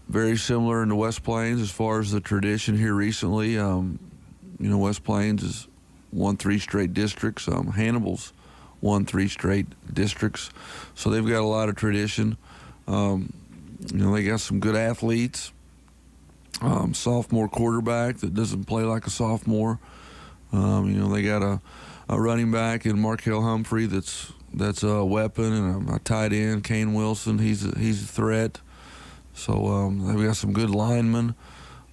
Very similar in the West Plains as far as the tradition here recently. West Plains has won 3 straight districts. Hannibal's won 3 straight districts. So they've got a lot of tradition. They got some good athletes. Sophomore quarterback that doesn't play like a sophomore. They got a running back in Markel Humphrey that's a weapon, and a tight end, Kane Wilson. He's a threat. So they've got some good linemen.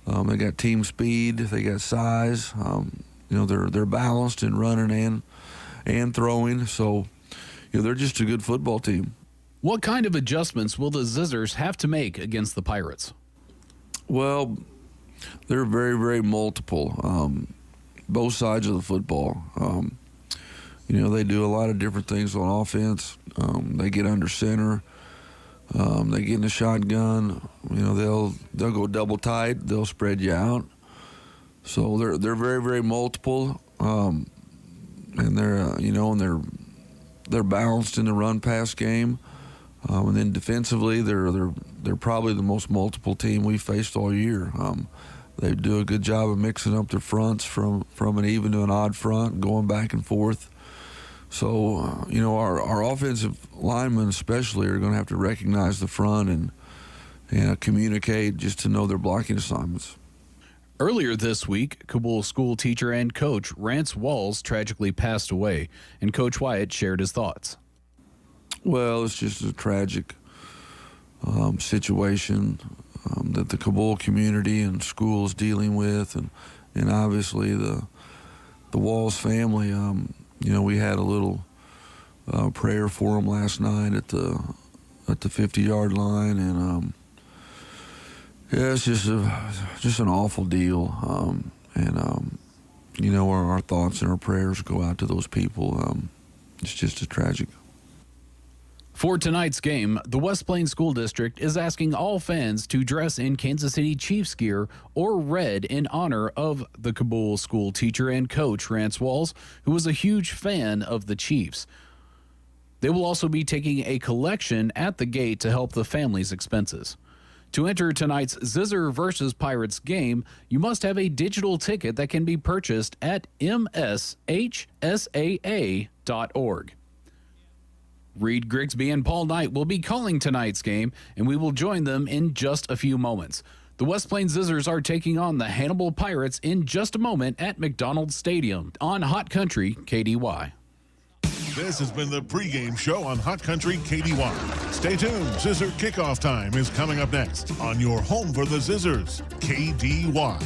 They got team speed. They got size. They're balanced in running and throwing. So they're just a good football team. What kind of adjustments will the Zizzers have to make against the Pirates? Well, they're very, very multiple. Both sides of the football. They do a lot of different things on offense. They get under center. They get in the shotgun. They'll go double tight. They'll spread you out. So they're very, very multiple. And they're balanced in the run pass game. And then defensively, they're probably the most multiple team we've faced all year. They do a good job of mixing up their fronts from an even to an odd front, going back and forth. So, our offensive linemen especially are going to have to recognize the front and communicate just to know their blocking assignments. Earlier this week, Kabul school teacher and coach Rance Walls tragically passed away, and Coach Wyatt shared his thoughts. Well, it's just a tragic situation that the Kabul community and school is dealing with, and obviously the Walls family. We had a little prayer for them last night at the 50-yard line, and it's just an awful deal. Our thoughts and our prayers go out to those people. It's just tragic. For tonight's game, the West Plains School District is asking all fans to dress in Kansas City Chiefs gear or red in honor of the Kabul school teacher and coach Rance Walls, who was a huge fan of the Chiefs. They will also be taking a collection at the gate to help the family's expenses. To enter tonight's Zizzer versus Pirates game, you must have a digital ticket that can be purchased at mshsaa.org. Reed Grigsby and Paul Knight will be calling tonight's game, and we will join them in just a few moments. The West Plains Zizzers are taking on the Hannibal Pirates in just a moment at McDonald's Stadium on Hot Country KDY. This has been the pregame show on Hot Country KDY. Stay tuned. Zizzer kickoff time is coming up next on your home for the Zizzers, KDY.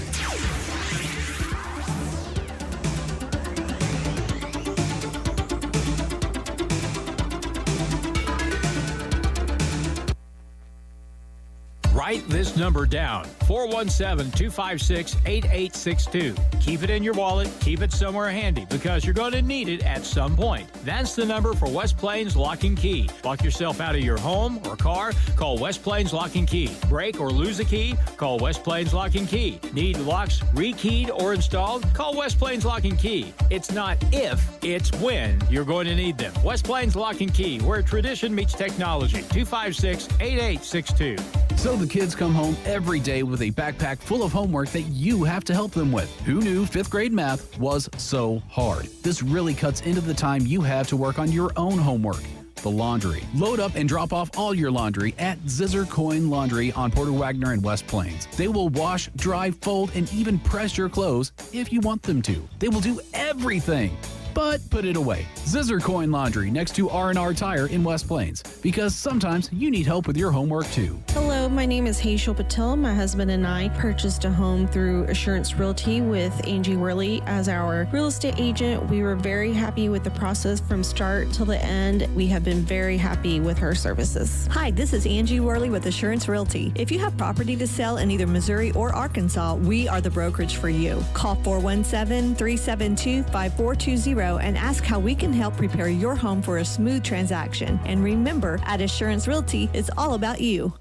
Write this number down, 417-256-8862. Keep it in your wallet, keep it somewhere handy, because you're going to need it at some point. That's the number for West Plains Lock and Key. Lock yourself out of your home or car? Call West Plains Lock and Key. Break or lose a key? Call West Plains Lock and Key. Need locks rekeyed or installed? Call West Plains Lock and Key. It's not if, it's when you're going to need them. West Plains Lock and Key, where tradition meets technology. 256-8862. So the kids come home every day with a backpack full of homework that you have to help them with. Who knew 5th grade math was so hard? This really cuts into the time you have to work on your own homework. The laundry. Load up and drop off all your laundry at Zizzer Coin Laundry on Porter Wagner and West Plains. They will wash, dry, fold, and even press your clothes if you want them to. They will do everything. But put it away. Zizzer Coin Laundry next to R&R Tire in West Plains, because sometimes you need help with your homework too. Hello, my name is Hazel Patel. My husband and I purchased a home through Assurance Realty with Angie Worley as our real estate agent. We were very happy with the process from start till the end. We have been very happy with her services. Hi, this is Angie Worley with Assurance Realty. If you have property to sell in either Missouri or Arkansas, we are the brokerage for you. Call 417-372-5420 and ask how we can help prepare your home for a smooth transaction. And remember, at Assurance Realty, it's all about you.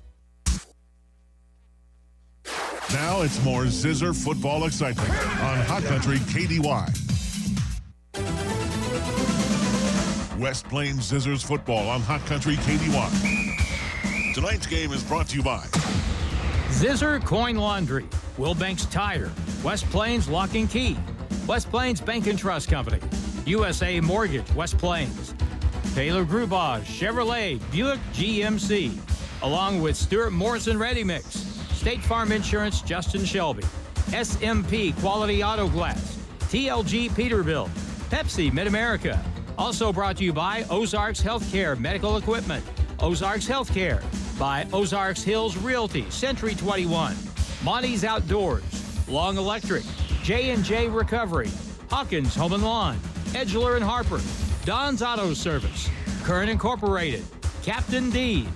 Now it's more Zizzer football excitement on Hot Country KDY. West Plains Zizzers football on Hot Country KDY. Tonight's game is brought to you by Zizzer Coin Laundry, Wilbanks Tire, West Plains Lock and Key, West Plains Bank and Trust Company, USA Mortgage, West Plains, Taylor Grubauge Chevrolet Buick GMC, along with Stuart Morrison Ready Mix, State Farm Insurance Justin Shelby, SMP Quality Auto Glass, TLG Peterbilt, Pepsi Mid-America. Also brought to you by Ozarks Healthcare Medical Equipment, Ozarks Healthcare, by Ozarks Hills Realty, Century 21, Monty's Outdoors, Long Electric, J&J Recovery, Hawkins Home and Lawn, Edgeler and Harper, Don's Auto Service, Kern Incorporated, Captain D's,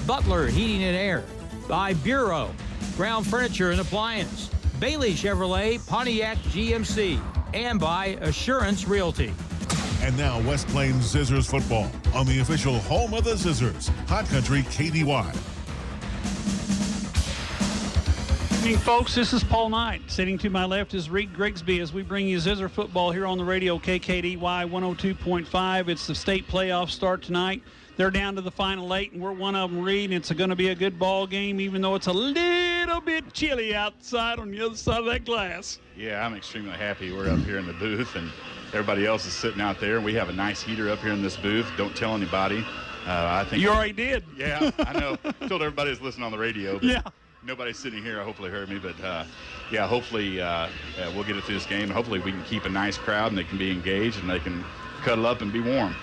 Butler Heating and Air, by Bureau, Brown Furniture and Appliance, Bailey Chevrolet, Pontiac GMC, and by Assurance Realty. And now West Plains Zizzers football on the official home of the Zizzers, Hot Country KDY. Good evening, folks. This is Paul Knight. Sitting to my left is Reed Grigsby as we bring you Zizzer football here on the radio, KKDY 102.5. It's the state playoff start tonight. They're down to the final 8, and we're one of them, Reed. It's going to be a good ball game, even though it's a little bit chilly outside on the other side of that glass. Yeah, I'm extremely happy. We're up here in the booth, and everybody else is sitting out there. We have a nice heater up here in this booth. Don't tell anybody. I think you already did. Yeah, I know. Told everybody that's listening on the radio. But yeah. Nobody's sitting here. Hopefully heard me. But, yeah, hopefully we'll get it through this game. And hopefully we can keep a nice crowd, and they can be engaged, and they can cuddle up and be warm.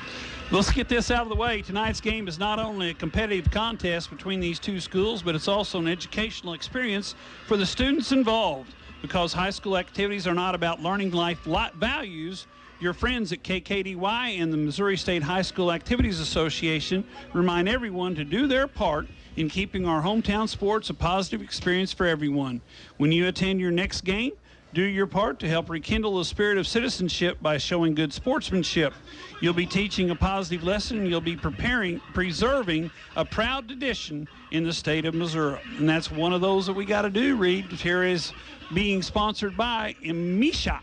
Let's get this out of the way. Tonight's game is not only a competitive contest between these two schools, but it's also an educational experience for the students involved. Because high school activities are not about learning life values, your friends at KKDY and the Missouri State High School Activities Association remind everyone to do their part in keeping our hometown sports a positive experience for everyone. When you attend your next game, do your part to help rekindle the spirit of citizenship by showing good sportsmanship. You'll be teaching a positive lesson, and you'll be preserving a proud tradition in the state of Missouri. And that's one of those that we got to do, Reed. Here is being sponsored by Misha.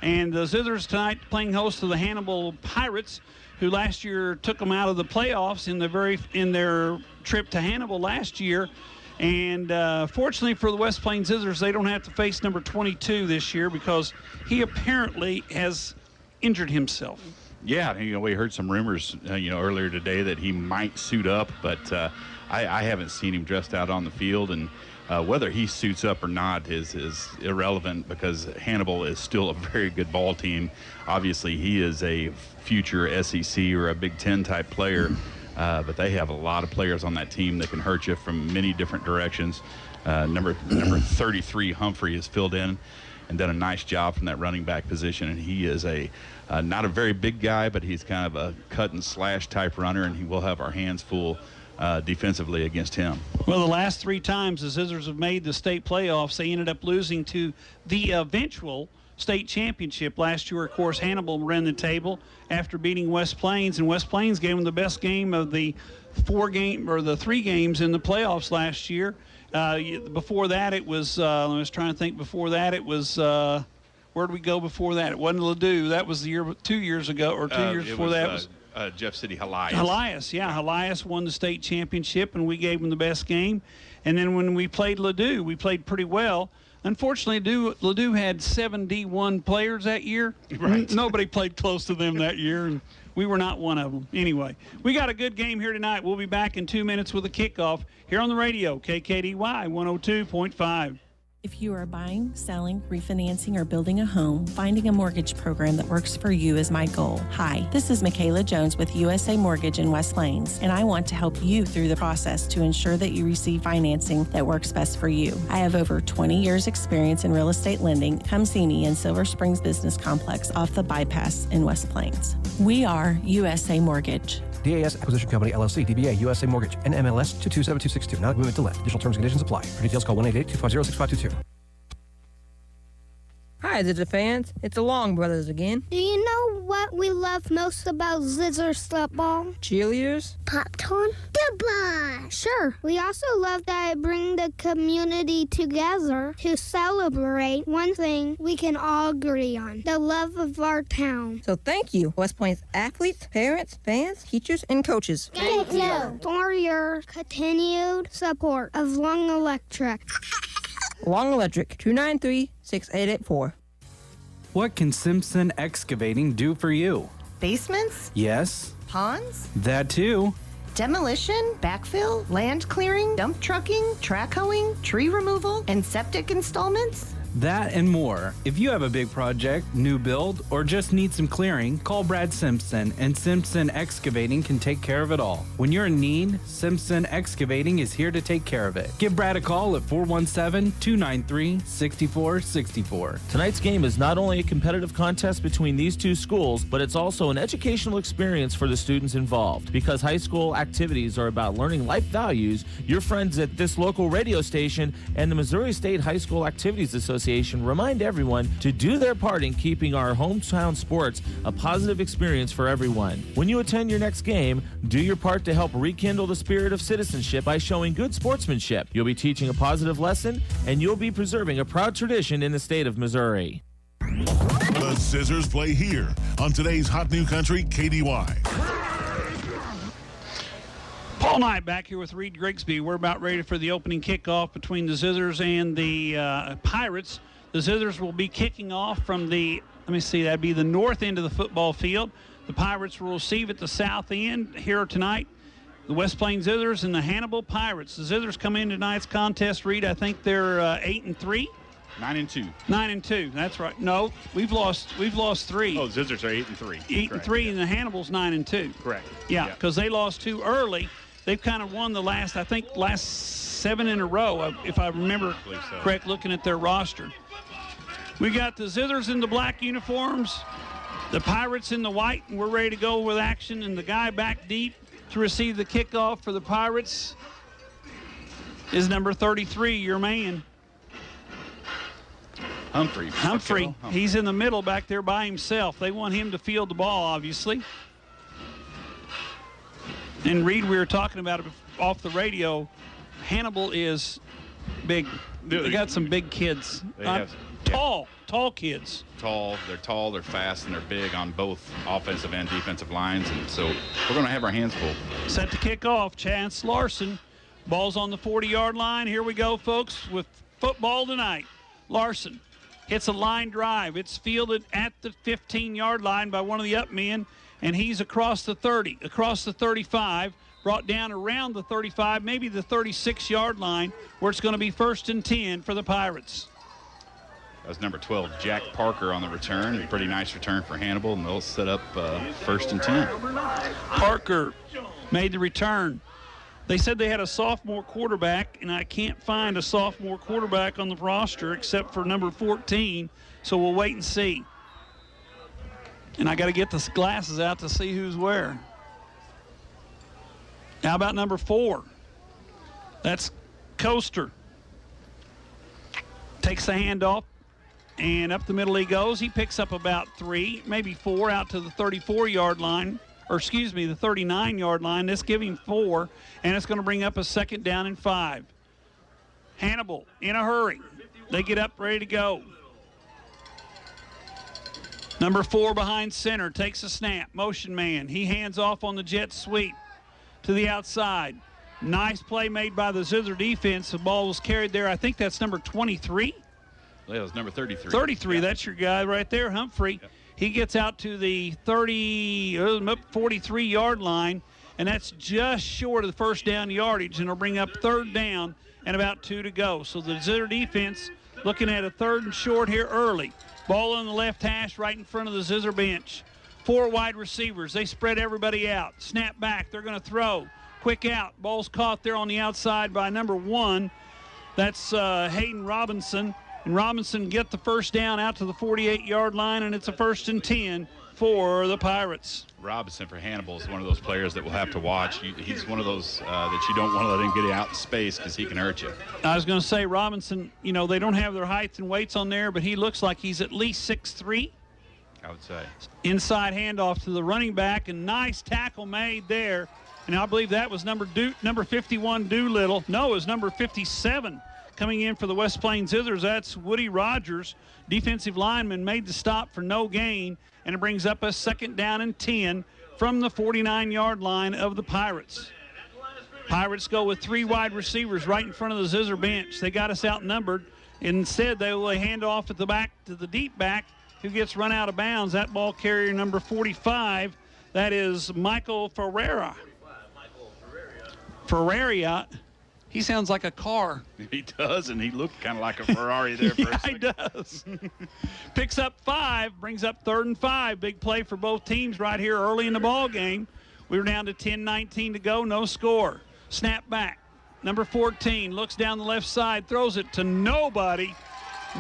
And the Zizzers tonight playing host to the Hannibal Pirates, who last year took them out of the playoffs in their trip to Hannibal last year. And fortunately for the West Plains Zizzers, they don't have to face number 22 this year because he apparently has injured himself. Yeah, we heard some rumors, earlier today that he might suit up, but I haven't seen him dressed out on the field, and whether he suits up or not is irrelevant because Hannibal is still a very good ball team. Obviously, he is a future SEC or a Big Ten type player. But they have a lot of players on that team that can hurt you from many different directions. Number 33, Humphrey, has filled in and done a nice job from that running back position. And he is not a very big guy, but he's kind of a cut and slash type runner, and he will have our hands full defensively against him. Well, the last 3 times the Zizzers have made the state playoffs, they ended up losing to the eventual state championship. Last year, of course, Hannibal ran the table after beating West Plains, and West Plains gave them the best game of the 3 games in the playoffs last year. Before that, it was I was trying to think. Before that, it was where did we go before that? It wasn't Ladue. That was the year 2 years ago, or 2 years before that was Jeff City Helias. Helias, yeah. Helias won the state championship, and we gave them the best game. And then when we played Ladue, we played pretty well. Unfortunately, Ladue had 7 D1 players that year. Right. Nobody played close to them that year, and we were not one of them. Anyway, we got a good game here tonight. We'll be back in 2 minutes with a kickoff here on the radio, KKDY 102.5. If you are buying, selling, refinancing, or building a home, finding a mortgage program that works for you is my goal. Hi, this is Michaela Jones with USA Mortgage in West Plains, and I want to help you through the process to ensure that you receive financing that works best for you. I have over 20 years experience in real estate lending. Come see me in Silver Springs Business Complex off the bypass in West Plains. We are USA Mortgage. DAS Acquisition Company, LLC, DBA, USA Mortgage, NMLS 227262. Not agreement to lend. Additional terms and conditions apply. For details, call 1-888-250-6522. Hi, Zizzer fans. It's the Long Brothers again. Do you know why what we love most about Zizzer's football? Cheerleaders? Popcorn? The bar! Sure. We also love that it brings the community together to celebrate one thing we can all agree on, the love of our town. So thank you, West Plains athletes, parents, fans, teachers, and coaches. Thank you for your continued support of Long Electric. Long Electric, 293-6884. What can Simpson Excavating do for you? Basements? Yes. Ponds? That too. Demolition, backfill, land clearing, dump trucking, track hoeing, tree removal, and septic installments? That and more. If you have a big project, new build, or just need some clearing, call Brad Simpson, and Simpson Excavating can take care of it all. When you're in need, Simpson Excavating is here to take care of it. Give Brad a call at 417-293-6464. Tonight's game is not only a competitive contest between these two schools, but it's also an educational experience for the students involved. Because high school activities are about learning life values, your friends at this local radio station and the Missouri State High School Activities Association remind everyone to do their part in keeping our hometown sports a positive experience for everyone. When you attend your next game, do your part to help rekindle the spirit of citizenship by showing good sportsmanship. You'll be teaching a positive lesson, and you'll be preserving a proud tradition in the state of Missouri. The Zizzers play here on today's Hot New Country KDY. Paul Knight back here with Reed Grigsby. We're about ready for the opening kickoff between the Zizzers and the Pirates. The Zizzers will be kicking off from that'd be the north end of the football field. The Pirates will receive at the south end here tonight. The West Plains Zizzers and the Hannibal Pirates. The Zizzers come in tonight's contest, Reed. I think they're 8-3. 9-2. 9-2. That's right. No, we've lost 3. Oh, Zizzers are 8-3. 8-3, and the Hannibal's 9-2. Correct. Yeah, because they lost 2 early. They've kind of won the last 7 in a row, if I remember correct, looking at their roster. We got the Zizzers in the black uniforms, the Pirates in the white, and we're ready to go with action. And the guy back deep to receive the kickoff for the Pirates is number 33, your man. Humphrey. He's in the middle back there by himself. They want him to field the ball, obviously. And Reed, we were talking about it off the radio. Hannibal is big. They got some big kids. Tall kids. They're tall, they're fast, and they're big on both offensive and defensive lines. And so we're going to have our hands full. Set to kick off, Chance Larson. Ball's on the 40-yard line. Here we go, folks, with football tonight. Larson hits a line drive. It's fielded at the 15-yard line by one of the up men. And he's across the 30, across the 35, brought down around the 35, maybe the 36-yard line, where it's going to be 1st and 10 for the Pirates. That was number 12, Jack Parker, on the return. A pretty nice return for Hannibal, and they'll set up 1st and 10. Parker made the return. They said they had a sophomore quarterback, and I can't find a sophomore quarterback on the roster except for number 14, so we'll wait and see. And I got to get the glasses out to see who's where. How about number 4? That's Coaster. Takes the handoff, and up the middle he goes. He picks up about 3, maybe 4 out to the 34-yard line, or excuse me, the 39-yard line. Let's give him 4, and it's going to bring up a 2nd down and 5. Hannibal in a hurry. They get up, ready to go. Number 4 behind center, takes a snap, motion man. He hands off on the jet sweep to the outside. Nice play made by the Zizzer defense. The ball was carried there. I think that's number 23. Yeah, it was number 33. 33, that's your guy right there, Humphrey. Yep. He gets out to the 43-yard line, and that's just short of the 1st down yardage, and it'll bring up 3rd down and about 2 to go. So the Zizzer defense looking at a 3rd and short here early. Ball on the left hash right in front of the Zizzer bench. 4 wide receivers. They spread everybody out. Snap back. They're going to throw. Quick out. Ball's caught there on the outside by number 1. That's Hayden Robinson. And Robinson get the 1st down out to the 48-yard line, and it's a 1st and 10 for the Pirates. Robinson for Hannibal is one of those players that we'll have to watch. He's one of those that you don't want to let him get out in space because he can hurt you. I was going to say Robinson, they don't have their heights and weights on there, but he looks like he's at least 6'3". I would say. Inside handoff to the running back, and nice tackle made there. And I believe that was number 51, Doolittle. No, it was number 57 coming in for the West Plains Zizzers. That's Woody Rogers, defensive lineman, made the stop for no gain, and it brings up a 2nd down and 10 from the 49-yard line of the Pirates. Pirates go with 3 wide receivers right in front of the Zizzer bench. They got us outnumbered. Instead, they will hand off at the back to the deep back, who gets run out of bounds. That ball carrier number 45, that is Michael Ferreira. Ferreira, he sounds like a car. He does, and he looked kind of like a Ferrari there for a Yeah, second. he does. Picks up 5, brings up 3rd and 5. Big play for both teams right here early in the ball game. We were down to 10-19 to go, no score. Snap back. Number 14 looks down the left side, throws it to nobody,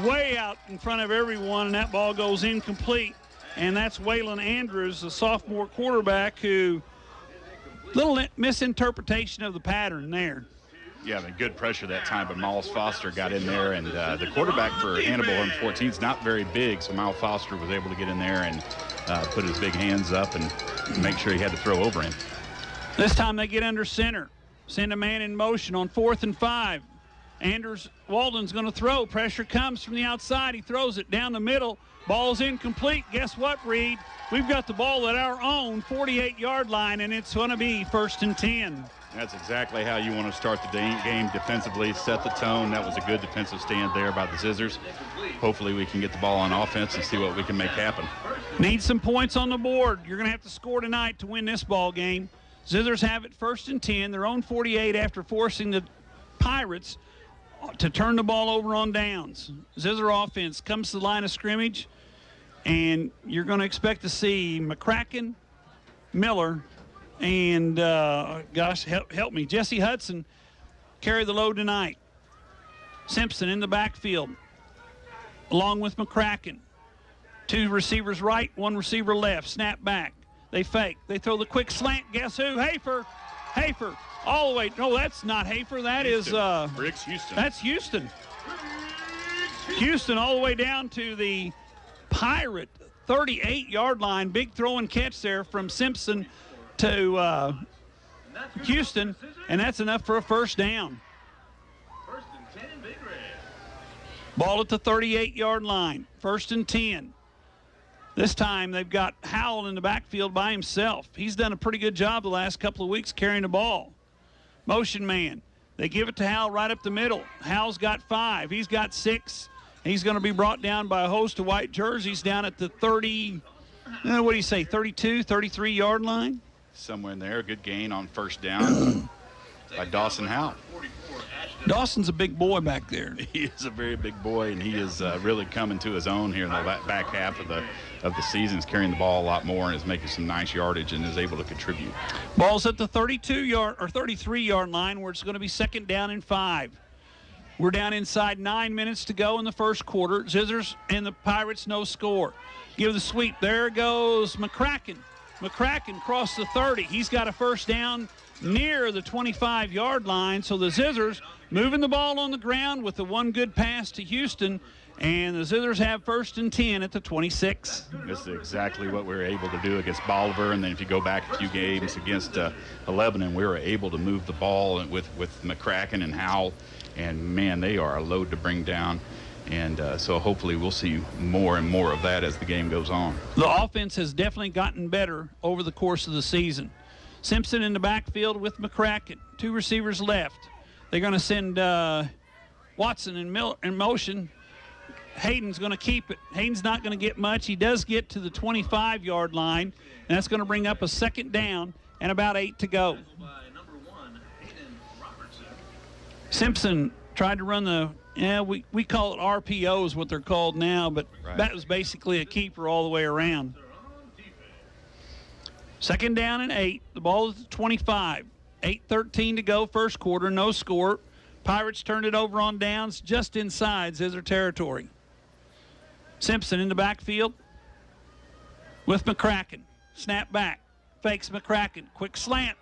way out in front of everyone, and that ball goes incomplete. And that's Waylon Andrews, a sophomore quarterback, who little misinterpretation of the pattern there. Yeah, but good pressure that time, but Miles Foster got in there, and the quarterback for Hannibal in 14 is not very big, so Miles Foster was able to get in there and put his big hands up and make sure he had to throw over him. This time they get under center. Send a man in motion on 4th and 5. Anders Walden's going to throw. Pressure comes from the outside. He throws it down the middle. Ball's incomplete. Guess what, Reed? We've got the ball at our own 48-yard line, and it's going to be 1st and 10. That's exactly how you want to start the game defensively, set the tone. That was a good defensive stand there by the Zizzers. Hopefully we can get the ball on offense and see what we can make happen. Need some points on the board. You're going to have to score tonight to win this ball game. Zizzers have it 1st and 10, their own 48 after forcing the Pirates to turn the ball over on downs. Zizzer offense comes to the line of scrimmage, and you're going to expect to see McCracken, Miller, and, help me, Jesse Hudson carry the load tonight. Simpson in the backfield, along with McCracken. 2 receivers right, 1 receiver left. Snap back. They fake. They throw the quick slant. Guess who? Hafer. All the way. No, that's not Hafer. That is Briggs Houston. That's Houston. Houston all the way down to the Pirate 38-yard line. Big throw and catch there from Simpson to Houston, and that's enough for a 1st down. Ball at the 38-yard line. 1st and 10. This time they've got Howell in the backfield by himself. He's done a pretty good job the last couple of weeks carrying the ball. Motion man. They give it to Howell right up the middle. Howell's got 5. He's got 6. He's going to be brought down by a host of white jerseys down at the 32, 33-yard line? Somewhere in there. Good gain on 1st down by Dawson Howell. Dawson's a big boy back there. He is a very big boy, and he is really coming to his own here in the back half of the season. He's carrying the ball a lot more and is making some nice yardage and is able to contribute. Ball's at the 32-yard or 33-yard line, where it's going to be 2nd down and 5. We're down inside 9 minutes to go in the first quarter. Zizzers and the Pirates no score. Give the sweep. There goes McCracken. McCracken crossed the 30. He's got a 1st down near the 25-yard line. So the Zizzers moving the ball on the ground with the 1 good pass to Houston, and the Zizzers have 1st and 10 at the 26. This is exactly what we were able to do against Bolivar, and then if you go back a few games against Lebanon, we were able to move the ball with McCracken and Howell, and man, they are a load to bring down. And so hopefully we'll see more and more of that as the game goes on. The offense has definitely gotten better over the course of the season. Simpson in the backfield with McCracken. 2 receivers left. They're going to send Watson in motion. Hayden's going to keep it. Hayden's not going to get much. He does get to the 25-yard line, and that's going to bring up a 2nd down and about 8 to go. Simpson tried to run the, we call it RPO is what they're called now, but that was basically a keeper all the way around. 2nd down and 8. The ball is at 25. 8:13 to go, first quarter, no score. Pirates turned it over on downs just inside Zizzer territory. Simpson in the backfield with McCracken. Snap back. Fakes McCracken. Quick slant.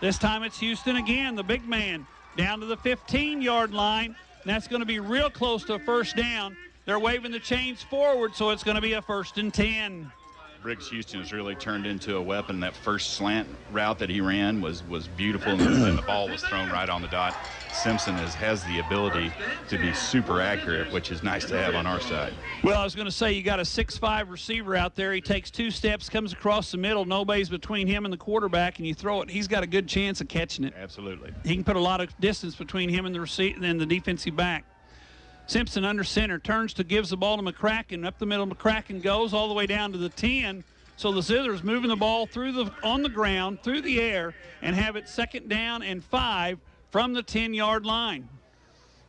This time it's Houston again, the big man, down to the 15-yard line. And that's going to be real close to a 1st down. They're waving the chains forward, so it's going to be a 1st and 10. Briggs Houston has really turned into a weapon. That first slant route that he ran was beautiful, and the ball was thrown right on the dot. Simpson has the ability to be super accurate, which is nice to have on our side. Well, I was going to say, you got a 6'5" receiver out there. He takes 2 steps, comes across the middle, nobody's between him and the quarterback, and you throw it. He's got a good chance of catching it. Absolutely. He can put a lot of distance between him and the defensive back. Simpson under center, gives the ball to McCracken. Up the middle, McCracken goes all the way down to the 10. So the Zizzers moving the ball on the ground, through the air, and have it 2nd down and 5 from the 10-yard line.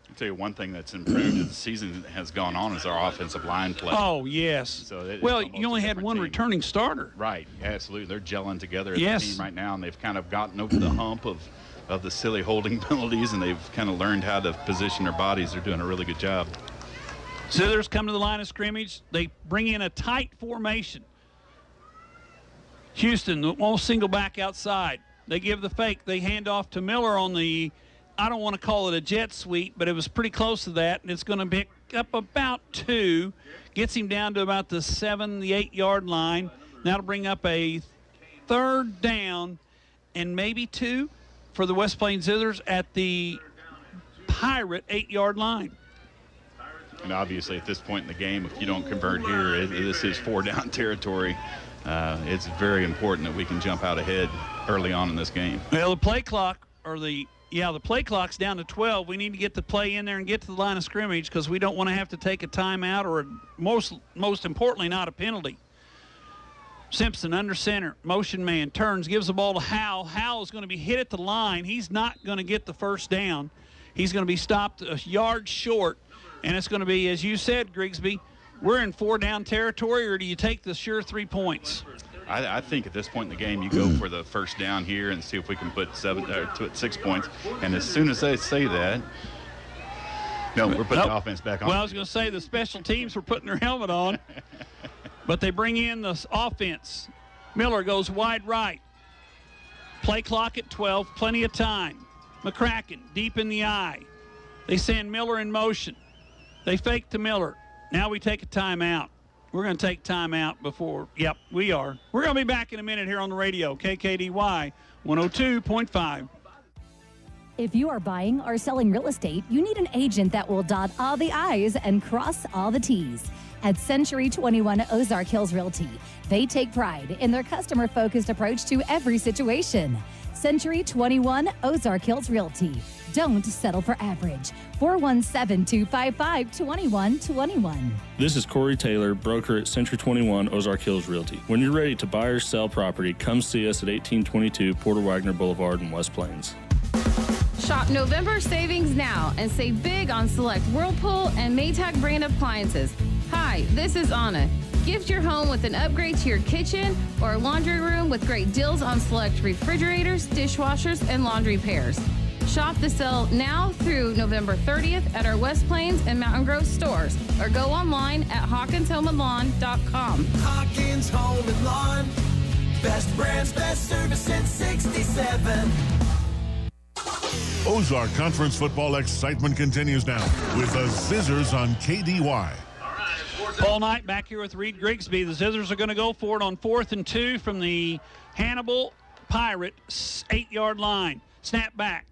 I'll tell you one thing that's improved as the season has gone on is our offensive line play. Oh, yes. So you only had one returning starter. Right, absolutely. They're gelling together as a team right now, and they've kind of gotten over the hump of the silly holding penalties, and they've kind of learned how to position their bodies. They're doing a really good job. Zizzers come to the line of scrimmage. They bring in a tight formation. Houston won't single back outside. They give the fake. They hand off to Miller on the, I don't want to call it a jet sweep, but it was pretty close to that, and it's going to pick up about 2. Gets him down to about the 7, the 8-yard line. That'll bring up a 3rd down and maybe 2 for the West Plains Zizzers at the Pirate 8-yard line. And obviously at this point in the game, if you don't convert here, this is 4-down territory. It's very important that we can jump out ahead early on in this game. Well, the play clock, the play clock's down to 12. We need to get the play in there and get to the line of scrimmage because we don't want to have to take a timeout or, most importantly, not a penalty. Simpson under center, motion man, turns, gives the ball to Howell. Howell is going to be hit at the line. He's not going to get the 1st down. He's going to be stopped a yard short, and it's going to be, as you said, Grigsby, we're in 4-down territory, or do you take the sure 3 points? I think at this point in the game, you go for the 1st down here and see if we can put 6 points. And as soon as they say that, no, we're putting the offense back on. Well, I was going to say the special teams were putting their helmet on, but they bring in the offense. Miller goes wide right. Play clock at 12, plenty of time. McCracken deep in the eye. They send Miller in motion. They fake to Miller. Now we take a timeout. We're going to take timeout before. Yep, we are. We're going to be back in a minute here on the radio. KKDY 102.5. If you are buying or selling real estate, you need an agent that will dot all the I's and cross all the T's. At Century 21 Ozark Hills Realty, they take pride in their customer-focused approach to every situation. Century 21 Ozark Hills Realty. Don't settle for average. 417-255-2121. This is Corey Taylor, broker at Century 21 Ozark Hills Realty. When you're ready to buy or sell property, come see us at 1822 Porter Wagner Boulevard in West Plains. Shop November savings now and save big on select Whirlpool and Maytag brand appliances. Hi, this is Anna. Gift your home with an upgrade to your kitchen or laundry room with great deals on select refrigerators, dishwashers, and laundry pairs. Shop the sale now through November 30th at our West Plains and Mountain Grove stores or go online at HawkinsHomeandLawn.com. Hawkins Home and Lawn. Best brands, best service since 67. Ozark Conference football excitement continues now with the Zizzers on KDY. Paul Knight back here with Reed Grigsby. The Zizzers are going to go for it on 4th and 2 from the Hannibal Pirate 8-yard line. Snap back.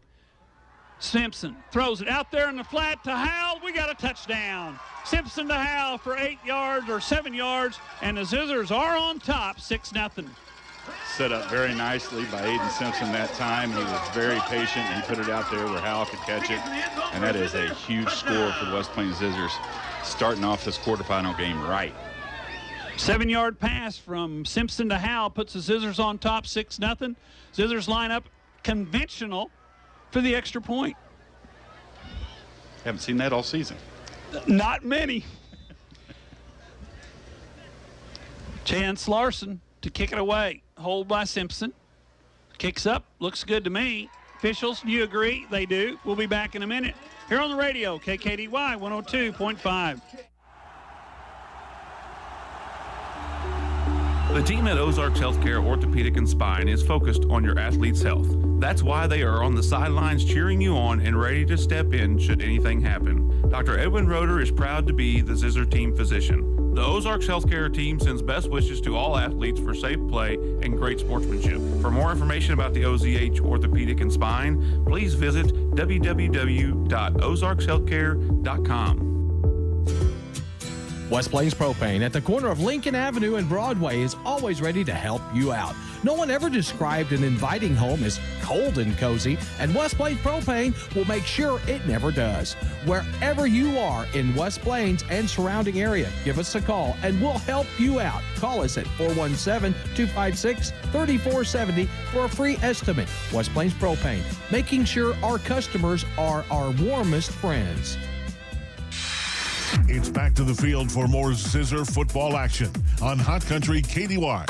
Simpson throws it out there in the flat to Howell. We got a touchdown. Simpson to Howell for 8 yards or 7 yards, and the Zizzers are on top, 6-0. Set up very nicely by Aiden Simpson that time. He was very patient. He put it out there where Howell could catch it, and that is a huge score for the West Plains Zizzers, starting off this quarterfinal game right. 7-yard pass from Simpson to Howell puts the Zizzers on top, 6-0. Zizzers line up conventional for the extra point. Haven't seen that all season. Not many. Chance Larson to kick it away. Hold by Simpson. Kicks up. Looks good to me. Officials, you agree? They do. We'll be back in a minute. Here on the radio, KKDY 102.5. The team at Ozarks Healthcare Orthopedic and Spine is focused on your athlete's health. That's why they are on the sidelines cheering you on and ready to step in should anything happen. Dr. Edwin Roeder is proud to be the Zizzer team physician. The Ozarks Healthcare team sends best wishes to all athletes for safe play and great sportsmanship. For more information about the OZH Orthopedic and Spine, please visit www.ozarkshealthcare.com. West Plains Propane at the corner of Lincoln Avenue and Broadway is always ready to help you out. No one ever described an inviting home as cold and cozy, and West Plains Propane will make sure it never does. Wherever you are in West Plains and surrounding area, give us a call and we'll help you out. Call us at 417-256-3470 for a free estimate. West Plains Propane, making sure our customers are our warmest friends. It's back to the field for more Zizzer football action on Hot Country KDY.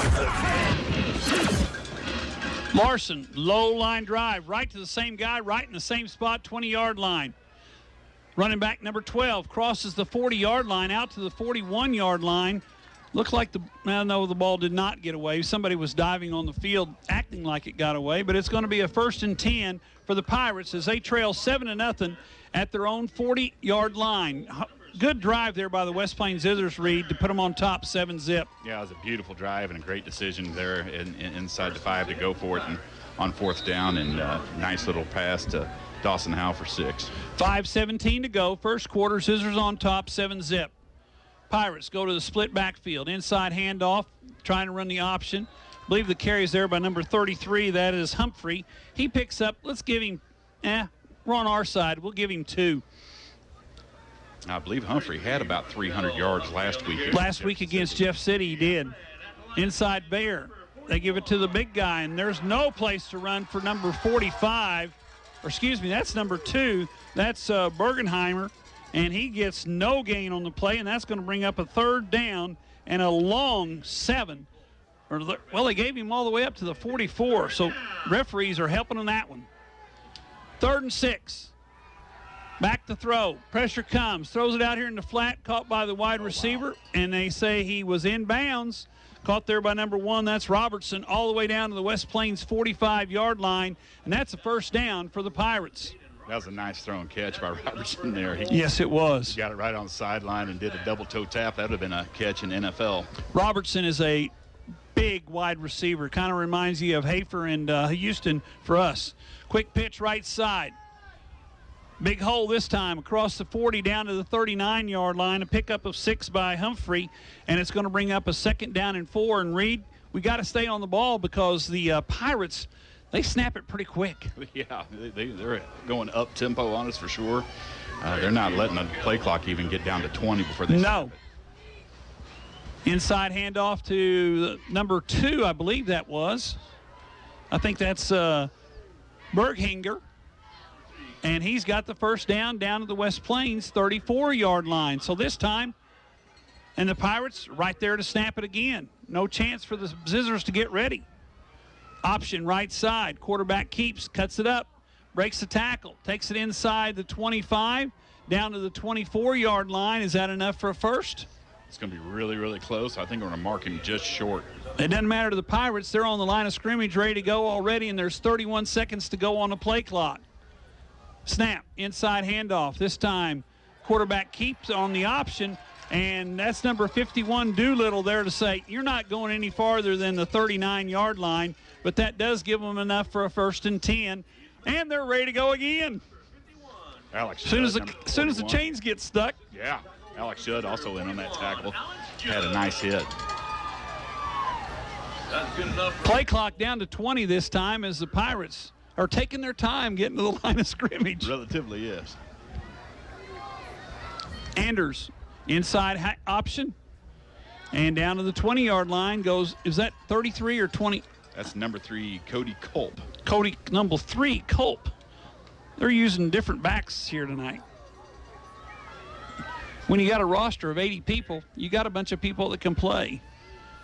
Larson, low line drive, right to the same guy, right in the same spot, 20-yard line. Running back number 12 crosses the 40-yard line out to the 41-yard line. Looks like the ball did not get away. Somebody was diving on the field, acting like it got away, but it's going to be a 1st and 10 for the Pirates as they trail 7-0 at their own 40-yard line. Good drive there by the West Plains Zizzers, Reed, to put them on top 7-zip. Yeah, it was a beautiful drive and a great decision there inside the 5 to go for it and on 4th down, and nice little pass to Dawson Howe for 6. 5:17 to go. First quarter, Zizzers on top 7-zip. Pirates go to the split backfield. Inside handoff, trying to run the option. I believe the carry is there by number 33. That is Humphrey. He picks up, let's give him, we're on our side. We'll give him 2. I believe Humphrey had about 300 yards last week. Last week against Jeff City, he did. Inside Bear. They give it to the big guy, and there's no place to run for number 45. Or excuse me, that's number 2. That's Bergenheimer, and he gets no gain on the play, and that's going to bring up a 3rd down and a long 7. Well, they gave him all the way up to the 44, so referees are helping on that one. 3rd and 6. Back to throw. Pressure comes. Throws it out here in the flat. Caught by the wide receiver. And they say he was in bounds. Caught there by number 1. That's Robertson all the way down to the West Plains 45-yard line. And that's a 1st down for the Pirates. That was a nice throw and catch by Robertson there. Yes, it was. He got it right on the sideline and did a double toe tap. That would have been a catch in NFL. Robertson is a big wide receiver. Kind of reminds you of Hafer and Houston for us. Quick pitch right side. Big hole this time across the 40 down to the 39-yard line. A pickup of 6 by Humphrey, and it's going to bring up a 2nd down and 4. And Reed, we got to stay on the ball because the Pirates, they snap it pretty quick. Yeah, they're going up tempo on us for sure. They're not letting the play clock even get down to 20 before they snap it. Inside handoff to number 2, I believe that was. I think that's Berghinger. And he's got the 1st down to the West Plains 34-yard line. So this time, and the Pirates right there to snap it again. No chance for the Zizzers to get ready. Option right side. Quarterback keeps, cuts it up, breaks the tackle, takes it inside the 25, down to the 24-yard line. Is that enough for a 1st? It's going to be really, really close. I think we're going to mark him just short. It doesn't matter to the Pirates. They're on the line of scrimmage ready to go already, and there's 31 seconds to go on the play clock. Snap, inside handoff. This time, quarterback keeps on the option, and that's number 51, Doolittle, there to say, you're not going any farther than the 39-yard line, but that does give them enough for a 1st and 10, and they're ready to go again. Alex, as soon as the chains get stuck. Yeah, Alex Judd also in on that tackle. Had a nice hit. Play clock down to 20 this time as the Pirates are taking their time getting to the line of scrimmage. Relatively, yes. Anders, inside option. And down to the 20-yard line goes, is that 33 or 20? That's number 3, Cody Culp. Number 3, Culp. They're using different backs here tonight. When you got a roster of 80 people, you got a bunch of people that can play.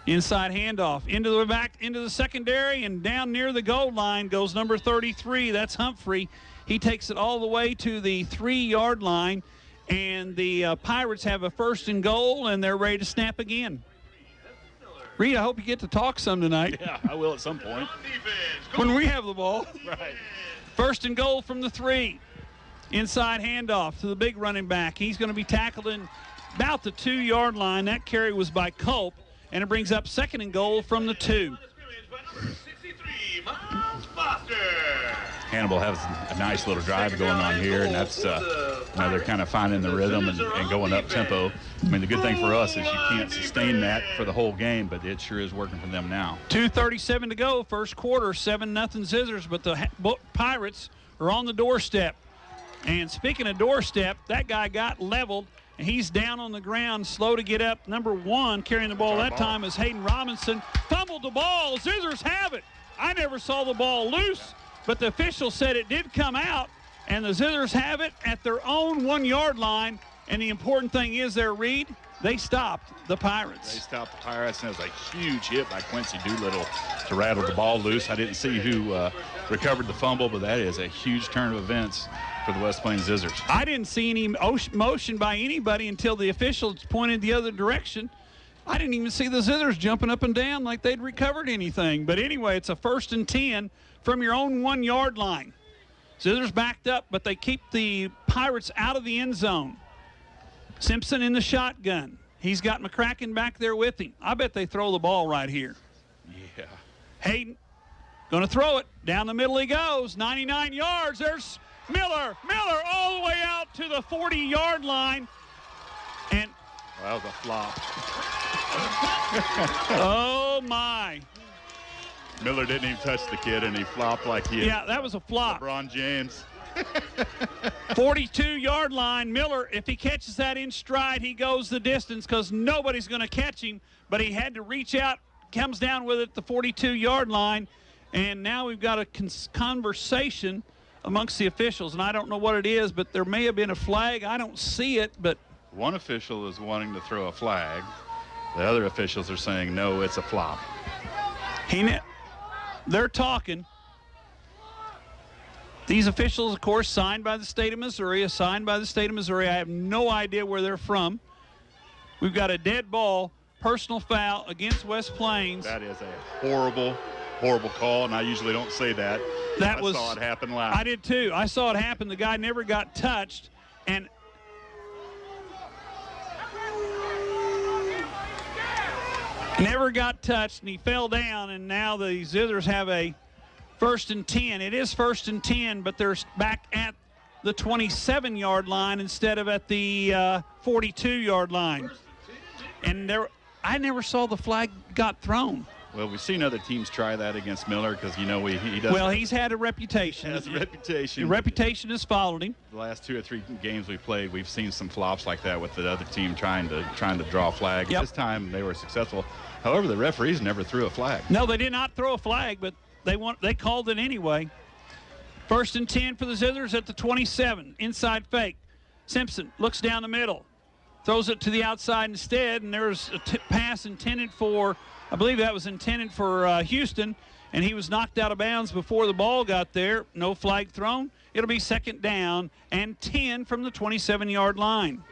Inside handoff, into the secondary, and down near the goal line goes number 33. That's Humphrey. He takes it all the way to the 3-yard line, and the Pirates have a 1st and goal, and they're ready to snap again. Reed, I hope you get to talk some tonight. Yeah, I will at some point. When we have the ball. Right. 1st and goal from the 3. Inside handoff to the big running back. He's going to be tackled in about the 2-yard line. That carry was by Culp, and it brings up 2nd and goal from the 2. Hannibal has a nice little drive going on here, and that's they're kind of finding the rhythm and going up tempo. I mean, the good thing for us is you can't sustain that for the whole game, but it sure is working for them now. 2:37 to go, first quarter, 7-0 Zizzers, but the Pirates are on the doorstep. And speaking of doorstep, that guy got leveled, and he's down on the ground, slow to get up. Number 1 carrying the ball that time is Hayden Robinson. Fumbled the ball. Zizzers have it. I never saw the ball loose, but the official said it did come out, and the Zizzers have it at their own 1-yard line. And the important thing is there, Reed, they stopped the Pirates. They stopped the Pirates, and it was a huge hit by Quincy Doolittle to rattle the ball loose. I didn't see who recovered the fumble, but that is a huge turn of events for the West Plains Zizzers. I didn't see any motion by anybody until the officials pointed the other direction. I didn't even see the Zizzers jumping up and down like they'd recovered anything. But anyway, it's a 1st and 10 from your own 1-yard line. Zizzers backed up, but they keep the Pirates out of the end zone. Simpson in the shotgun. He's got McCracken back there with him. I bet they throw the ball right here. Yeah. Hayden going to throw it. Down the middle he goes. 99 yards. There's Miller. Miller all the way out to the 40-yard line. And that was a flop. Oh, my. Miller didn't even touch the kid, and he flopped like he had. Yeah, that was a flop. LeBron James. 42-yard line. Miller, if he catches that in stride, he goes the distance because nobody's going to catch him. But he had to reach out, comes down with it at the 42-yard line. And now we've got a conversation amongst the officials. And I don't know what it is, but there may have been a flag. I don't see it, but one official is wanting to throw a flag. The other officials are saying, no, it's a flop. They're talking. These officials, of course, signed by the state of Missouri, assigned by the state of Missouri. I have no idea where they're from. We've got a dead ball, personal foul against West Plains. That is a horrible, horrible call, and I usually don't say that. I saw it happen live. I did too. I saw it happen. The guy never got touched, and never got touched, and he fell down, and now the Zizzers have a 1st and 10. It is 1st and 10, but they're back at the 27-yard line instead of at the 42-yard line. And I never saw the flag got thrown. Well, we've seen other teams try that against Miller because, he does. Well, he's had a reputation. He has a reputation. The reputation has followed him. The last 2 or 3 games we played, we've seen some flops like that with the other team trying to draw a flag. Yep. This time they were successful. However, the referees never threw a flag. No, they did not throw a flag, but they called it anyway. 1st and 10 for the Zizzers at the 27. Inside fake. Simpson looks down the middle. Throws it to the outside instead, and there's a pass intended for, I believe that was intended for Houston, and he was knocked out of bounds before the ball got there. No flag thrown. It'll be 2nd down and 10 from the 27-yard line.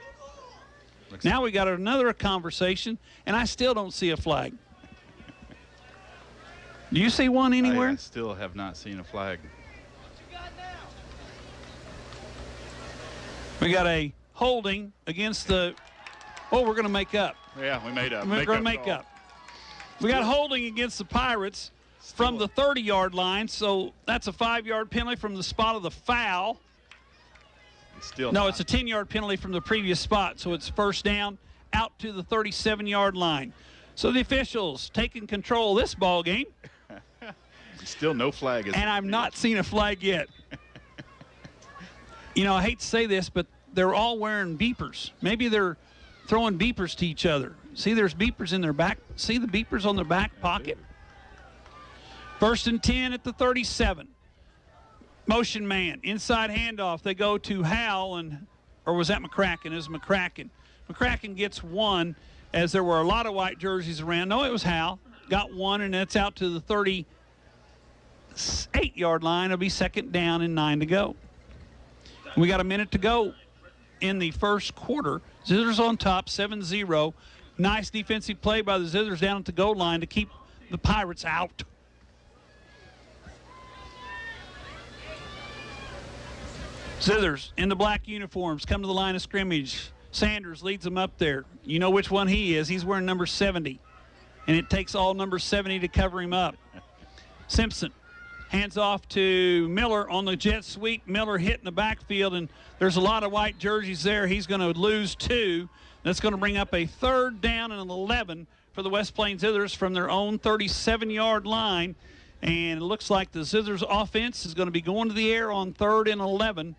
Now we got another conversation, and I still don't see a flag. Do you see one anywhere? I still have not seen a flag. We got a holding against the, we're going to make up. Yeah, we made up. We're going to make up. We got holding against the Pirates from the 30-yard line, so that's a 5-yard penalty from the spot of the foul. It's a 10-yard penalty from the previous spot, so it's 1st down out to the 37-yard line. So the officials taking control of this ball game. Still no flag. And I've not seen a flag yet. I hate to say this, but they're all wearing beepers. Maybe they're throwing beepers to each other. See, there's beepers in their back. See the beepers on their back pocket? 1st and 10 at the 37. Motion man, inside handoff. They go to Hal, or was that McCracken? It was McCracken. McCracken gets 1 as there were a lot of white jerseys around. No, it was Hal. Got 1, and that's out to the 38-yard line. It'll be 2nd down and 9 to go. We got a minute to go in the first quarter. Zizzers on top, 7-0. Nice defensive play by the Zizzers down at the goal line to keep the Pirates out. Zithers in the black uniforms come to the line of scrimmage. Sanders leads them up there. You know which one he is. He's wearing number 70. And it takes all number 70 to cover him up. Simpson hands off to Miller on the jet sweep. Miller hitting the backfield, and there's a lot of white jerseys there. He's going to lose 2. That's going to bring up a 3rd down and an 11 for the West Plains Zithers from their own 37-yard line. And it looks like the Zithers offense is going to be going to the air on 3rd and 11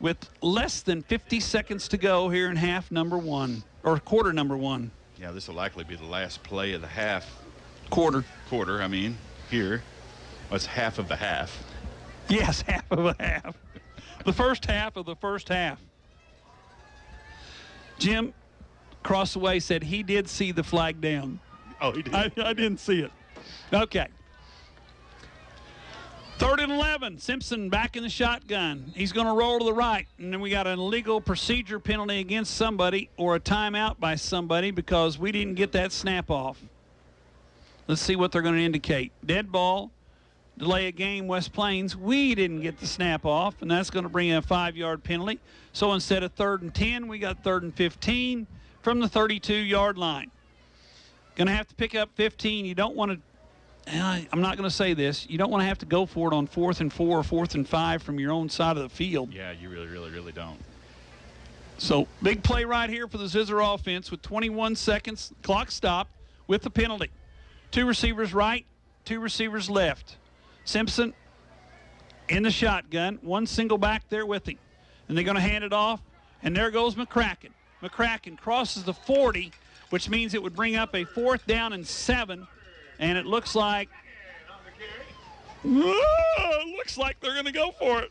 with less than 50 seconds to go here in half number 1, or quarter number 1. Yeah, this will likely be the last play of the half. Quarter, I mean, here. Well, it's half of the half. Yes, half of a half. The first half of the first half. Jim across the way said he did see the flag down. Oh, he did? I didn't see it. Okay. 3rd and 11. Simpson back in the shotgun. He's going to roll to the right. And then we got an illegal procedure penalty against somebody or a timeout by somebody because we didn't get that snap off. Let's see what they're going to indicate. Dead ball, delay a game, West Plains. We didn't get the snap off, and that's going to bring in a 5-yard penalty. So instead of 3rd and 10, we got 3rd and 15 from the 32-yard line. Going to have to pick up 15. You don't want to, I'm not going to say this, you don't want to have to go for it on 4th and 4 or 4th and 5 from your own side of the field. Yeah, you really don't. So big play right here for the Zizzer offense with 21 seconds, clock stopped with the penalty. 2 receivers right, 2 receivers left. Simpson in the shotgun, 1 single back there with him. And they're going to hand it off, and there goes McCracken. McCracken crosses the 40, which means it would bring up a 4th down and 7. And it looks like, they're going to go for it.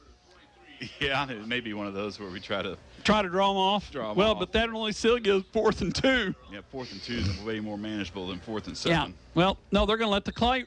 Yeah, it may be one of those where we try to draw them off. But that only still gives 4th and 2. Yeah, 4th and 2 is way more manageable than 4th and 7. Yeah. Well, no, they're going to let the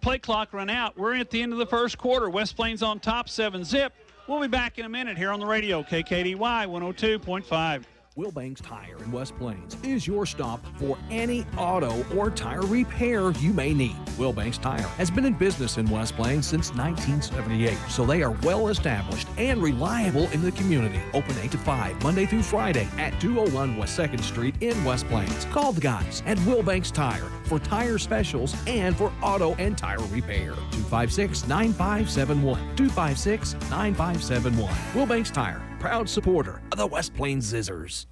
play clock run out. We're at the end of the first quarter. West Plains on top, 7-zip. We'll be back in a minute here on the radio, KKDY 102.5. Wilbanks Tire in West Plains is your stop for any auto or tire repair you may need. Wilbanks Tire has been in business in West Plains since 1978, so they are well established and reliable in the community. Open 8 to 5, Monday through Friday at 201 West 2nd Street in West Plains. Call the guys at Wilbanks Tire for tire specials and for auto and tire repair. 256-9571. 256-9571. Wilbanks Tire, proud supporter of the West Plains Zizzers.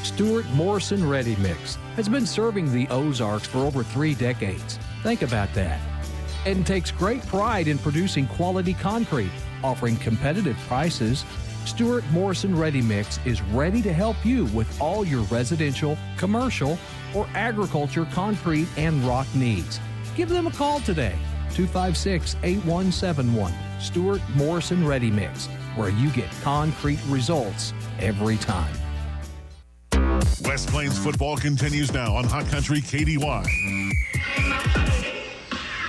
Stuart Morrison Ready Mix has been serving the Ozarks for over 3 decades. Think about that. And takes great pride in producing quality concrete, offering competitive prices. Stuart Morrison Ready Mix is ready to help you with all your residential, commercial, or agriculture concrete and rock needs. Give them a call today. 256-8171. Stuart Morrison Ready Mix, where you get concrete results every time. West Plains football continues now on Hot Country KDY.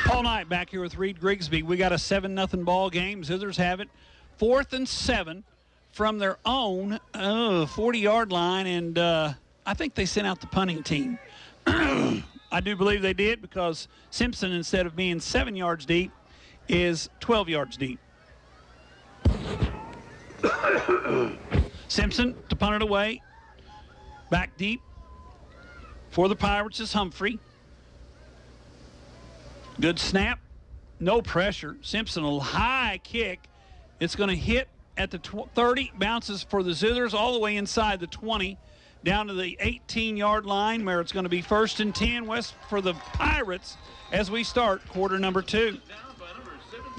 Paul Knight back here with Reed Grigsby. We got a 7-0 ball game. Zizzers have it 4th and 7 from their own 40-yard line, and I think they sent out the punting team. I do believe they did because Simpson, instead of being 7 yards deep, is 12 yards deep. Simpson to punt it away. Back deep for the Pirates is Humphrey. Good snap. No pressure. Simpson, a high kick. It's going to hit at the 30. Bounces for the Zizzers all the way inside the 20. Down to the 18-yard line where it's going to be 1st and 10 West for the Pirates as we start quarter number 2.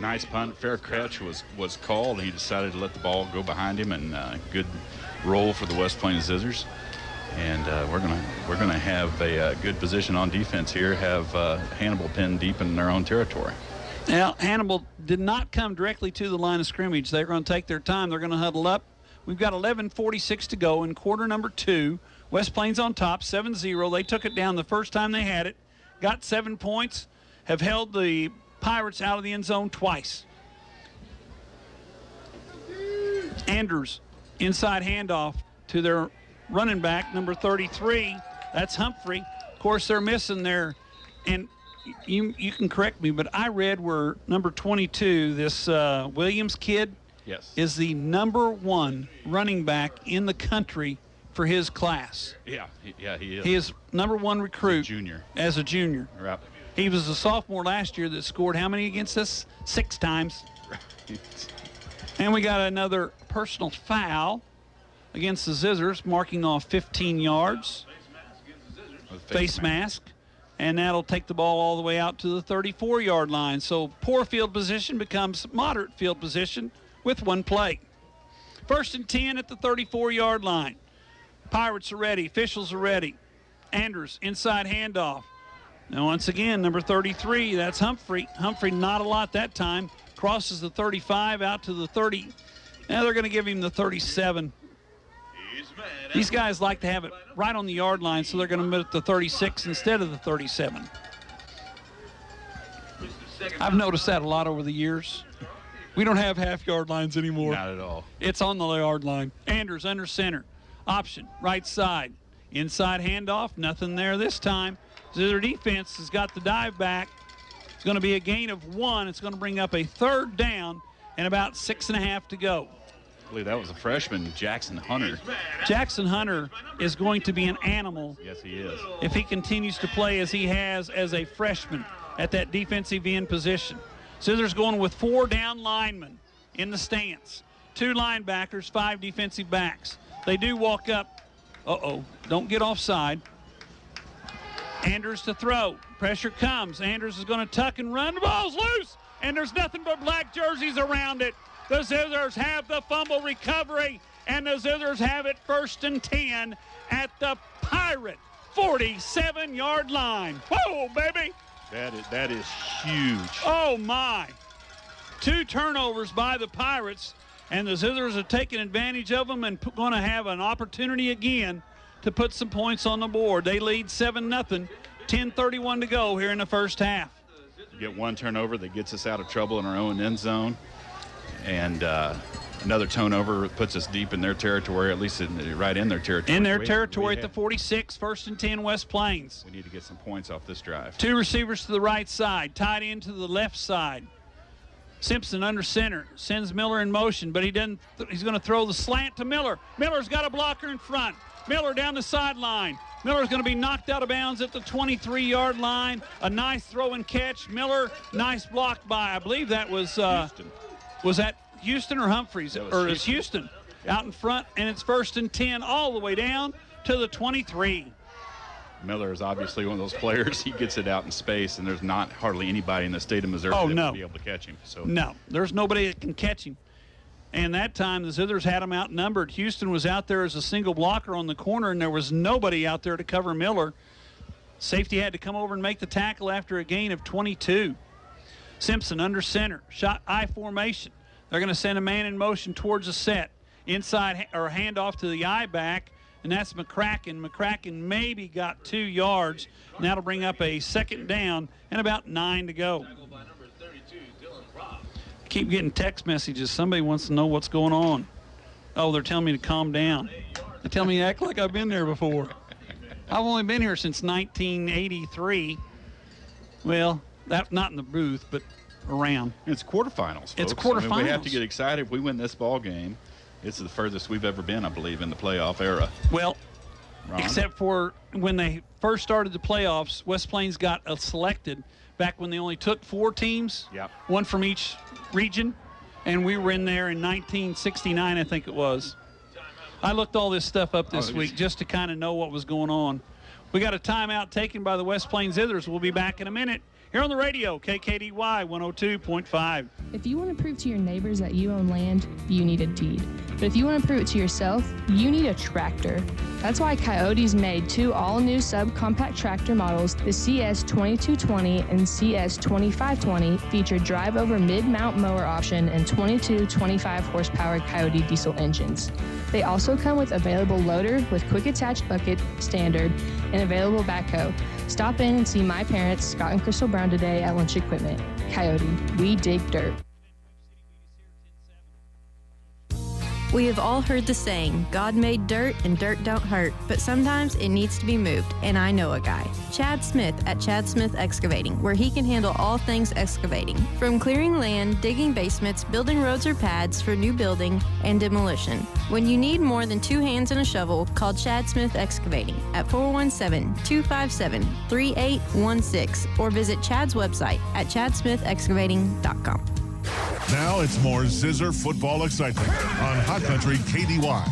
Nice punt. Fair catch was called. He decided to let the ball go behind him, and good roll for the West Plains Zizzers. And we're gonna have a good position on defense here. Have Hannibal pinned deep in their own territory. Now Hannibal did not come directly to the line of scrimmage. They're going to take their time. They're going to huddle up. We've got 11:46 to go in quarter number 2. West Plains on top, 7-0. They took it down the first time they had it. Got 7 points. Have held the Pirates out of the end zone twice. Andrews, inside handoff to their running back, number 33. That's Humphrey. Of course, they're missing there. And you can correct me, but I read where number 22, this Williams kid, Yes. is the number 1 running back in the country for his class. Yeah, he is. He is number 1 recruit as a junior. Right. He was a sophomore last year that scored how many against us? 6 times. And we got another personal foul against the Zizzers, marking off 15 yards. Face mask. And that'll take the ball all the way out to the 34-yard line. So poor field position becomes moderate field position with 1 play. 1st and 10 at the 34-yard line. Pirates are ready. Officials are ready. Anders, inside handoff. Now, once again, number 33, that's Humphrey. Humphrey, not a lot that time. Crosses the 35 out to the 30. Now they're going to give him the 37. These guys like to have it right on the yard line, so they're going to move it to 36 instead of the 37. I've noticed that a lot over the years. We don't have half-yard lines anymore. Not at all. It's on the yard line. Anders under center. Option, right side. Inside handoff, nothing there this time. Their defense has got the dive back. It's going to be a gain of 1. It's going to bring up a 3rd down and about 6.5 to go. I believe that was a freshman, Jackson Hunter. Jackson Hunter is going to be an animal. Yes, he is. If he continues to play as he has as a freshman at that defensive end position. Zizzer's going with 4 down linemen in the stance. 2 linebackers, 5 defensive backs. They do walk up. Don't get offside. Anders to throw. Pressure comes. Anders is going to tuck and run. The ball's loose, and there's nothing but black jerseys around it. The Zizzers have the fumble recovery, and the Zizzers have it 1st and 10 at the Pirate 47-yard line. Whoa, baby. That is huge. Oh, my. 2 turnovers by the Pirates, and the Zizzers are taking advantage of them and going to have an opportunity again to put some points on the board. They lead 7-0, 10:31 to go here in the first half. You get 1 turnover that gets us out of trouble in our own end zone. And another turnover puts us deep in their territory, at least right in their territory. In their territory at the 46, 1st and 10 West Plains. We need to get some points off this drive. 2 receivers to the right side, tied into the left side. Simpson under center, sends Miller in motion, but he's going to throw the slant to Miller. Miller's got a blocker in front. Miller down the sideline. Miller's going to be knocked out of bounds at the 23-yard line. A nice throw and catch. Miller, nice block by, I believe that was Houston. Was that Houston or Humphreys? Or is Houston out in front, and it's 1st and 10 all the way down to the 23. Miller is obviously one of those players. He gets it out in space, and there's not hardly anybody in the state of Missouri that will be able to catch him. So no, there's nobody that can catch him. And that time, the Zizzers had him outnumbered. Houston was out there as a single blocker on the corner, and there was nobody out there to cover Miller. Safety had to come over and make the tackle after a gain of 22. Simpson under center, shot I formation. They're going to send a man in motion towards the set. Inside or handoff to the I back, and that's McCracken. McCracken maybe got 2 yards, and that'll bring up a 2nd down and about 9 to go. Keep getting text messages. Somebody wants to know what's going on. Oh, they're telling me to calm down. They tell me to act like I've been there before. I've only been here since 1983. Well, that's not in the booth, but around. It's quarterfinals, folks. It's quarterfinals. I mean, we have to get excited if we win this ball game. It's the furthest we've ever been, I believe, in the playoff era. Well, Ron? Except for when they first started the playoffs, West Plains got selected back when they only took 4 teams, one from each region, and we were in there in 1969, I think it was. I looked all this stuff up this week just to kind of know what was going on. We got a timeout taken by the West Plains Zizzers. We'll be back in a minute here on the radio, KKDY 102.5. If you want to prove to your neighbors that you own land, you need a deed. But if you want to prove it to yourself, you need a tractor. That's why Coyote's made 2 all-new subcompact tractor models. The CS2220 and CS2520 feature drive-over mid-mount mower option and 22 25-horsepower Coyote diesel engines. They also come with available loader with quick attach bucket, standard, and available backhoe. Stop in and see my parents, Scott and Crystal Brown, today at Lunch Equipment. Coyote, we dig dirt. We have all heard the saying, God made dirt and dirt don't hurt, but sometimes it needs to be moved, and I know a guy. Chad Smith at Chad Smith Excavating, where he can handle all things excavating. From clearing land, digging basements, building roads or pads for new building, and demolition. When you need more than 2 hands and a shovel, call Chad Smith Excavating at 417-257-3816 or visit Chad's website at chadsmithexcavating.com. Now it's more Zizzer football excitement on Hot Country KDY.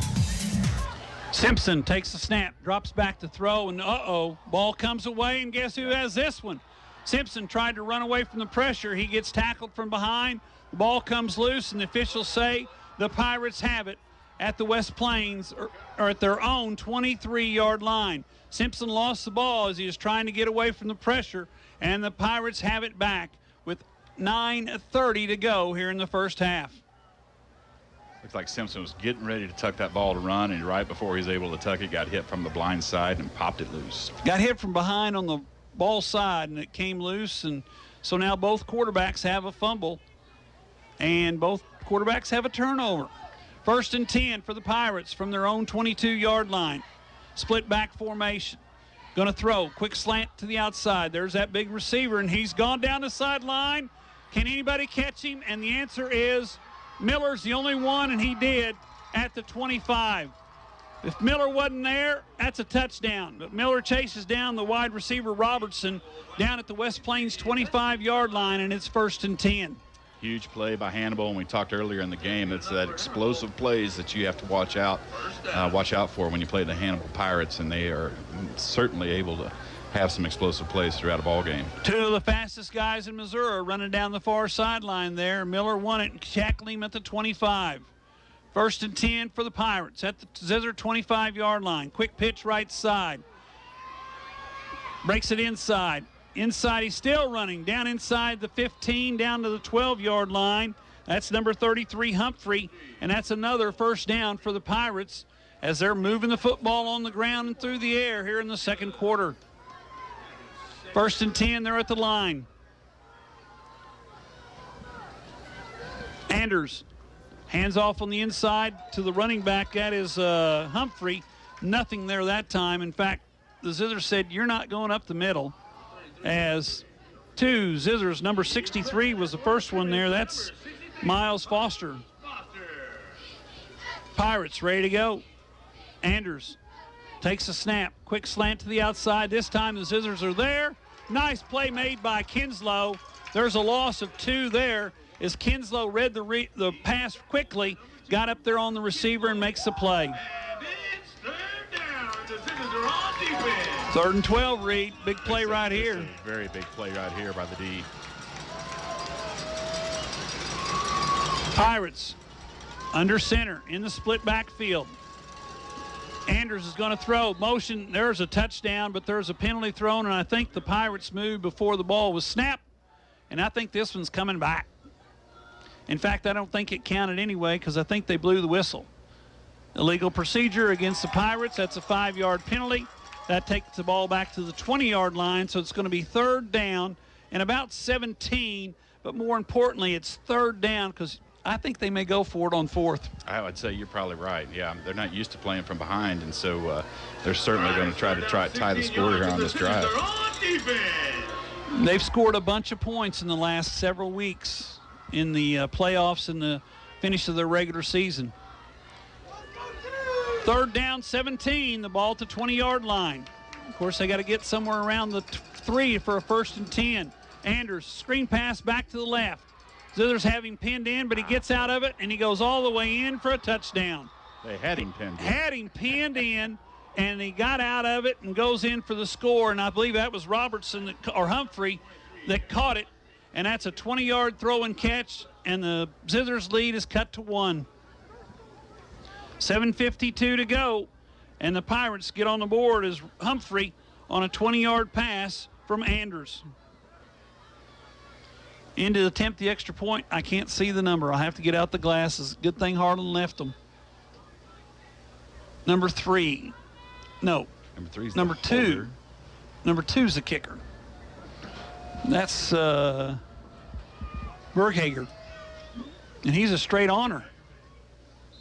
Simpson takes the snap, drops back to throw, and ball comes away, and guess who has this one? Simpson tried to run away from the pressure. He gets tackled from behind. The ball comes loose, and the officials say the Pirates have it at the West Plains, or at their own 23-yard line. Simpson lost the ball as he was trying to get away from the pressure, and the Pirates have it back with 9:30 to go here in the first half. Looks like Simpson was getting ready to tuck that ball to run, and right before he was able to tuck it, got hit from the blind side and popped it loose. Got hit from behind on the ball side, and it came loose, and so now both quarterbacks have a fumble, and both quarterbacks have a turnover. 1st and 10 for the Pirates from their own 22-yard line. Split back formation. Going to throw. Quick slant to the outside. There's that big receiver, and he's gone down the sideline. Can anybody catch him? And the answer is Miller's the only one, and he did at the 25. If Miller wasn't there, that's a touchdown. But Miller chases down the wide receiver Robertson down at the West Plains 25-yard line, and it's 1st and 10. Huge play by Hannibal, and we talked earlier in the game. It's that explosive plays that you have to watch out for when you play the Hannibal Pirates, and they are certainly able to have some explosive plays throughout a ball game. 2 of the fastest guys in Missouri running down the far sideline there. Miller won it and tackled him at the 25. 1st and 10 for the Pirates at the Zizzer 25-yard line. Quick pitch right side. Breaks it inside. Inside, he's still running. Down inside the 15, down to the 12-yard line. That's number 33, Humphrey, and that's another first down for the Pirates as they're moving the football on the ground and through the air here in the second quarter. 1st and 10, they're at the line. Anders hands off on the inside to the running back. That is Humphrey. Nothing there that time. In fact, the Zizzer said, you're not going up the middle. As 2, Zizzer's number 63 was the first one there. That's Miles Foster. Pirates ready to go. Anders takes a snap. Quick slant to the outside. This time the Zizzers are there. Nice play made by Kinslow. There's a loss of 2 there as Kinslow read the pass quickly, got up there on the receiver and makes the play. 3rd and 12, Reed. Big play right here. A very big play right here by the D. Pirates under center in the split backfield. Anders is going to throw. Motion, there's a touchdown, but there's a penalty thrown, and I think the Pirates moved before the ball was snapped, and I think this one's coming back. In fact, I don't think it counted anyway because I think they blew the whistle. Illegal procedure against the Pirates. That's a 5-yard penalty. That takes the ball back to the 20-yard line, so it's going to be 3rd down and about 17, but more importantly, it's 3rd down because I think they may go for it on 4th. I would say you're probably right. Yeah, they're not used to playing from behind, and so they're certainly going to try to tie the score here on this drive. They've scored a bunch of points in the last several weeks in the playoffs and the finish of their regular season. 3rd down, 17, the ball to 20-yard line. Of course, they got to get somewhere around the 3 for a 1st and 10. Anders, screen pass back to the left. Zizzer's have him pinned in, but he gets out of it, and he goes all the way in for a touchdown. They had him pinned in. Had him pinned in, and he got out of it and goes in for the score, and I believe that was Robertson or Humphrey that caught it, and that's a 20-yard throw and catch, and the Zizzer's lead is cut to 1. 7:52 to go, and the Pirates get on the board as Humphrey on a 20-yard pass from Anders. In to attempt the extra point. I can't see the number. I'll have to get out the glasses. Good thing Harlan left them. Number 3. No. Number 3's number 2. Holder. Number 2's the kicker. That's Berghager. And he's a straight honor.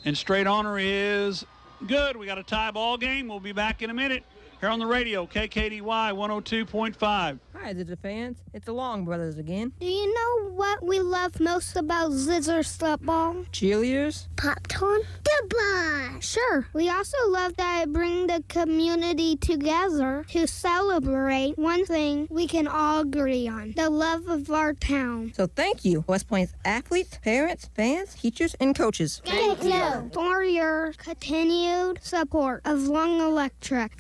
And straight honor is good. We got a tie ball game. We'll be back in a minute here on the radio, KKDY 102.5. Hi, Zizzer fans. It's the Long Brothers again. Do you know what we love most about Zizzer football? Cheerleaders? Popcorn? Goodbye! Sure. We also love that it brings the community together to celebrate one thing we can all agree on, the love of our town. So thank you, West Plains athletes, parents, fans, teachers, and coaches. Thank you for your continued support of Long Electric.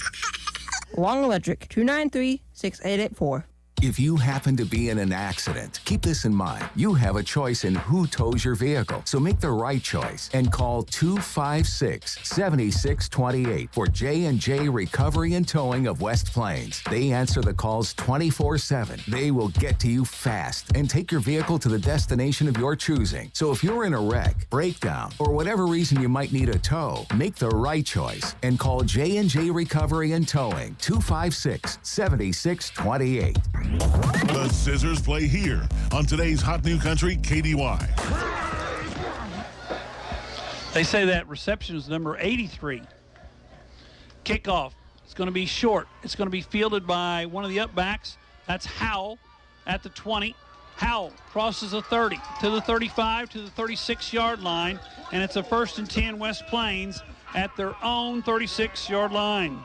Long Electric, 293-6884. If you happen to be in an accident, keep this in mind. You have a choice in who tows your vehicle, so make the right choice and call 256-7628 for J&J Recovery and Towing of West Plains. They answer the calls 24/7. They will get to you fast and take your vehicle to the destination of your choosing. So if you're in a wreck, breakdown, or whatever reason you might need a tow, make the right choice and call J&J Recovery and Towing 256-7628. The Zizzers play here on today's Hot New Country KDY. They say that reception is number 83. Kickoff. It's going to be short. It's going to be fielded by one of the upbacks. That's Howell at the 20. Howell crosses the 30 to the 35 to the 36-yard line, and it's a 1st and 10 West Plains at their own 36-yard line.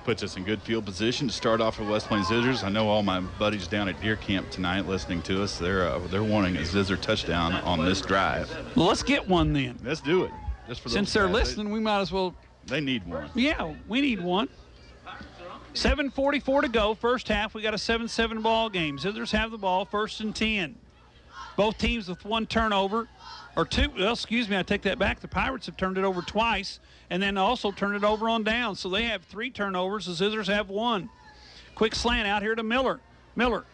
Puts us in good field position to start off with West Plains Zizzers. I know all my buddies down at Deer Camp tonight listening to us. They're wanting a Zizzer touchdown on this drive. Well, let's get one then. Let's do it. Just for Since they're listening, we might as well. They need one. Yeah, we need one. 7:44 to go, first half. We got a 7-7 ball game. Zizzers have the ball, 1st and 10. Both teams with one turnover. Or two, well, excuse me, I take that back. The Pirates have turned it over twice and then also turned it over on down. So they have 3 turnovers. The Zizzers have 1. Quick slant out here to Miller. Miller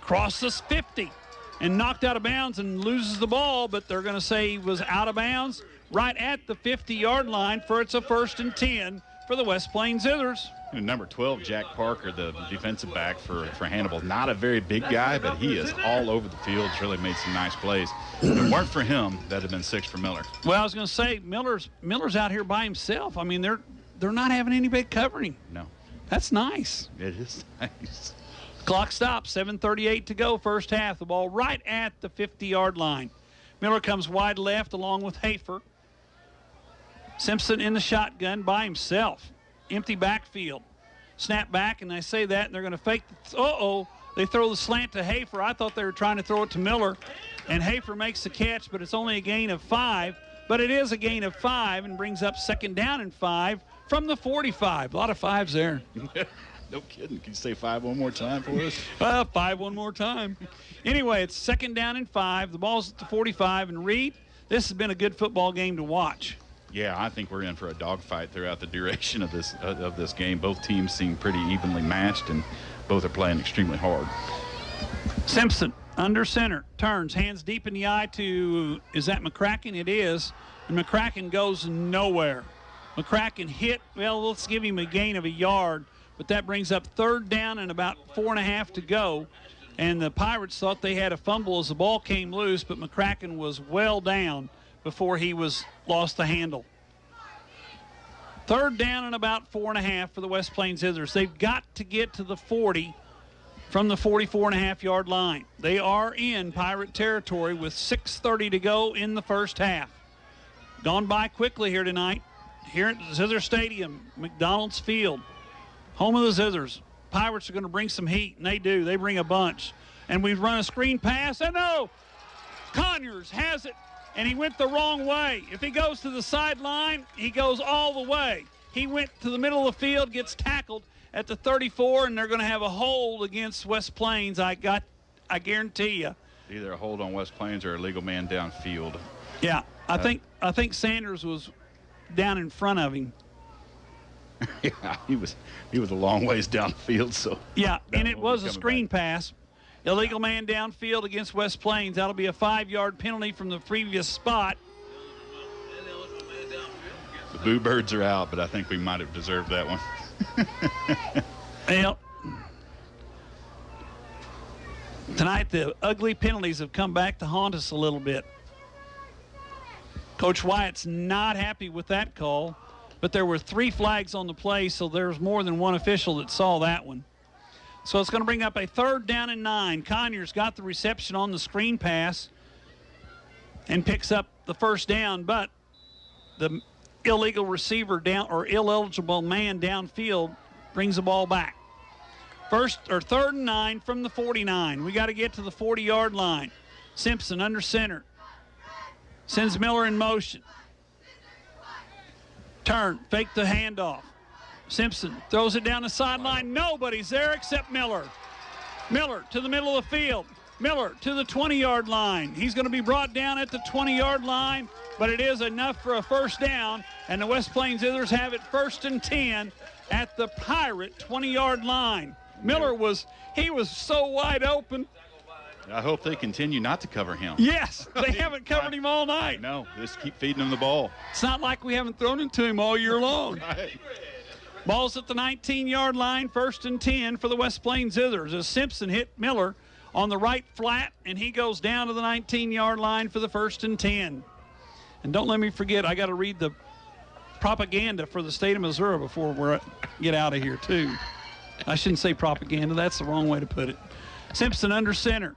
crosses 50 and knocked out of bounds and loses the ball, but they're going to say he was out of bounds right at the 50-yard line for it's a 1st and 10 for the West Plains Zizzers. And number 12, Jack Parker, the defensive back for Hannibal. Not a very big guy, but he is all over the field. He's really made some nice plays. If it weren't for him, that would have been 6 for Miller. Well, I was going to say, Miller's out here by himself. I mean, they're not having anybody covering. No. That's nice. It is nice. Clock stops, 7:38 to go, first half. The ball right at the 50-yard line. Miller comes wide left along with Hafer. Simpson in the shotgun by himself. Empty backfield. Snap back, and I say that, and they're going to fake. They throw the slant to Hafer. I thought they were trying to throw it to Miller, and Hafer makes the catch, but it's only a gain of 5. But it is a gain of 5 and brings up 2nd down and 5 from the 45. A lot of 5s there. No kidding. Can you say 5 one more time for us? 5 one more time. Anyway, it's 2nd down and 5. The ball's at the 45, and Reed, this has been a good football game to watch. Yeah, I think we're in for a dogfight throughout the duration of this game. Both teams seem pretty evenly matched, and both are playing extremely hard. Simpson under center, turns, hands deep in the eye to, is that McCracken? It is, and McCracken goes nowhere. McCracken hit, well, let's give him a gain of a yard, but that brings up 3rd down and about 4.5 to go. And the Pirates thought they had a fumble as the ball came loose, but McCracken was well down before he lost the handle. 3rd down and about 4.5 for the West Plains Zizzers. They've got to get to the 40 from the 44.5-yard line. They are in Pirate territory with 6:30 to go in the first half. Gone by quickly here tonight. Here at Zizzer Stadium, McDonald's Field, home of the Zizzers. Pirates are going to bring some heat, and they do. They bring a bunch. And we run a screen pass, and no! Conyers has it. And he went the wrong way. If he goes to the sideline, he goes all the way. He went to the middle of the field, gets tackled at the 34, and they're going to have a hold against West Plains. I guarantee you. Either a hold on West Plains or a legal man downfield. Yeah, I think Sanders was down in front of him. Yeah, he was a long ways downfield. So yeah, and it was a screen pass. Illegal man downfield against West Plains. That'll be a 5-yard penalty from the previous spot. The Boo Birds are out, but I think we might have deserved that one. Well, tonight the ugly penalties have come back to haunt us a little bit. Coach Wyatt's not happy with that call, but there were 3 flags on the play, so there's more than one official that saw that one. So it's going to bring up a 3rd down and 9. Conyers got the reception on the screen pass and picks up the first down, but the illegal receiver down, or ineligible man downfield, brings the ball back. 3rd and 9 from the 49. We got to get to the 40-yard line. Simpson under center. Sends Miller in motion. Turn, fake the handoff. Simpson throws it down the sideline. Nobody's there except Miller. Miller to the middle of the field. Miller to the 20-yard line. He's going to be brought down at the 20-yard line, but it is enough for a first down, and the West Plains Zithers have it 1st and 10 at the Pirate 20-yard line. Miller was so wide open. I hope they continue not to cover him. Yes, they haven't covered him all night. No, just keep feeding him the ball. It's not like we haven't thrown it to him all year long. Right. Ball's at the 19-yard line, 1st and 10 for the West Plains Zithers as Simpson hit Miller on the right flat, and he goes down to the 19-yard line for the 1st and 10. And don't let me forget, I got to read the propaganda for the state of Missouri before we get out of here, too. I shouldn't say propaganda. That's the wrong way to put it. Simpson under center.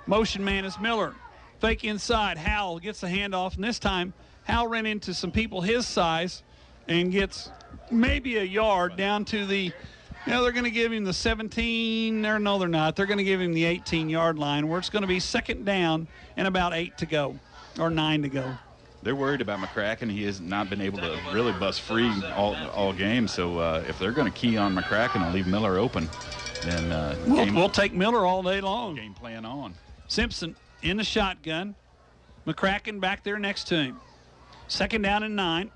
Motion man is Miller. Fake inside. Howell gets the handoff, and this time Howell ran into some people his size and gets maybe a yard down to the, they're going to give him the 17. No, they're not. They're going to give him the 18-yard line where it's going to be 2nd down and about 8 to go, or 9 to go. They're worried about McCracken. He has not been able to really bust free all game. So if they're going to key on McCracken and leave Miller open, then we'll take Miller all day long. Game plan on. Simpson in the shotgun. McCracken back there next to him. 2nd down and 9.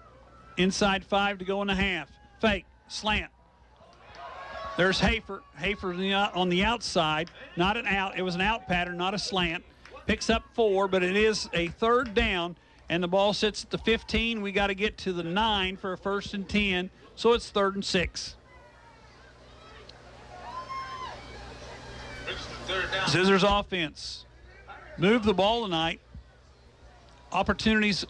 Inside 5 to go in the half. Fake, slant. There's Hafer. Hafer on the outside. Not an out. It was an out pattern, not a slant. Picks up 4, but it is a 3rd down. And the ball sits at the 15. We got to get to the 9 for a 1st and 10. So it's 3rd and 6. Zizzer's offense. Move the ball tonight. Opportunities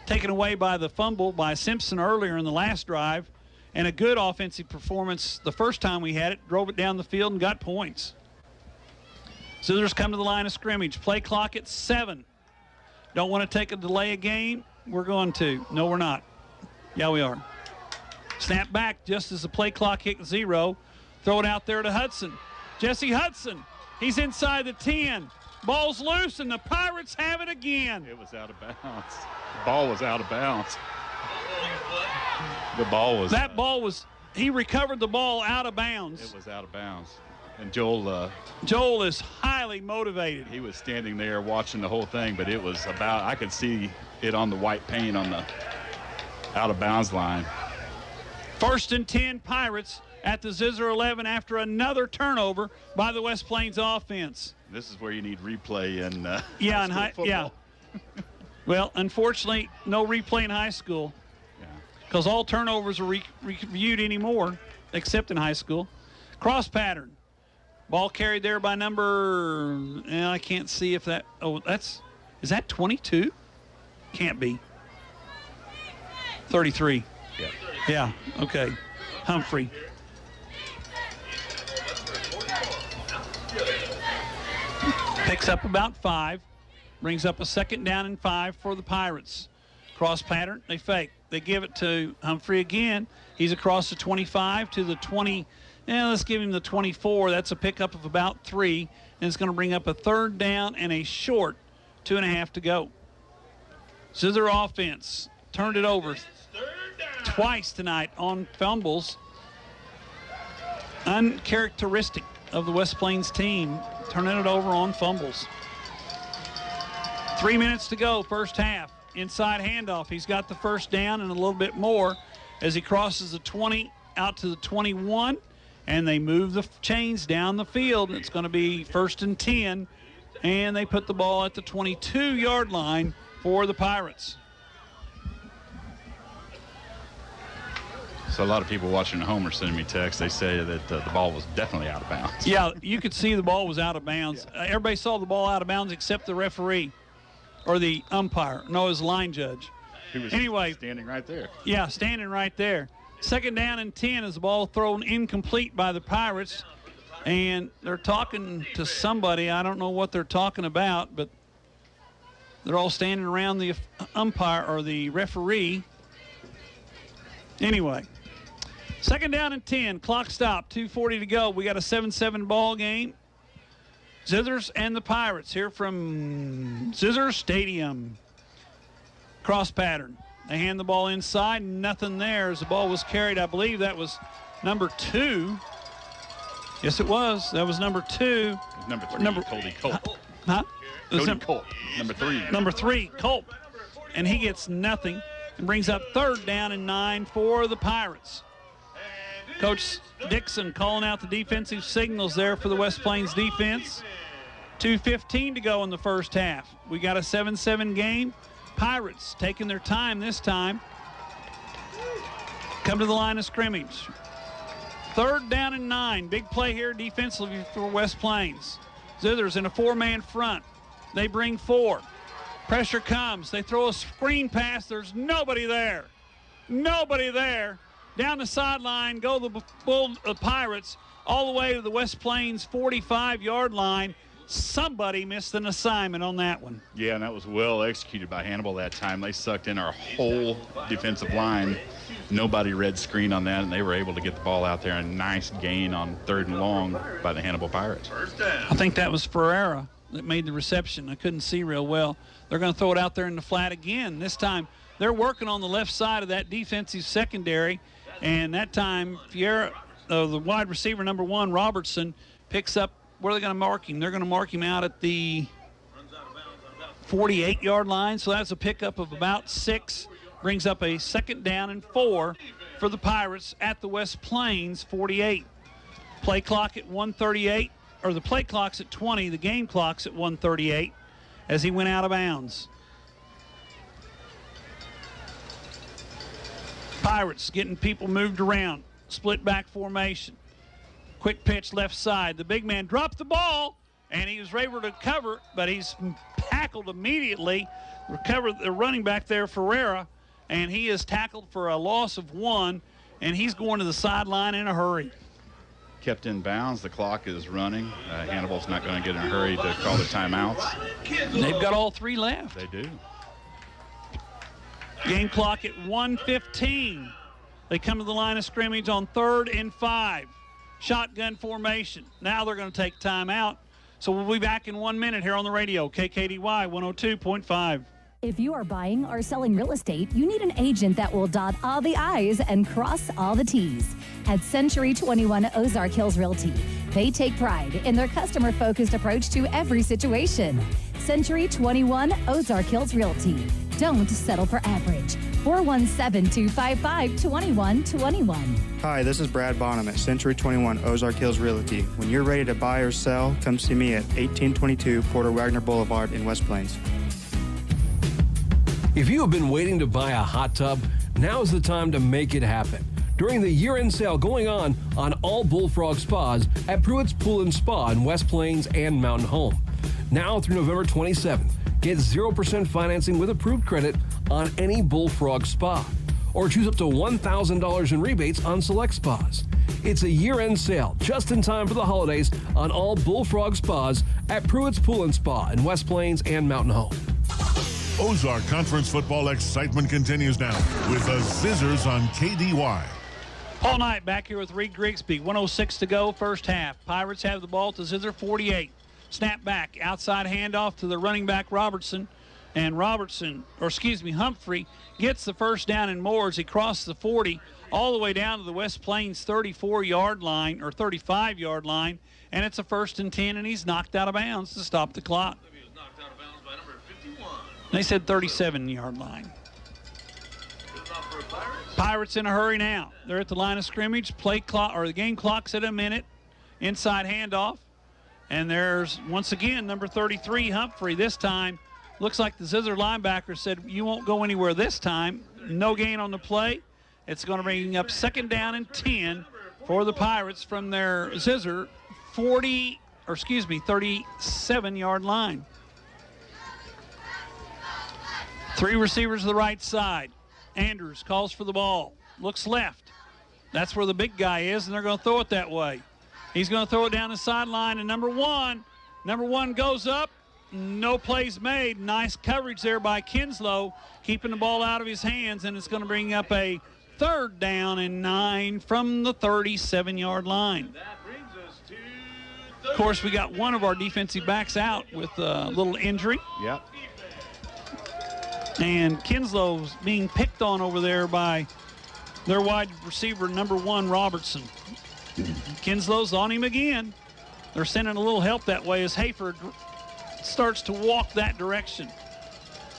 taken away by the fumble by Simpson earlier in the last drive. And a good offensive performance the first time we had it. Drove it down the field and got points. Zizzer's come to the line of scrimmage. Play clock at 7. Don't want to take a delay a game? We're going to. No, we're not. Yeah, we are. Snap back just as the play clock hit 0. Throw it out there to Hudson. Jesse Hudson. He's inside the 10. Ball's loose, and the Pirates have it again. It was out of bounds. The ball was out of bounds. That ball was, he recovered the ball out of bounds. It was out of bounds. And Joel is highly motivated. He was standing there watching the whole thing, but it was about, I could see it on the white paint on the out of bounds line. 1st and 10 Pirates at the Zizzer 11 after another turnover by the West Plains offense. This is where you need replay and yeah. Well, unfortunately, no replay in high school because all turnovers are reviewed anymore, except in high school. Cross pattern. Ball carried there by number, I can't see if that, is that 22? Can't be. 33. Yeah, okay. Humphrey. Picks up about 5. Brings up a 2nd down and 5 for the Pirates. Cross pattern, they fake. They give it to Humphrey again. He's across the 25 to the 20. Let's give him the 24. That's a pickup of about 3. And it's going to bring up a 3rd down and a short 2.5 to go. Zizzer offense turned it over twice tonight on fumbles. Uncharacteristic of the West Plains team, turning it over on fumbles. 3 minutes to go, first half. Inside handoff. He's got the 1st down and a little bit more as he crosses the 20 out to the 21. And they move the chains down the field. It's going to be 1st and 10. And they put the ball at the 22-yard line for the Pirates. So a lot of people watching at home are sending me texts. They say that the ball was definitely out of bounds. Yeah, you could see the ball was out of bounds. Everybody saw the ball out of bounds except the referee. or the umpire. No, it was the line judge. He was anyway, standing right there. Yeah, standing right there. 2nd down and 10 as the ball thrown incomplete by the Pirates. And they're talking to somebody. I don't know what they're talking about, but they're all standing around the umpire or the referee. Anyway, 2nd down and 10. Clock stopped. 2:40 to go. We got a 7-7 ball game. Zizzers and the Pirates here from Zizzer Stadium. Cross pattern. They hand the ball inside. Nothing there as the ball was carried. I believe that was number 2. Yes, it was. That was number 2. Number 3, Cody Culp. Huh? Cody Culp, number 3. Number 3, Culp. And he gets nothing and brings up 3rd down and 9 for the Pirates. Coach Dixon calling out the defensive signals there for the West Plains defense. 2:15 to go in the first half. We got a 7-7 game. Pirates taking their time this time. Come to the line of scrimmage. 3rd down and 9. Big play here defensively for West Plains. Zithers in a 4-man front. They bring 4. Pressure comes. They throw a screen pass. There's nobody there. Nobody there. Down the sideline go the Pirates all the way to the West Plains 45-yard line. Somebody missed an assignment on that one. Yeah, and that was well executed by Hannibal that time. They sucked in our whole defensive line. Nobody read screen on that, and they were able to get the ball out there. A nice gain on 3rd and long by the Hannibal Pirates. I think that was Ferreira that made the reception. I couldn't see real well. They're going to throw it out there in the flat again. This time they're working on the left side of that defensive secondary, and that time Fiera, the wide receiver number 1, Robertson, picks up. Where are they going to mark him? They're going to mark him out at the 48-yard line, so that's a pickup of about 6. Brings up a 2nd down and 4 for the Pirates at the West Plains 48. Play clock at 1:38, or the play clock's at 20. The game clock's at 1:38 as he went out of bounds. Pirates getting people moved around. Split back formation. Quick pitch left side. The big man dropped the ball, and he was able to cover, but he's tackled immediately. Recovered the running back there, Ferreira, and he is tackled for a loss of 1, and he's going to the sideline in a hurry. Kept in bounds. The clock is running. Hannibal's not going to get in a hurry to call the timeouts. They've got all 3 left. They do. Game clock at 1:15. They come to the line of scrimmage on 3rd and 5. Shotgun formation. Now they're going to take timeout. So we'll be back in 1 minute here on the radio, KKDY 102.5. If you are buying or selling real estate, you need an agent that will dot all the I's and cross all the T's. At Century 21 Ozark Hills Realty, they take pride in their customer-focused approach to every situation. Century 21 Ozark Hills Realty. Don't settle for average. 417-255-2121. Hi, this is Brad Bonham at Century 21 Ozark Hills Realty. When you're ready to buy or sell, come see me at 1822 Porter Wagner Boulevard in West Plains. If you have been waiting to buy a hot tub, now is the time to make it happen. During the year-end sale going on all Bullfrog Spas at Pruitt's Pool and Spa in West Plains and Mountain Home. Now through November 27th, get 0% financing with approved credit on any Bullfrog Spa, or choose up to $1,000 in rebates on select spas. It's a year-end sale just in time for the holidays on all Bullfrog Spas at Pruitt's Pool and Spa in West Plains and Mountain Home. Ozark Conference football excitement continues now with the Zizzers on KDY. All night back here with Reed Grigsby. 1:06 to go, first half. Pirates have the ball to Zizzer 48. Snap back, outside handoff to the running back Humphrey gets the first down and more as he crosses the 40 all the way down to the West Plains 34-yard line or 35-yard line, and it's a 1st and 10, and he's knocked out of bounds to stop the clock. They said 37-yard line. Pirates in a hurry now. They're at the line of scrimmage. Play clock, or the game clock's at a minute. Inside handoff. And there's, once again, number 33, Humphrey. This time, looks like the Zizzer linebacker said, you won't go anywhere this time. No gain on the play. It's going to bring up 2nd down and 10 for the Pirates from their Zizzer 37-yard line. Three receivers to the right side. Andrews calls for the ball. Looks left. That's where the big guy is, and they're going to throw it that way. He's going to throw it down the sideline, and number one goes up. No plays made. Nice coverage there by Kinslow, keeping the ball out of his hands, and it's going to bring up a 3rd down and 9 from the 37-yard line. Of course, we got one of our defensive backs out with a little injury. Yep. And Kinslow's being picked on over there by their wide receiver, number 1, Robertson. Kinslow's on him again. They're sending a little help that way as Hayford starts to walk that direction.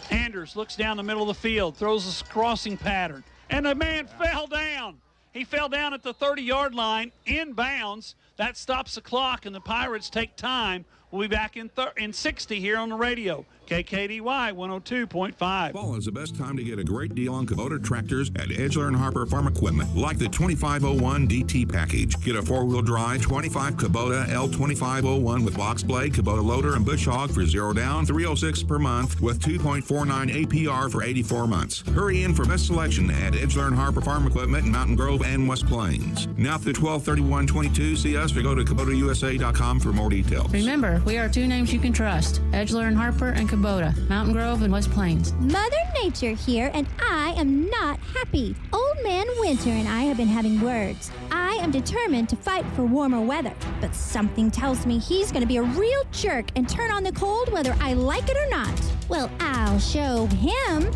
Anders looks down the middle of the field, throws a crossing pattern, and the man fell down. He fell down at the 30-yard line, inbounds. That stops the clock, and the Pirates take time. We'll be back in 60 here on the radio. KKDY 102.5. Fall is the best time to get a great deal on Kubota tractors at Edgeler & Harper Farm Equipment, like the 2501 DT package. Get a 4-wheel drive 25 Kubota L2501 with box blade, Kubota loader, and bush hog for $0 down, $306 per month with 2.49 APR for 84 months. Hurry in for best selection at Edgeler & Harper Farm Equipment in Mountain Grove and West Plains. Now through 12/31/22, see us or go to KubotaUSA.com for more details. Remember, we are 2 names you can trust: Edgeler & Harper and Kubota, Mountain Grove and West Plains. Mother Nature here, and I am not happy. Old Man Winter and I have been having words. I am determined to fight for warmer weather, but something tells me he's going to be a real jerk and turn on the cold whether I like it or not. Well, I'll show him.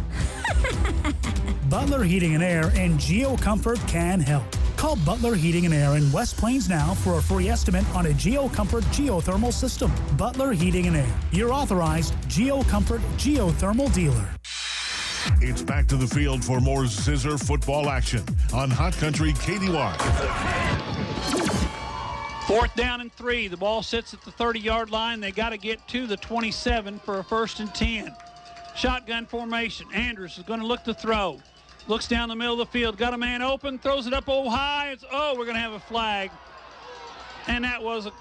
Butler Heating and Air and GeoComfort can help. Call Butler Heating and Air in West Plains now for a free estimate on a GeoComfort geothermal system. Butler Heating and Air, your authorized GeoComfort geothermal dealer. It's back to the field for more Zizzer football action on Hot Country KDY. 4th down and 3. The ball sits at the 30-yard line. They got to get to the 27 for a 1st and 10. Shotgun formation. Andrews is going to look to throw. Looks down the middle of the field. Got a man open. Throws it up high. We're going to have a flag. And that was a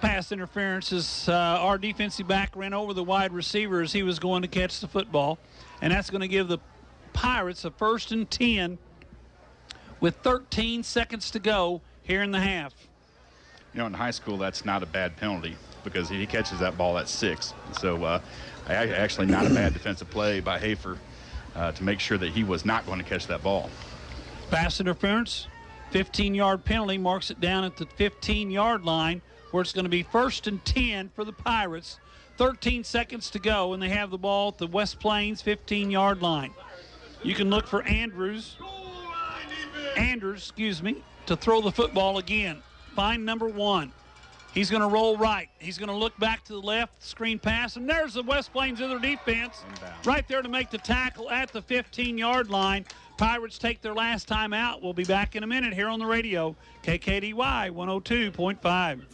pass interference as our defensive back ran over the wide receiver as he was going to catch the football. And that's going to give the Pirates a 1st and 10 with 13 seconds to go here in the half. You know, in high school, that's not a bad penalty because if he catches that ball, that's 6. So actually not a bad defensive play by Hafer to make sure that he was not going to catch that ball. Pass interference, 15-yard penalty, marks it down at the 15-yard line where it's going to be 1st and 10 for the Pirates. 13 seconds to go, and they have the ball at the West Plains 15-yard line. You can look for Anders, to throw the football again. Find number 1. He's going to roll right. He's going to look back to the left, screen pass, and there's the West Plains Zizzer defense right there to make the tackle at the 15-yard line. Pirates take their last time out. We'll be back in a minute here on the radio. KKDY 102.5.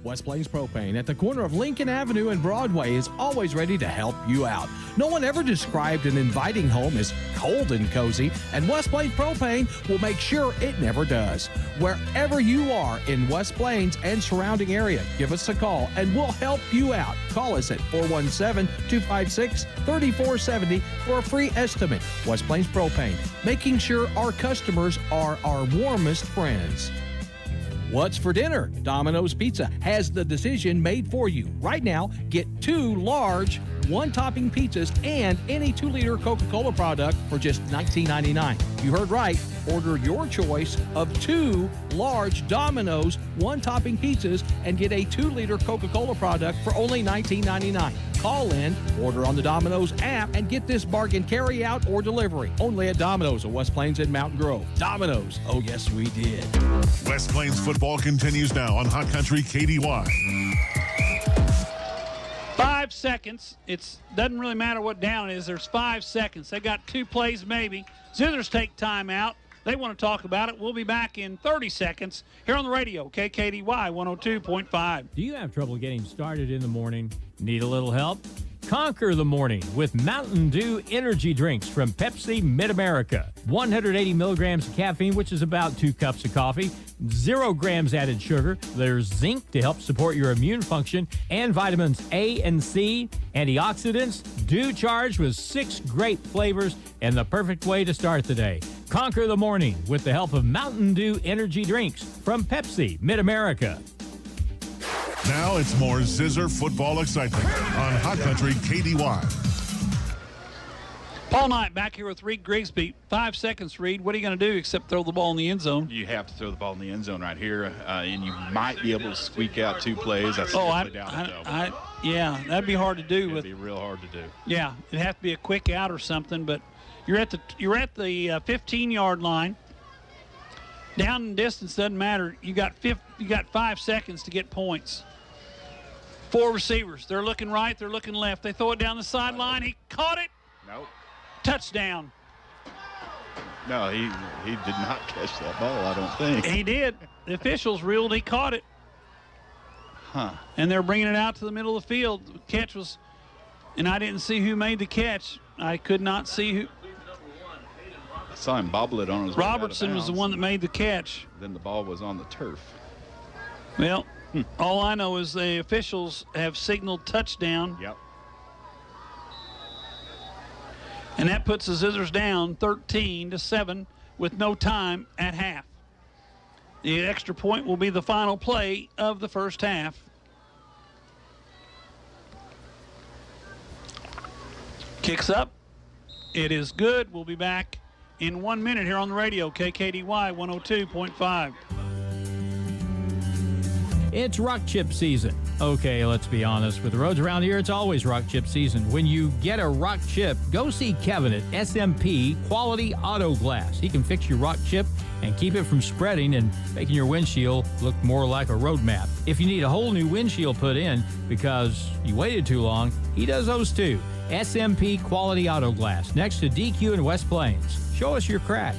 West Plains Propane at the corner of Lincoln Avenue and Broadway is always ready to help you out. No one ever described an inviting home as cold and cozy, and West Plains Propane will make sure it never does. Wherever you are in West Plains and surrounding area, give us a call and we'll help you out. Call us at 417-256-3470 for a free estimate. West Plains Propane, making sure our customers are our warmest friends. What's for dinner? Domino's Pizza has the decision made for you. Right now, get 2 large, 1-topping pizzas and any 2-liter Coca-Cola product for just $19.99. You heard right. Order your choice of 2 large Domino's 1-topping pizzas and get a 2-liter Coca-Cola product for only $19.99. Call in, order on the Domino's app, and get this bargain carry out or delivery. Only at Domino's of West Plains and Mountain Grove. Domino's, oh yes we did. West Plains football continues now on Hot Country KDY. 5 seconds. It doesn't really matter what down it is. There's 5 seconds. They got 2 plays maybe. Zizzers take time out. They want to talk about it. We'll be back in 30 seconds here on the radio, KKDY 102.5. Do you have trouble getting started in the morning? Need a little help? Conquer the morning with Mountain Dew energy drinks from Pepsi Mid-America. 180 milligrams of caffeine, which is about 2 cups of coffee. 0 grams added sugar. There's zinc to help support your immune function, and vitamins A and C, antioxidants, Dew charged with 6 great flavors, and the perfect way to start the day. Conquer the morning with the help of Mountain Dew energy drinks from Pepsi Mid-America. Now it's more Zizzer football excitement on Hot Country KDY. Paul Knight back here with Reed Grigsby. 5 seconds, Reed. What are you going to do except throw the ball in the end zone? You have to throw the ball in the end zone right here, and you might be able to squeak out 2 plays. That's yeah, that'd be hard to do. It'd be real hard to do. Yeah, it'd have to be a quick out or something. But you're at the 15-yard line. Down in distance doesn't matter. You got 5 seconds to get points. 4 receivers. They're looking right. They're looking left. They throw it down the sideline. He caught it. Nope. Touchdown. No, he did not catch that ball, I don't think. He did. The officials ruled he caught it. Huh. And they're bringing it out to the middle of the field. The catch was, and I didn't see who made the catch. I could not see who. I saw him bobble it on his way out of Robertson was the bounds. one that made the catch. Then the ball was on the turf. Well, all I know is the officials have signaled touchdown. Yep. And that puts the Zizzers down 13-7 with no time at half. The extra point will be the final play of the first half. Kicks up. It is good. We'll be back in 1 minute here on the radio, KKDY 102.5. It's rock chip season. Okay, let's be honest. With the roads around here, it's always rock chip season. When you get a rock chip, go see Kevin at SMP Quality Auto Glass. He can fix your rock chip and keep it from spreading and making your windshield look more like a road map. If you need a whole new windshield put in because you waited too long, he does those too. SMP Quality Auto Glass, next to DQ in West Plains. Show us your crack.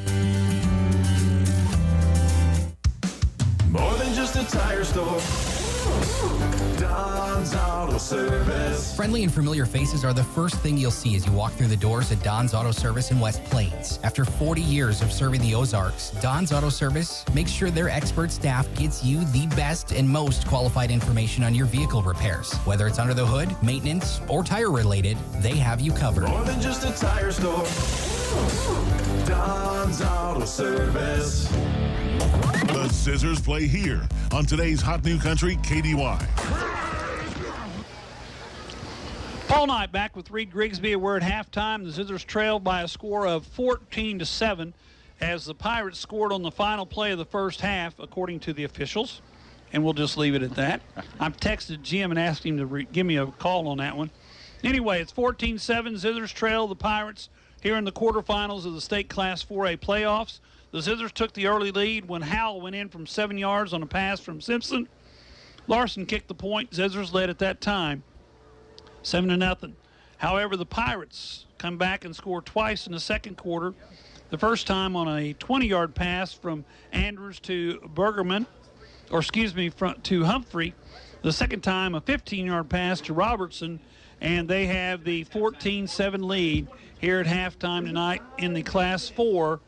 More than just a tire store. Don's Auto Service. Friendly and familiar faces are the first thing you'll see as you walk through the doors at Don's Auto Service in West Plains. After 40 years of serving the Ozarks, Don's Auto Service makes sure their expert staff gets you the best and most qualified information on your vehicle repairs. Whether it's under the hood, maintenance, or tire related, they have you covered. More than just a tire store. Don's Auto Service. The Zizzers play here on today's Hot New Country KDY. Paul Knight back with Reed Grigsby. We're at halftime. The Zizzers trailed by a score of 14-7 as the Pirates scored on the final play of the first half, according to the officials. And we'll just leave it at that. I've texted Jim and asked him to give me a call on that one. Anyway, it's 14-7. Zizzers trail the Pirates here in the quarterfinals of the state Class 4A playoffs. The Zizzers took the early lead when Howell went in from 7 yards on a pass from Simpson. Larson kicked the point. Zizzers led at that time, 7-0. However, the Pirates come back and score twice in the second quarter. The first time on a 20-yard pass from Andrews to to Humphrey. The second time, a 15-yard pass to Robertson, and they have the 14-7 lead here at halftime tonight in the Class 4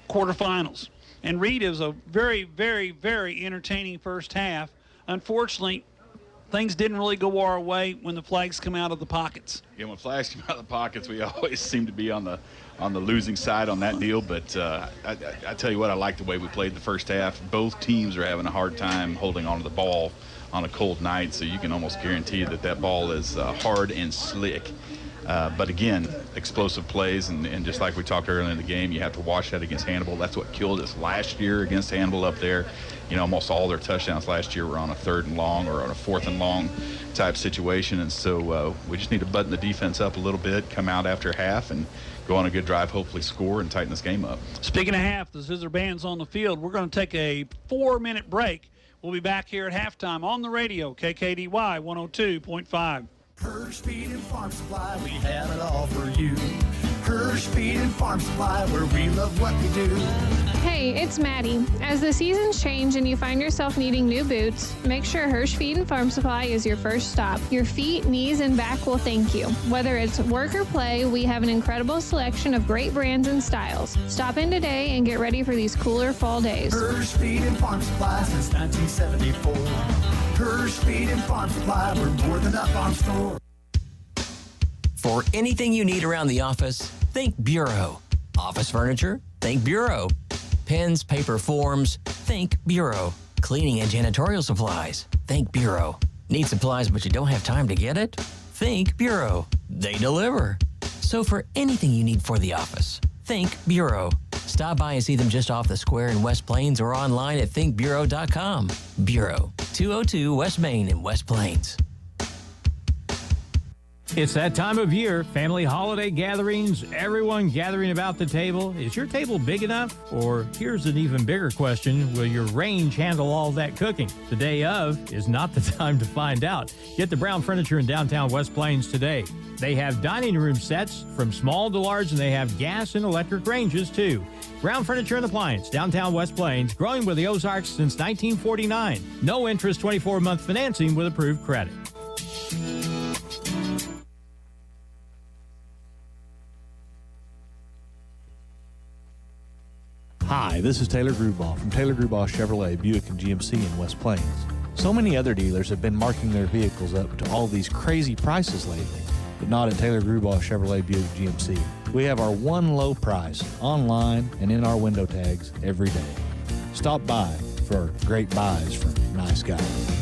quarterfinals. And Reed, is a very, very, very entertaining first half. Unfortunately, things didn't really go our way when the flags come out of the pockets. Yeah, when flags come out of the pockets, we always seem to be on the losing side on that deal. But I tell you what, I like the way we played the first half. Both teams are having a hard time holding onto the ball on a cold night, so you can almost guarantee that ball is hard and slick. But again, explosive plays, and just like we talked earlier in the game, you have to watch that against Hannibal. That's what killed us last year against Hannibal up there. You know, almost all their touchdowns last year were on a 3rd and long or on a 4th and long type situation. And so we just need to button the defense up a little bit, come out after half, and go on a good drive, hopefully score and tighten this game up. Speaking of half, the Zizzer band's on the field. We're going to take a 4-minute break. We'll be back here at halftime on the radio, KKDY 102.5. Hirsch Feed and Farm Supply, we have it all for you. Hirsch Feed and Farm Supply, where we love what we do. Hey, it's Maddie. As the seasons change and you find yourself needing new boots, make sure Hirsch Feed and Farm Supply is your first stop. Your feet, knees, and back will thank you. Whether it's work or play, we have an incredible selection of great brands and styles. Stop in today and get ready for these cooler fall days. Hirsch Feed and Farm Supply since 1974. Hirsch Feed and Farm Supply, we're more than a farm store. For anything you need around the office, think Bureau. Office furniture? Think Bureau. Pens, paper, forms? Think Bureau. Cleaning and janitorial supplies? Think Bureau. Need supplies but you don't have time to get it? Think Bureau. They deliver. So for anything you need for the office, think Bureau. Stop by and see them just off the square in West Plains or online at thinkbureau.com. Bureau, 202 West Main in West Plains. It's that time of year, family holiday gatherings, everyone gathering about the table. Is your table big enough? Or here's an even bigger question, will your range handle all that cooking? The day of is not the time to find out. Get the Brown Furniture in downtown West Plains today. They have dining room sets from small to large, and they have gas and electric ranges too. Brown Furniture and Appliance, downtown West Plains, growing with the Ozarks since 1949. No interest, 24-month financing with approved credit. Hi, this is Taylor Grubaugh from Taylor Grubaugh Chevrolet, Buick and GMC in West Plains. So many other dealers have been marking their vehicles up to all these crazy prices lately, but not at Taylor Grubaugh Chevrolet, Buick GMC. We have our one low price online and in our window tags every day. Stop by for great buys from nice guys.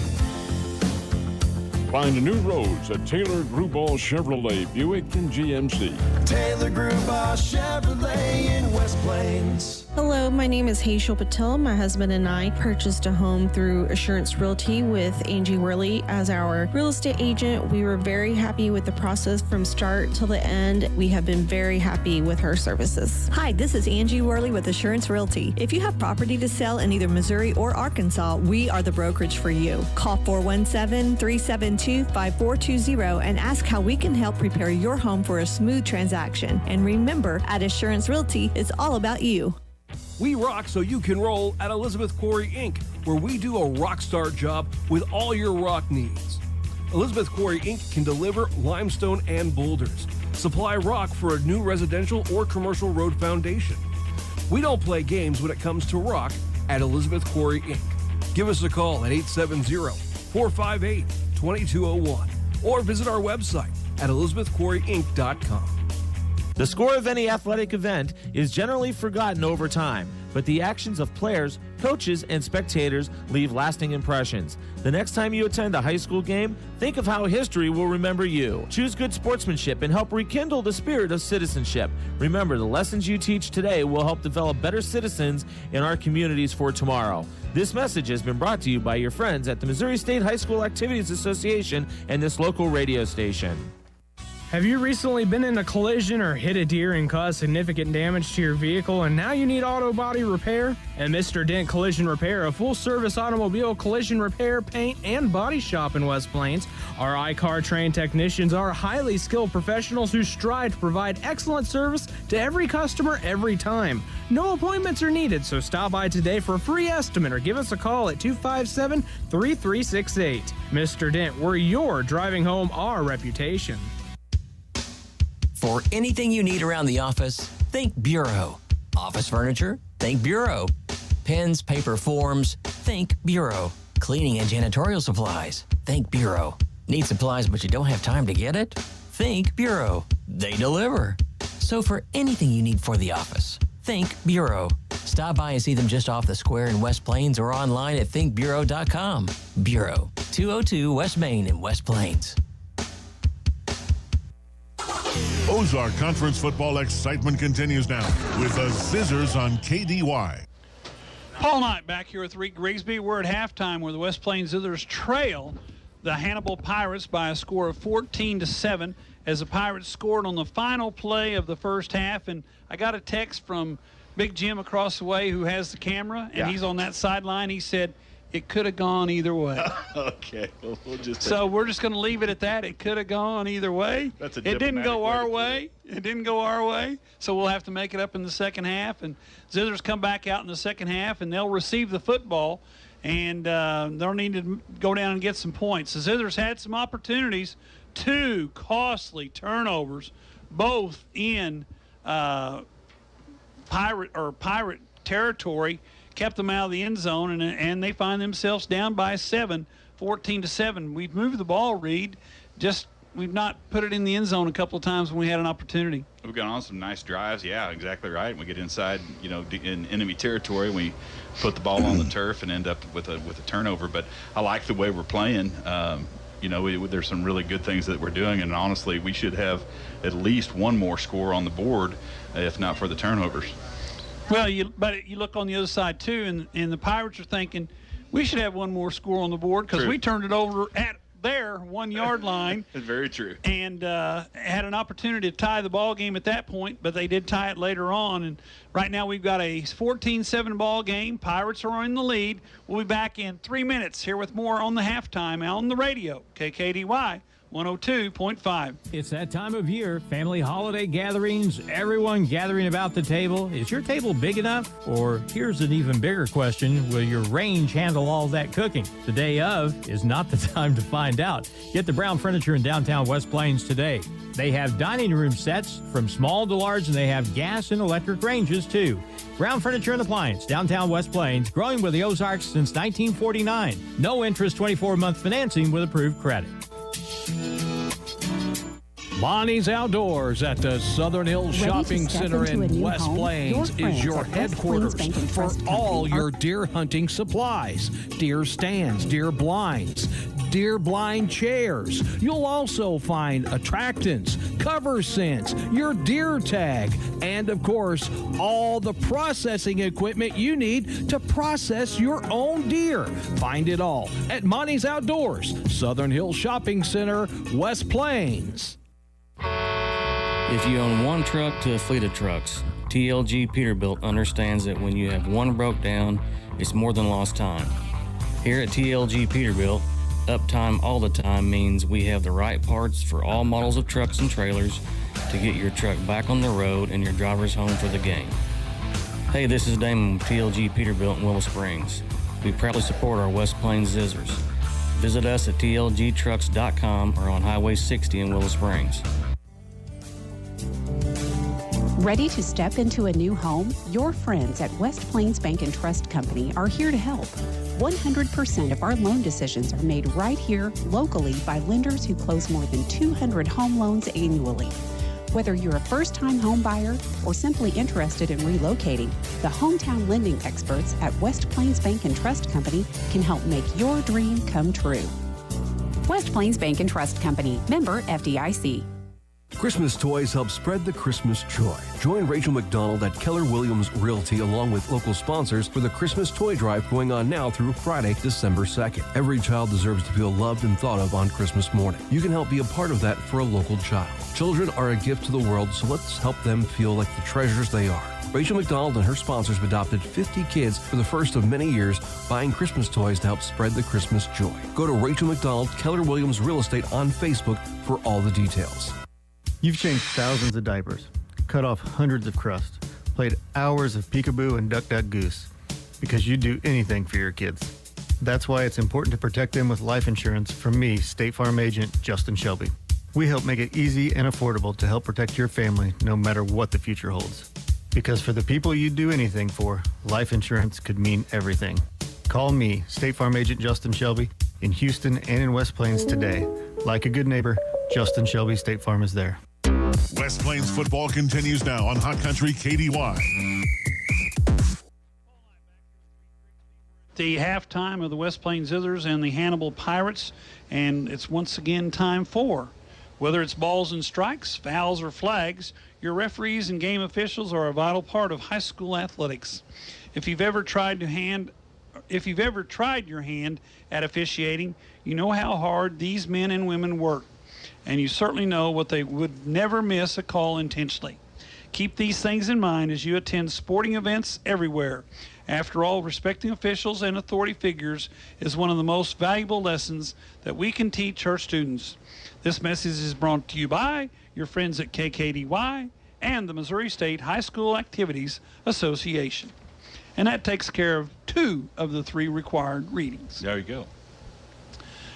Find new roads at Taylor Grubaugh Chevrolet, Buick and GMC. Taylor Grubaugh Chevrolet in West Plains. Hello, my name is Hazel Patel. My husband and I purchased a home through Assurance Realty with Angie Worley as our real estate agent. We were very happy with the process from start till the end. We have been very happy with her services. Hi, this is Angie Worley with Assurance Realty. If you have property to sell in either Missouri or Arkansas, we are the brokerage for you. Call 417-372-5420 and ask how we can help prepare your home for a smooth transaction. And remember, at Assurance Realty, it's all about you. We rock so you can roll at Elizabeth Quarry Inc., where we do a rock star job with all your rock needs. Elizabeth Quarry Inc. can deliver limestone and boulders, supply rock for a new residential or commercial road foundation. We don't play games when it comes to rock at Elizabeth Quarry Inc. Give us a call at 870-458-2201 or visit our website at elizabethquarryinc.com. The score of any athletic event is generally forgotten over time, but the actions of players, coaches, and spectators leave lasting impressions. The next time you attend a high school game, think of how history will remember you. Choose good sportsmanship and help rekindle the spirit of citizenship. Remember, the lessons you teach today will help develop better citizens in our communities for tomorrow. This message has been brought to you by your friends at the Missouri State High School Activities Association and this local radio station. Have you recently been in a collision or hit a deer and caused significant damage to your vehicle and now you need auto body repair? At Mr. Dent Collision Repair, a full-service automobile collision repair, paint, and body shop in West Plains, our iCar trained technicians are highly skilled professionals who strive to provide excellent service to every customer every time. No appointments are needed, so stop by today for a free estimate or give us a call at 257-3368. Mr. Dent, we're your driving home our reputation. For anything you need around the office, think Bureau. Office furniture? Think Bureau. Pens, paper, forms? Think Bureau. Cleaning and janitorial supplies? Think Bureau. Need supplies but you don't have time to get it? Think Bureau. They deliver. So for anything you need for the office, think Bureau. Stop by and see them just off the square in West Plains or online at thinkbureau.com. Bureau, 202 West Main in West Plains. Ozark Conference football excitement continues now with the Zizzers on KDY. Paul Knight back here with Rick Grigsby. We're at halftime where the West Plains Zizzers trail the Hannibal Pirates by a score of 14-7 as the Pirates scored on the final play of the first half. And I got a text from Big Jim across the way who has the camera, and he's on that sideline. He said, it could have gone either way. Okay, well, we're just going to leave it at that. It could have gone either way. That's a It didn't go diplomatic our way way. It didn't go our way. So we'll have to make it up in the second half. And Zizzers come back out in the second half, and they'll receive the football, and they'll need to go down and get some points. The Zizzers had some opportunities, 2 costly turnovers, both in Pirate territory, kept them out of the end zone, and they find themselves down by 7, 14-7. We've moved the ball, Reed. Just we've not put it in the end zone a couple of times when we had an opportunity. We've gone on some nice drives. Yeah, exactly right. We get inside, in enemy territory. We put the ball on the turf and end up with a turnover. But I like the way we're playing. There's some really good things that we're doing, and honestly, we should have at least one more score on the board, if not for the turnovers. Well, but you look on the other side too, and the Pirates are thinking we should have one more score on the board because we turned it over at their 1 yard line. It's very true. And had an opportunity to tie the ball game at that point, but they did tie it later on. And right now we've got a 14-7 ball game. Pirates are in the lead. We'll be back in 3 minutes here with more on the halftime on the radio. KKDY 102.5. It's that time of year, family holiday gatherings, everyone gathering about the table. Is your table big enough? Or here's an even bigger question, will your range handle all that cooking? The day of is not the time to find out. Get the Brown Furniture in downtown West Plains today. They have dining room sets from small to large, and they have gas and electric ranges too. Brown Furniture and Appliance, downtown West Plains, growing with the Ozarks since 1949. No interest, 24-month financing with approved credit. Bonnie's Outdoors at the Southern Hills Shopping Center in West Plains is your headquarters for all your deer hunting supplies. Deer stands, deer blinds, deer blind chairs. You'll also find attractants, cover scents, your deer tag, and of course, all the processing equipment you need to process your own deer. Find it all at Bonnie's Outdoors, Southern Hills Shopping Center, West Plains. If you own one truck to a fleet of trucks, TLG Peterbilt understands that when you have one broke down, it's more than lost time. Here at TLG Peterbilt, uptime all the time means we have the right parts for all models of trucks and trailers to get your truck back on the road and your drivers home for the game. Hey, this is Damon with TLG Peterbilt in Willow Springs. We proudly support our West Plains Zizzers. Visit us at tlgtrucks.com or on Highway 60 in Willow Springs. Ready to step into a new home? Your friends at West Plains Bank and Trust Company are here to help. 100% of our loan decisions are made right here locally by lenders who close more than 200 home loans annually. Whether you're a first-time home buyer or simply interested in relocating, the hometown lending experts at West Plains Bank and Trust Company can help make your dream come true. West Plains Bank and Trust Company, member FDIC. Christmas toys help spread the Christmas joy. Join Rachel McDonald at Keller Williams Realty along with local sponsors for the Christmas toy drive going on now through Friday, December 2nd. Every child deserves to feel loved and thought of on Christmas morning. You can help be a part of that for a local child. Children are a gift to the world, so let's help them feel like the treasures they are. Rachel McDonald and her sponsors have adopted 50 kids for the first of many years, buying Christmas toys to help spread the Christmas joy. Go to Rachel McDonald, Keller Williams Real Estate on Facebook for all the details. You've changed thousands of diapers, cut off hundreds of crusts, played hours of peekaboo and duck duck goose, because you'd do anything for your kids. That's why it's important to protect them with life insurance from me, State Farm Agent Justin Shelby. We help make it easy and affordable to help protect your family no matter what the future holds. Because for the people you'd do anything for, life insurance could mean everything. Call me, State Farm Agent Justin Shelby, in Houston and in West Plains today. Like a good neighbor, Justin Shelby State Farm is there. West Plains football continues now on Hot Country KDY. The halftime of the West Plains Zizzers and the Hannibal Pirates, and it's once again time for, whether it's balls and strikes, fouls or flags, your referees and game officials are a vital part of high school athletics. If you've ever tried your hand at officiating, you know how hard these men and women work. And you certainly know what they would never miss a call intentionally. Keep these things in mind as you attend sporting events everywhere. After all, respecting officials and authority figures is one of the most valuable lessons that we can teach our students. This message is brought to you by your friends at KKDY and the Missouri State High School Activities Association. And that takes care of 2 of the 3 required readings. There you go.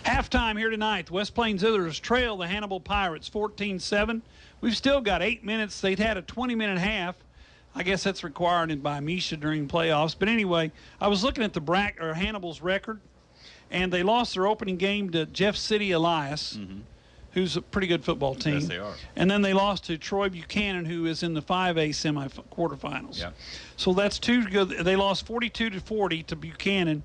Halftime here tonight. The West Plains Zizzers trail the Hannibal Pirates 14-7. We've still got 8 minutes. They'd had a 20-minute half. I guess that's required by Misha during playoffs. But anyway, I was looking at the Hannibal's record, and they lost their opening game to Jeff City Elias, who's a pretty good football team. Yes, they are. And then they lost to Troy Buchanan, who is in the 5A quarterfinals. Yeah. So that's 2 good. They lost 42-40 to Buchanan,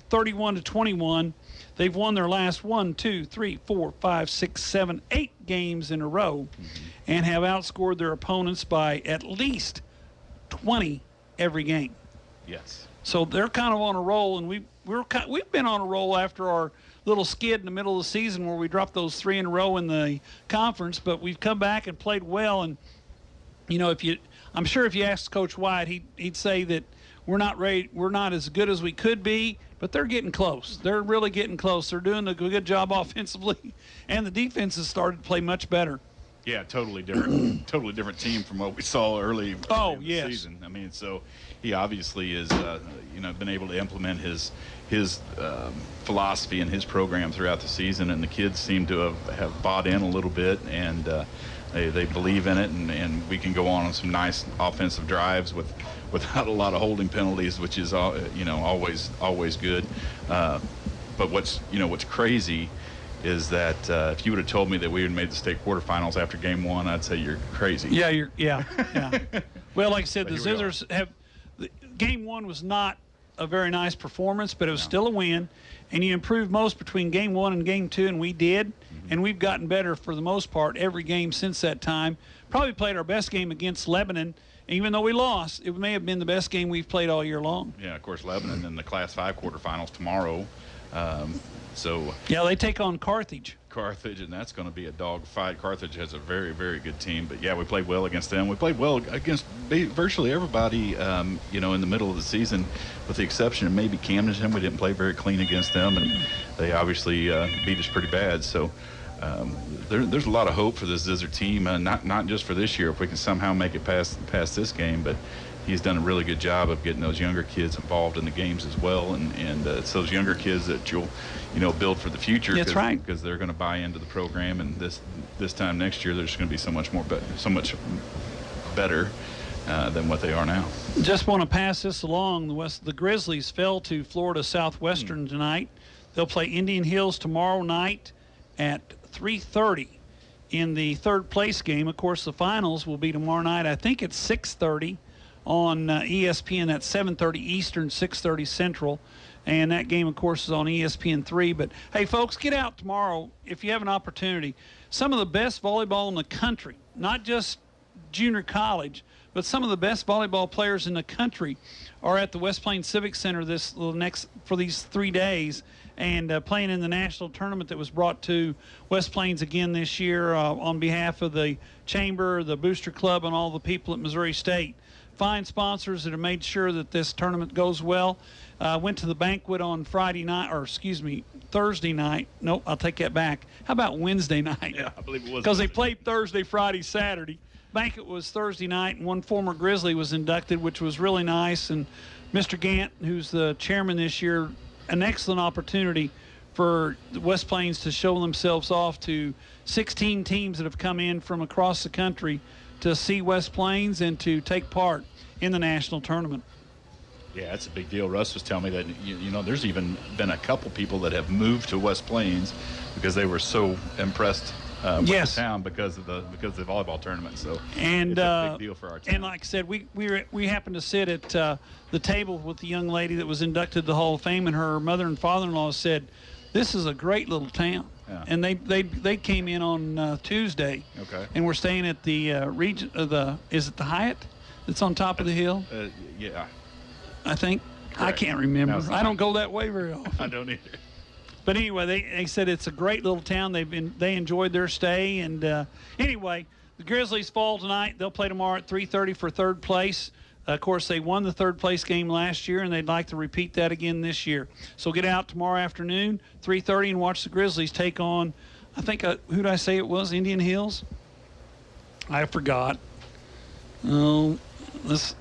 31-21. They've won their last 1, 2, 3, 4, 5, 6, 7, 8 games in a row, and have outscored their opponents by at least 20 every game. Yes. So they're kind of on a roll, and we've been on a roll after our little skid in the middle of the season where we dropped those 3 in a row in the conference, but we've come back and played well. And you know, I'm sure if you asked Coach White, he'd say that we're not as good as we could be, but they're getting close. They're really getting close. They're doing a good job offensively, and the defense has started to play much better. Yeah, totally different, totally different team from what we saw early in the season. I mean, so he obviously is, been able to implement his philosophy and his program throughout the season, and the kids seem to have bought in a little bit, and they believe in it, and we can go on some nice offensive drives without a lot of holding penalties, which is always good. But what's crazy is that if you would have told me that we had made the state quarterfinals after game 1, I'd say you're crazy. Yeah. Well, like I said, the Zizzers game 1 was not a very nice performance, but it was still a win, and you improved most between game 1 and game 2, and we did, and we've gotten better for the most part every game since that time. Probably played our best game against Lebanon. Even though we lost, it may have been the best game we've played all year long. Yeah, of course, Lebanon in the Class 5 quarterfinals tomorrow. Yeah, they take on Carthage, and that's going to be a dogfight. Carthage has a very, very good team. But, yeah, we played well against them. We played well against virtually everybody, in the middle of the season, with the exception of maybe Camden. We didn't play very clean against them, and they obviously beat us pretty bad. So there's a lot of hope for this Zizzer team, not just for this year, if we can somehow make it past this game, but he's done a really good job of getting those younger kids involved in the games as well, and it's those younger kids that you'll build for the future. That's right, because they're going to buy into the program, and this time next year they're just going to be so much better than what they are now. Just want to pass this along. The Grizzlies fell to Florida Southwestern tonight. They'll play Indian Hills tomorrow night at 3:30 in the third place game. Of course, the finals will be tomorrow night. I think it's 6:30 on ESPN. That's 7:30 Eastern, 6:30 Central. And that game, of course, is on ESPN3. But, hey, folks, get out tomorrow if you have an opportunity. Some of the best volleyball in the country, not just junior college, but some of the best volleyball players in the country are at the West Plains Civic Center for these 3 days, and playing in the national tournament that was brought to West Plains again this year on behalf of the Chamber, the Booster Club, and all the people at Missouri State. Fine sponsors that have made sure that this tournament goes well. Went to the banquet on Thursday night. Nope, I'll take that back. How about Wednesday night? Yeah, I believe it was. Because they played Thursday, Friday, Saturday. Banquet was Thursday night, and one former Grizzly was inducted, which was really nice. And Mr. Gant, who's the chairman this year, an excellent opportunity for the West Plains to show themselves off to 16 teams that have come in from across the country to see West Plains and to take part in the national tournament. Yeah, that's a big deal. Russ was telling me that, there's even been a couple people that have moved to West Plains because they were so impressed with the town because of the volleyball tournament. So it's a big deal for our town. And like I said, we happened to sit at the table with the young lady that was inducted to the Hall of Fame, and her mother and father-in-law said, "This is a great little town." Yeah. And they came in on Tuesday. Okay. And we're staying at the region of is it the Hyatt that's on top of the hill? Yeah. I think. Correct. I can't remember. I don't go that way very often. I don't either. But anyway, they said it's a great little town. They enjoyed their stay, and anyway, The Grizzlies fall tonight. They'll play tomorrow at 3:30 for third place. Of course, they won the third place game last year, and they'd like to repeat that again this year. So get out tomorrow afternoon, 3:30, and watch the Grizzlies take on, I think, who did I say it was? Indian Hills? I forgot. Oh,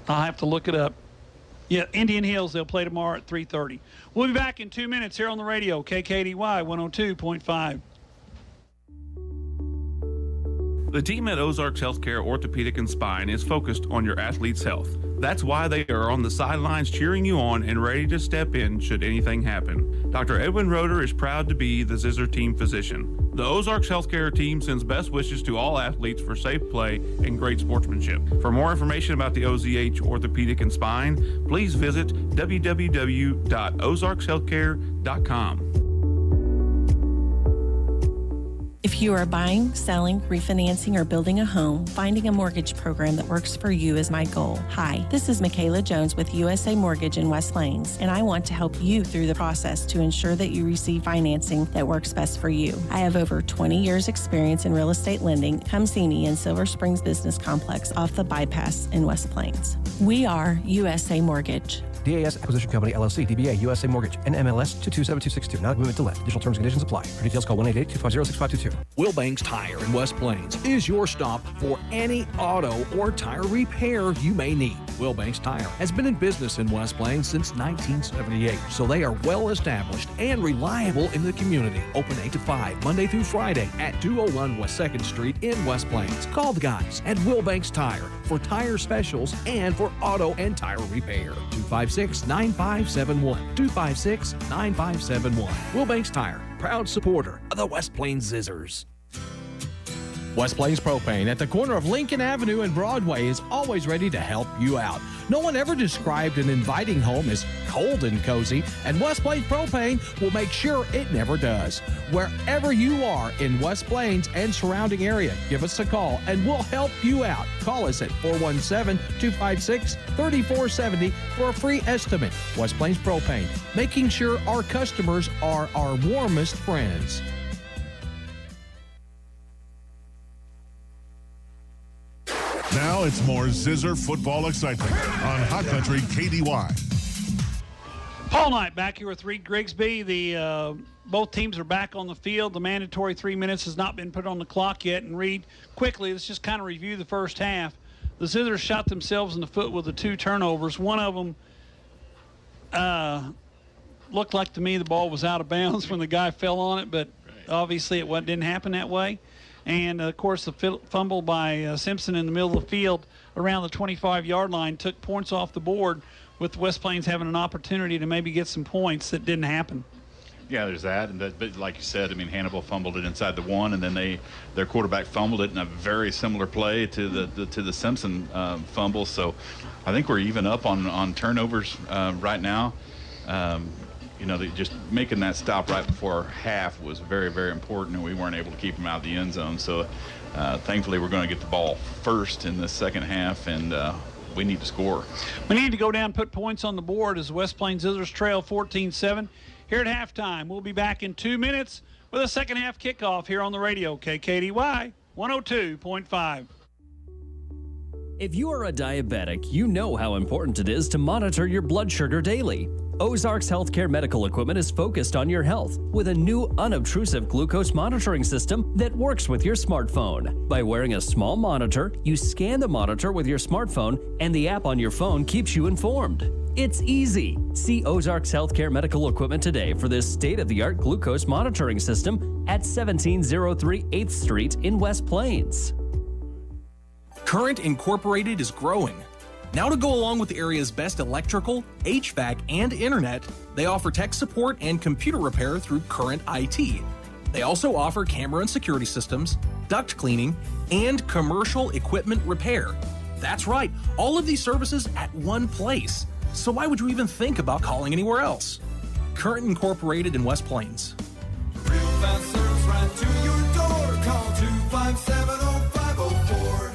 I'll have to look it up. Yeah, Indian Hills. They'll play tomorrow at 3:30. We'll be back in 2 minutes here on the radio, KKDY 102.5. The team at Ozarks Healthcare Orthopedic and Spine is focused on your athlete's health. That's why they are on the sidelines cheering you on and ready to step in should anything happen. Dr. Edwin Roeder is proud to be the Zizzer team physician. The Ozarks Healthcare team sends best wishes to all athletes for safe play and great sportsmanship. For more information about the OZH Orthopedic and Spine, please visit www.ozarkshealthcare.com. If you are buying, selling, refinancing, or building a home, finding a mortgage program that works for you is my goal. Hi, this is Michaela Jones with USA Mortgage in West Plains, and I want to help you through the process to ensure that you receive financing that works best for you. I have over 20 years experience in real estate lending. Come see me in Silver Springs Business Complex off the bypass in West Plains. We are USA Mortgage. DAS Acquisition Company, LLC, DBA, USA Mortgage, NMLS 227262. Not agreement to lend. Additional terms and conditions apply. For details, call 1-888-250-6522. Wilbanks Tire in West Plains is your stop for any auto or tire repair you may need. Wilbanks Tire has been in business in West Plains since 1978, so they are well established and reliable in the community. Open 8 to 5, Monday through Friday at 201 West 2nd Street in West Plains. Call the guys at Wilbanks Tire for tire specials and for auto and tire repair. 256-9571. 256-9571. Wilbanks Tire, proud supporter of the West Plains Zizzers. West Plains Propane at the corner of Lincoln Avenue and Broadway is always ready to help you out. No one ever described an inviting home as cold and cozy, and West Plains Propane will make sure it never does. Wherever you are in West Plains and surrounding area, give us a call and we'll help you out. Call us at 417-256-3470 for a free estimate. West Plains Propane, making sure our customers are our warmest friends. Now it's more Zizzer football excitement on Hot Country KDY. Paul Knight back here with Reed Grigsby. Both teams are back on the field. The mandatory 3 minutes has not been put on the clock yet. And Reed, quickly, let's just kind of review the first half. The Zizzers shot themselves in the foot with the 2 turnovers. One of them looked like to me the ball was out of bounds when the guy fell on it, but obviously it didn't happen that way. And, of course, the fumble by Simpson in the middle of the field around the 25-yard line took points off the board, with West Plains having an opportunity to maybe get some points that didn't happen. Yeah, there's that. But like you said, I mean, Hannibal fumbled it inside the 1, and then their quarterback fumbled it in a very similar play to the Simpson fumble. So I think we're even up on turnovers right now. Just making that stop right before half was very, very important, and we weren't able to keep them out of the end zone. So thankfully we're going to get the ball first in the second half, and we need to score. We need to go down and put points on the board as West Plains Zizzers trail 14-7 here at halftime. We'll be back in 2 minutes with a second half kickoff here on the radio, KKDY 102.5. If you are a diabetic, you know how important it is to monitor your blood sugar daily. Ozarks Healthcare Medical Equipment is focused on your health with a new unobtrusive glucose monitoring system that works with your smartphone. By wearing a small monitor, you scan the monitor with your smartphone, and the app on your phone keeps you informed. It's easy. See Ozarks Healthcare Medical Equipment today for this state-of-the-art glucose monitoring system at 1703 8th Street in West Plains. Current Incorporated is growing. Now to go along with the area's best electrical, HVAC, and internet, they offer tech support and computer repair through Current IT. They also offer camera and security systems, duct cleaning, and commercial equipment repair. That's right, all of these services at one place. So why would you even think about calling anywhere else? Current Incorporated in West Plains. Real fast service right to your door. Call 257-0504.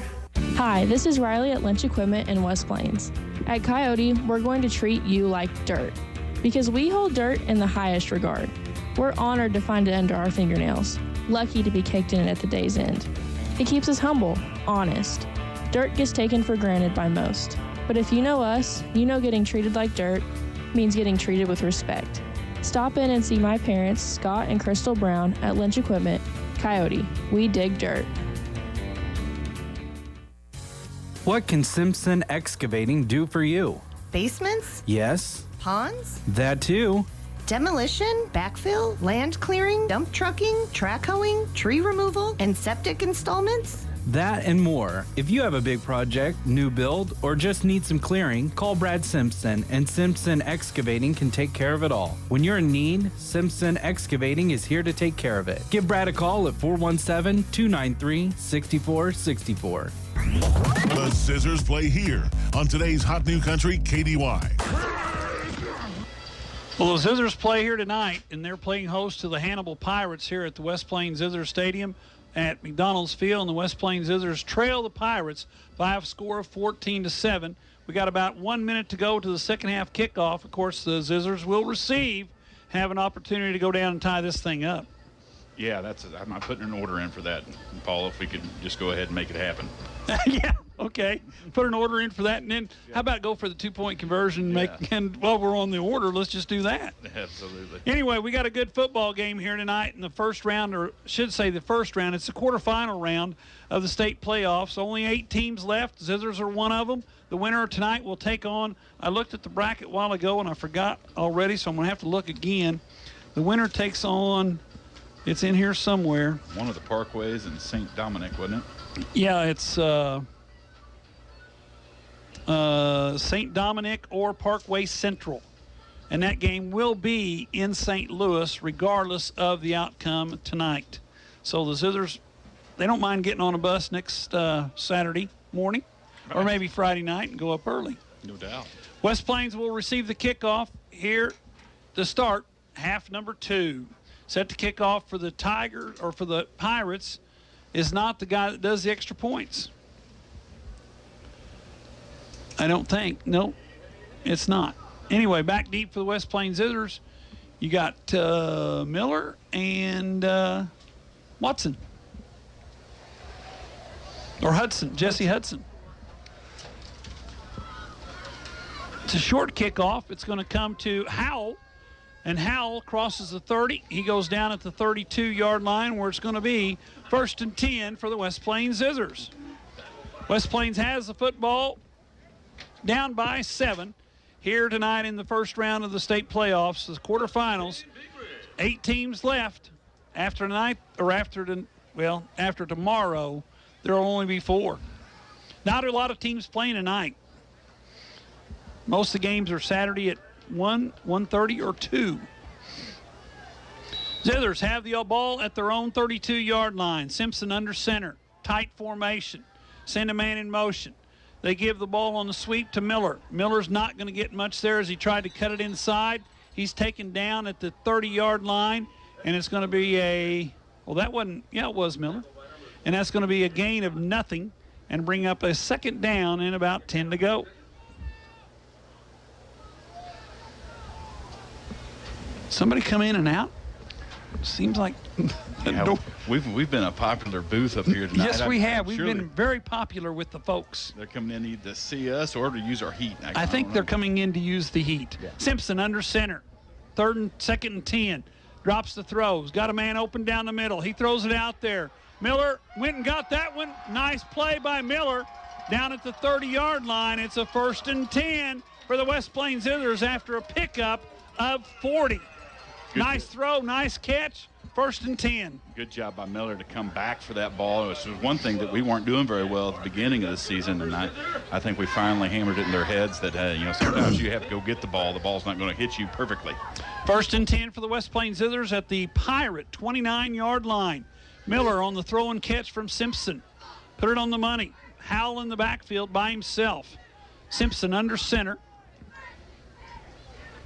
Hi, this is Riley at Lynch Equipment in West Plains. At Coyote, we're going to treat you like dirt because we hold dirt in the highest regard. We're honored to find it under our fingernails, lucky to be kicked in at the day's end. It keeps us humble, honest. Dirt gets taken for granted by most. But if you know us, you know getting treated like dirt means getting treated with respect. Stop in and see my parents, Scott and Crystal Brown, at Lynch Equipment. Coyote, we dig dirt. What can Simpson Excavating do for you? Basements? Yes. Ponds? That too. Demolition, backfill, land clearing, dump trucking, track hoeing, tree removal, and septic installments? That and more. If you have a big project, new build, or just need some clearing, call Brad Simpson, and Simpson Excavating can take care of it all. When you're in need, Simpson Excavating is here to take care of it. Give Brad a call at 417-293-6464. The Zizzers play here on today's Hot New Country KDY. Well, the Zizzers play here tonight, and they're playing host to the Hannibal Pirates here at the West Plains Zizzer Stadium at McDonald's Field. And the West Plains Zizzers trail the Pirates by a score of 14-7. We got about 1 minute to go to the second half kickoff. Of course, the Zizzers will have an opportunity to go down and tie this thing up. Yeah, I'm putting an order in for that, Paul, if we could just go ahead and make it happen. Yeah, okay. Put an order in for that, and then how about go for the 2-point conversion? And while we're on the order, let's just do that. Absolutely. Anyway, we got a good football game here tonight in the first round, or should say the first round. It's the quarterfinal round of the state playoffs. Only 8 teams left. Zizzers are one of them. The winner tonight will take on, I looked at the bracket a while ago, and I forgot already, so I'm going to have to look again. The winner takes on, it's in here somewhere. One of the Parkways in St. Dominic, wasn't it? Yeah, it's St. Dominic or Parkway Central. And that game will be in St. Louis regardless of the outcome tonight. So the Zizzers, they don't mind getting on a bus next Saturday morning or maybe Friday night and go up early. No doubt. West Plains will receive the kickoff here to start half number 2. Set to kick off for the Tigers or for the Pirates is not the guy that does the extra points. I don't think. No, it's not. Anyway, back deep for the West Plains Zizzers, you got Miller and Watson. Or Hudson, Jesse Hudson. It's a short kickoff. It's going to come to Howell. And Howell crosses the 30. He goes down at the 32-yard line where it's going to be 1st and 10 for the West Plains Zizzers. West Plains has the football down by 7 here tonight in the first round of the state playoffs, the quarterfinals. 8 teams left. After tonight, or after tomorrow, there will only be 4. Not a lot of teams playing tonight. Most of the games are Saturday at 1:30 or 2. Zizzers have the ball at their own 32-yard line. Simpson under center. Tight formation. Send a man in motion. They give the ball on the sweep to Miller. Miller's not going to get much there as he tried to cut it inside. He's taken down at the 30-yard line, and it's going to be it was Miller. And that's going to be a gain of nothing and bring up a second down and about 10 to go. Somebody come in and out? Seems like we've been a popular booth up here tonight. Yes, we have. We've been very popular with the folks. They're coming in either to see us or to use our heat. I think they're coming in to use the heat. Yeah. Simpson under center. 2nd and 10. Drops the throws. Got a man open down the middle. He throws it out there. Miller went and got that one. Nice play by Miller. Down at the 30-yard line. It's a 1st and 10 for the West Plains Zizzers after a pickup of 40. Nice throw, nice catch, 1st and 10. Good job by Miller to come back for that ball. It was one thing that we weren't doing very well at the beginning of the season, and I think we finally hammered it in their heads that, sometimes you have to go get the ball. The ball's not going to hit you perfectly. 1st and 10 for the West Plains Zizzers at the Pirate 29-yard line. Miller on the throw and catch from Simpson. Put it on the money. Howell in the backfield by himself. Simpson under center.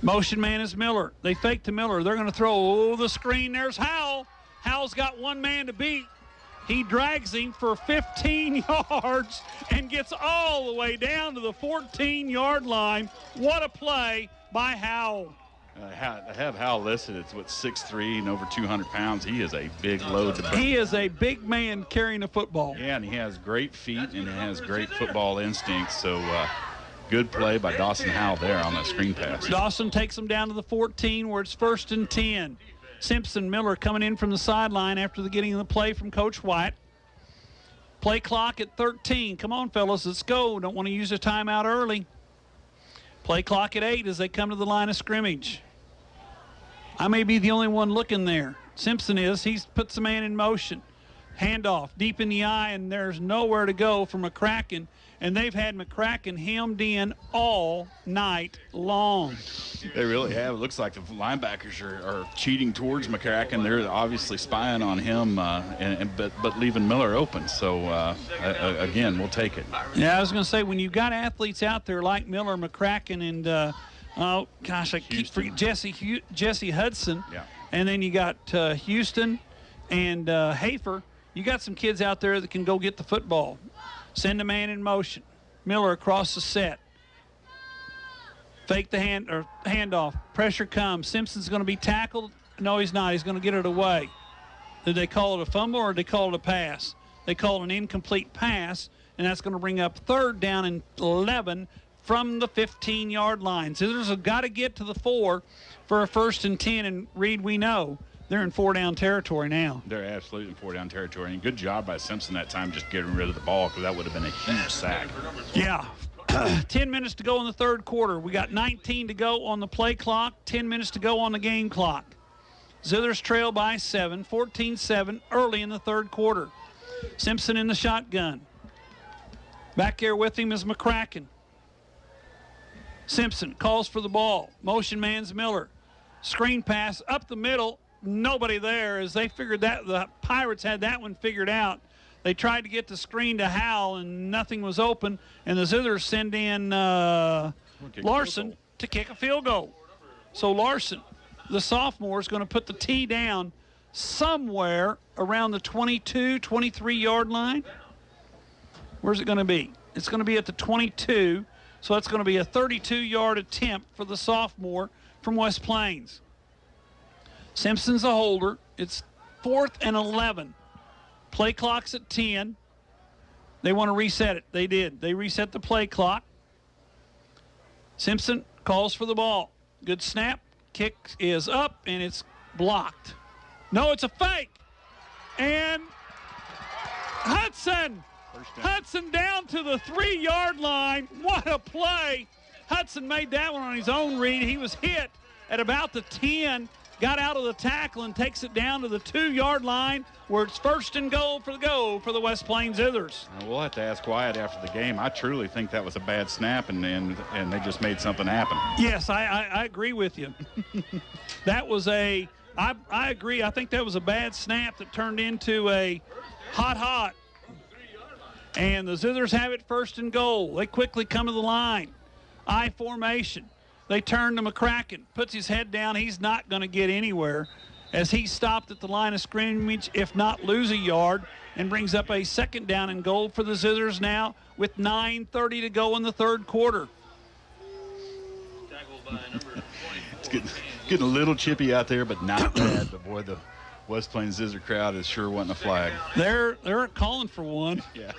Motion man is Miller. They fake to Miller. They're going to throw the screen. There's Howell. Howell's got one man to beat. He drags him for 15 yards and gets all the way down to the 14-yard line. What a play by Howell. I have Hal listed. It's 6'3" and over 200 pounds. He is a big load to bear. He is a big man carrying a football. Yeah, and he has great feet and he has great football instincts. So good play by Dawson Howell there on that screen pass. Dawson takes him down to the 14 where it's 1st and 10. Simpson Miller coming in from the sideline after the getting the play from Coach White. Play clock at 13. Come on, fellas, let's go. Don't want to use a timeout early. Play clock at 8 as they come to the line of scrimmage. I may be the only one looking there. Simpson is. He puts the man in motion. Handoff deep in the eye, and there's nowhere to go for McCracken. And they've had McCracken hemmed in all night long. They really have. It looks like the linebackers are cheating towards McCracken. They're obviously spying on him, but leaving Miller open. So, again, we'll take it. Yeah, I was going to say, when you've got athletes out there like Miller, McCracken, and, I keep forgetting Jesse Hudson. Yeah. And then you got Houston and Hafer. You got some kids out there that can go get the football. Send a man in motion. Miller across the set. Fake the handoff. Pressure comes. Simpson's going to be tackled. No, he's not. He's going to get it away. Did they call it a fumble or did they call it a pass? They called an incomplete pass, and that's going to bring up 3rd down and 11 from the 15-yard line. Zizzers have got to get to the 4 for a 1st and 10, and Reed, we know they're in 4-down territory now. They're absolutely in 4-down territory. And good job by Simpson that time just getting rid of the ball, because that would have been a huge sack. Yeah. 10 minutes to go in the 3rd quarter. We got 19 to go on the play clock, 10 minutes to go on the game clock. Zithers trail by 7, 14-7 early in the 3rd quarter. Simpson in the shotgun. Back there with him is McCracken. Simpson calls for the ball. Motion man's Miller. Screen pass up the middle. Nobody there as they figured that the Pirates had that one figured out. They tried to get the screen to Howell and nothing was open, and the Zithers send in Larson to kick a field goal. So Larson, the sophomore, is going to put the tee down somewhere around the 22, 23-yard line. Where's it going to be? It's going to be at the 22, so that's going to be a 32-yard attempt for the sophomore from West Plains. Simpson's a holder. It's 4th and 11. Play clock's at 10. They want to reset it. They did. They reset the play clock. Simpson calls for the ball. Good snap. Kick is up, and it's blocked. No, it's a fake. And Hudson down to the 3-yard line. What a play. Hudson made that one on his own read. He was hit at about the 10. Got out of the tackle and takes it down to the 2-yard line where it's 1st and goal for the West Plains Zithers. We'll have to ask Wyatt after the game. I truly think that was a bad snap, and they just made something happen. Yes, I agree with you. That was I agree. I think that was a bad snap that turned into a hot. And the Zithers have it 1st and goal. They quickly come to the line. I formation. They turn to McCracken, puts his head down. He's not going to get anywhere as he stopped at the line of scrimmage, if not lose a yard, and brings up a 2nd down and goal for the Zithers now with 9:30 to go in the 3rd quarter. It's getting a little chippy out there, but not bad. But, boy, the West Plains Zizzer crowd is sure wanting a flag. They're calling for one. Yeah.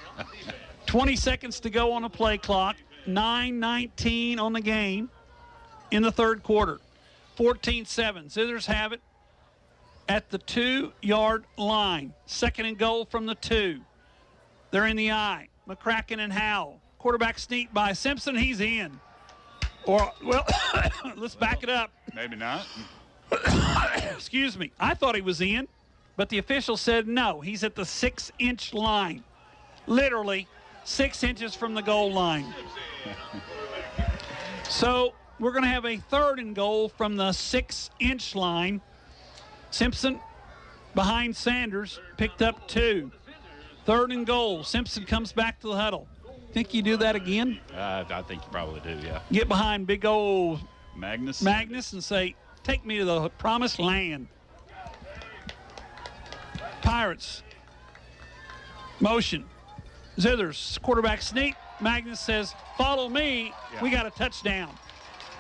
20 seconds to go on the play clock. 9:19 on the game. In the 3rd quarter, 14-7. Zithers have it at the 2-yard line. 2nd and goal from the 2. They're in the I. McCracken and Howell. Quarterback sneak by Simpson. He's in. Let's back it up. Maybe not. Excuse me. I thought he was in, but the official said no. He's at the 6-inch line. Literally 6 inches from the goal line. So we're going to have a 3rd and goal from the 6-inch line. Simpson behind Sanders, picked up 2. 3rd and goal. Simpson comes back to the huddle. Think you do that again? I think you probably do, yeah. Get behind big old Magnus and say, take me to the promised land. Pirates. Motion. Zithers, quarterback sneak. Magnus says, follow me. Yeah. We got a touchdown.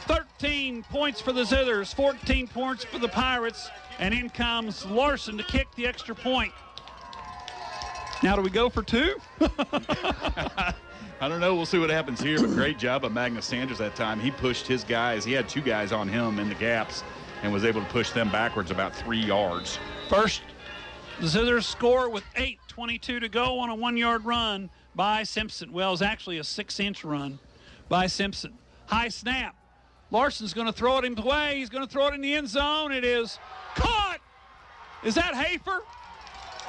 13 points for the Zizzers, 14 points for the Pirates, and in comes Larson to kick the extra point. Now do we go for two? I don't know. We'll see what happens here, but great job of Magnus Sanders that time. He pushed his guys. He had two guys on him in the gaps and was able to push them backwards about 3 yards. First, the Zizzers score with 8:22 to go on a 1-yard run by Simpson. Well, it's actually a 6-inch run by Simpson. High snap. Larson's going to throw it away. He's going to throw it in the end zone. It is caught. Is that Hafer?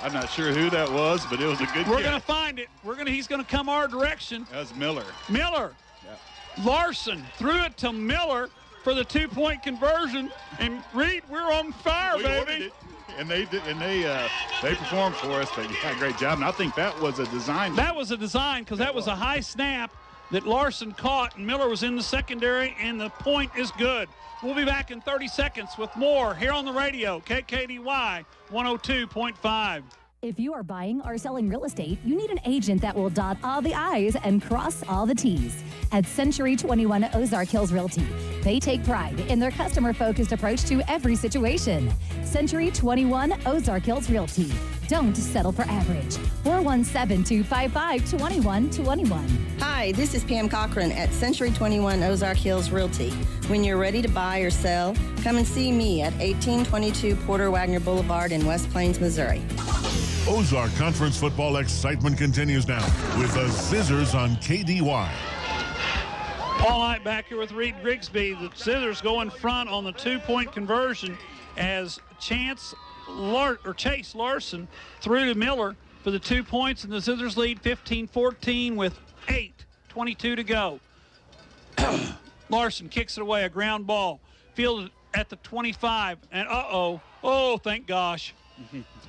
I'm not sure who that was, but it was a good We're kick. going to find it. He's going to come our direction. That was Miller. Miller. Yeah. Larson threw it to Miller for the 2-point conversion. And Reed, we're on fire, We baby. ordered it, and they performed for us. But yeah, great job. And I think that was a design. That was a design because that was a high snap that Larson caught, and Miller was in the secondary, and the point is good. We'll be back in 30 seconds with more here on the radio, KKDY 102.5. If you are buying or selling real estate, you need an agent that will dot all the I's and cross all the T's. At Century 21 Ozark Hills Realty, they take pride in their customer-focused approach to every situation. Century 21 Ozark Hills Realty. Don't settle for average. 417-255-2121. Hi, this is Pam Cochran at Century 21 Ozark Hills Realty. When you're ready to buy or sell, come and see me at 1822 Porter Wagner Boulevard in West Plains, Missouri. Ozark Conference football excitement continues now with the Zizzers on KDY. Paul Knight back here with Reed Grigsby. The Zizzers go in front on the 2-point conversion as Chase Larson threw to Miller for the 2 points, and the Zizzers lead 15-14 with 8:22 to go. Larson kicks it away, a ground ball, fielded at the 25, and oh, thank gosh.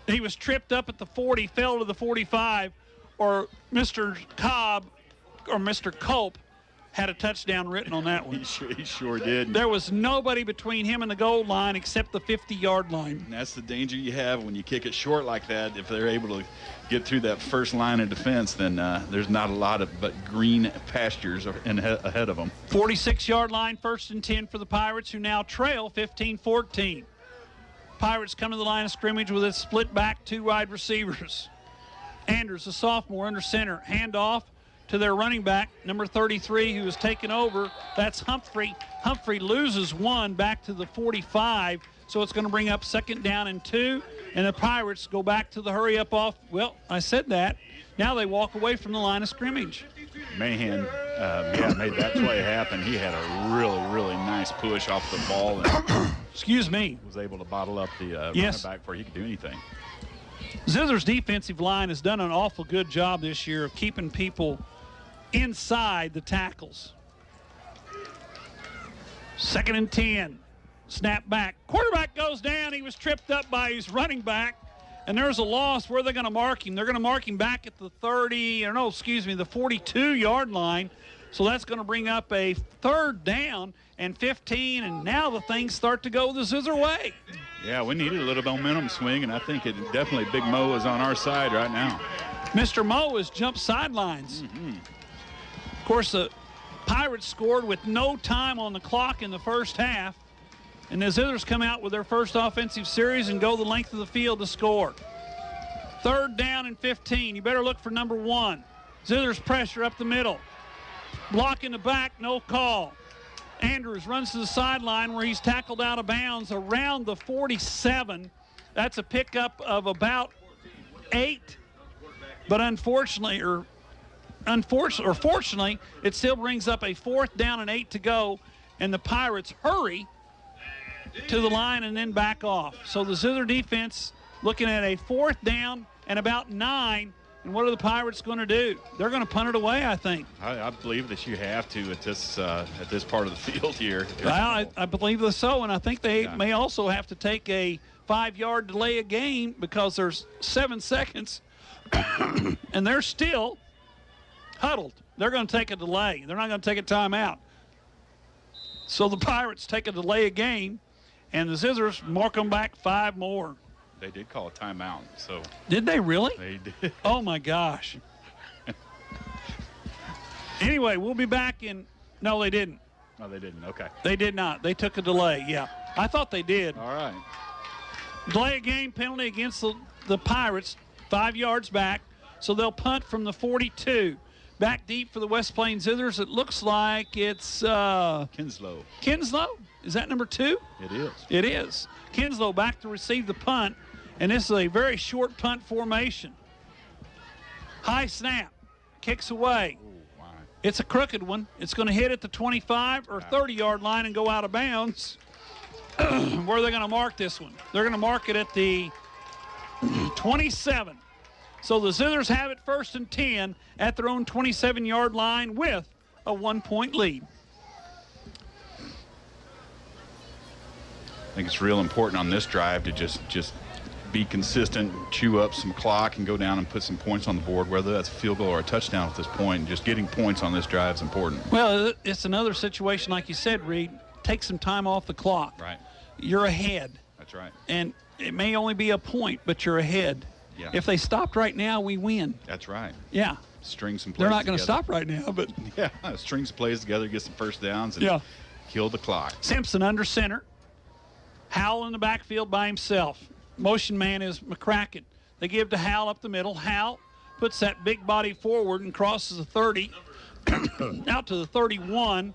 He was tripped up at the 40, fell to the 45, or Mr. Cobb or Mr. Culp had a touchdown written on that one. He sure did. There was nobody between him and the goal line except the 50-yard line. And that's the danger you have when you kick it short like that. If they're able to get through that first line of defense, then there's not a lot of but green pastures ahead of them. 46-yard line, 1st and 10 for the Pirates, who now trail 15-14. Pirates come to the line of scrimmage with a split back, 2 wide receivers. Anders, a sophomore, under center. Handoff to their running back, number 33, who has taken over. That's Humphrey. Humphrey loses 1 back to the 45, so it's going to bring up 2nd down and 2, and the Pirates go back to the hurry up off. Well, I said that. Now they walk away from the line of scrimmage. Mahan, made that play happen. He had a really, really nice push off the ball. And excuse me. Was able to bottle up the running back before he could do anything. Zizzer's defensive line has done an awful good job this year of keeping people inside the tackles. 2nd and 10. Snap back. Quarterback goes down. He was tripped up by his running back. And there's a loss. Where are they going to mark him? They're going to mark him back at the 42-yard line. So that's going to bring up a 3rd down and 15. And now the things start to go the Zizzer way. Yeah, we needed a little momentum swing, and I think definitely Big Mo is on our side right now. Mr. Mo has jumped sidelines. Of course, the Pirates scored with no time on the clock in the first half. And the Zizzers come out with their first offensive series and go the length of the field to score. 3rd down and 15. You better look for number 1. Zizzers pressure up the middle. Block in the back, no call. Andrews runs to the sideline where he's tackled out of bounds around the 47. That's a pickup of about 8. But fortunately, it still brings up a 4th down and 8 to go. And the Pirates hurry to the line and then back off. So the Zizzer defense looking at a 4th down and about 9. And what are the Pirates going to do? They're going to punt it away, I think. I believe that you have to at this part of the field here. Well, I believe so, and I think they may also have to take a 5-yard delay a game because there's 7 seconds, and they're still huddled. They're going to take a delay. They're not going to take a timeout. So the Pirates take a delay a game, and the Zizzers mark them back 5 more. They did call a timeout. So did they really? They did. Oh, my gosh. Anyway, we'll be back in – no, they didn't. Oh, they didn't. Okay. They did not. They took a delay, yeah. I thought they did. All right. Delay of game penalty against the Pirates, 5 yards back. So they'll punt from the 42. Back deep for the West Plains Zithers. It looks like it's Kinslow. Kinslow? Is that number 2? It is. It is. Kinslow back to receive the punt, and this is a very short punt formation. High snap. Kicks away. Ooh, wow. It's a crooked one. It's going to hit at the 25 or 30-yard line and go out of bounds. Where are they going to mark this one? They're going to mark it at the 27. So the Zithers have it 1st and 10 at their own 27-yard line with a 1-point lead. I think it's real important on this drive to just be consistent, chew up some clock, and go down and put some points on the board, whether that's a field goal or a touchdown at this point. Just getting points on this drive is important. Well, it's another situation, like you said, Reed. Take some time off the clock. Right. You're ahead. That's right. And it may only be a point, but you're ahead. Yeah. If they stopped right now, we win. That's right. Yeah. String some plays They're not going to together. stop right now, but Yeah, string some plays together, get some first downs, and kill the clock. Simpson under center. Howell in the backfield by himself. Motion man is McCracken. They give to Howell up the middle. Howell puts that big body forward and crosses the 30 out to the 31.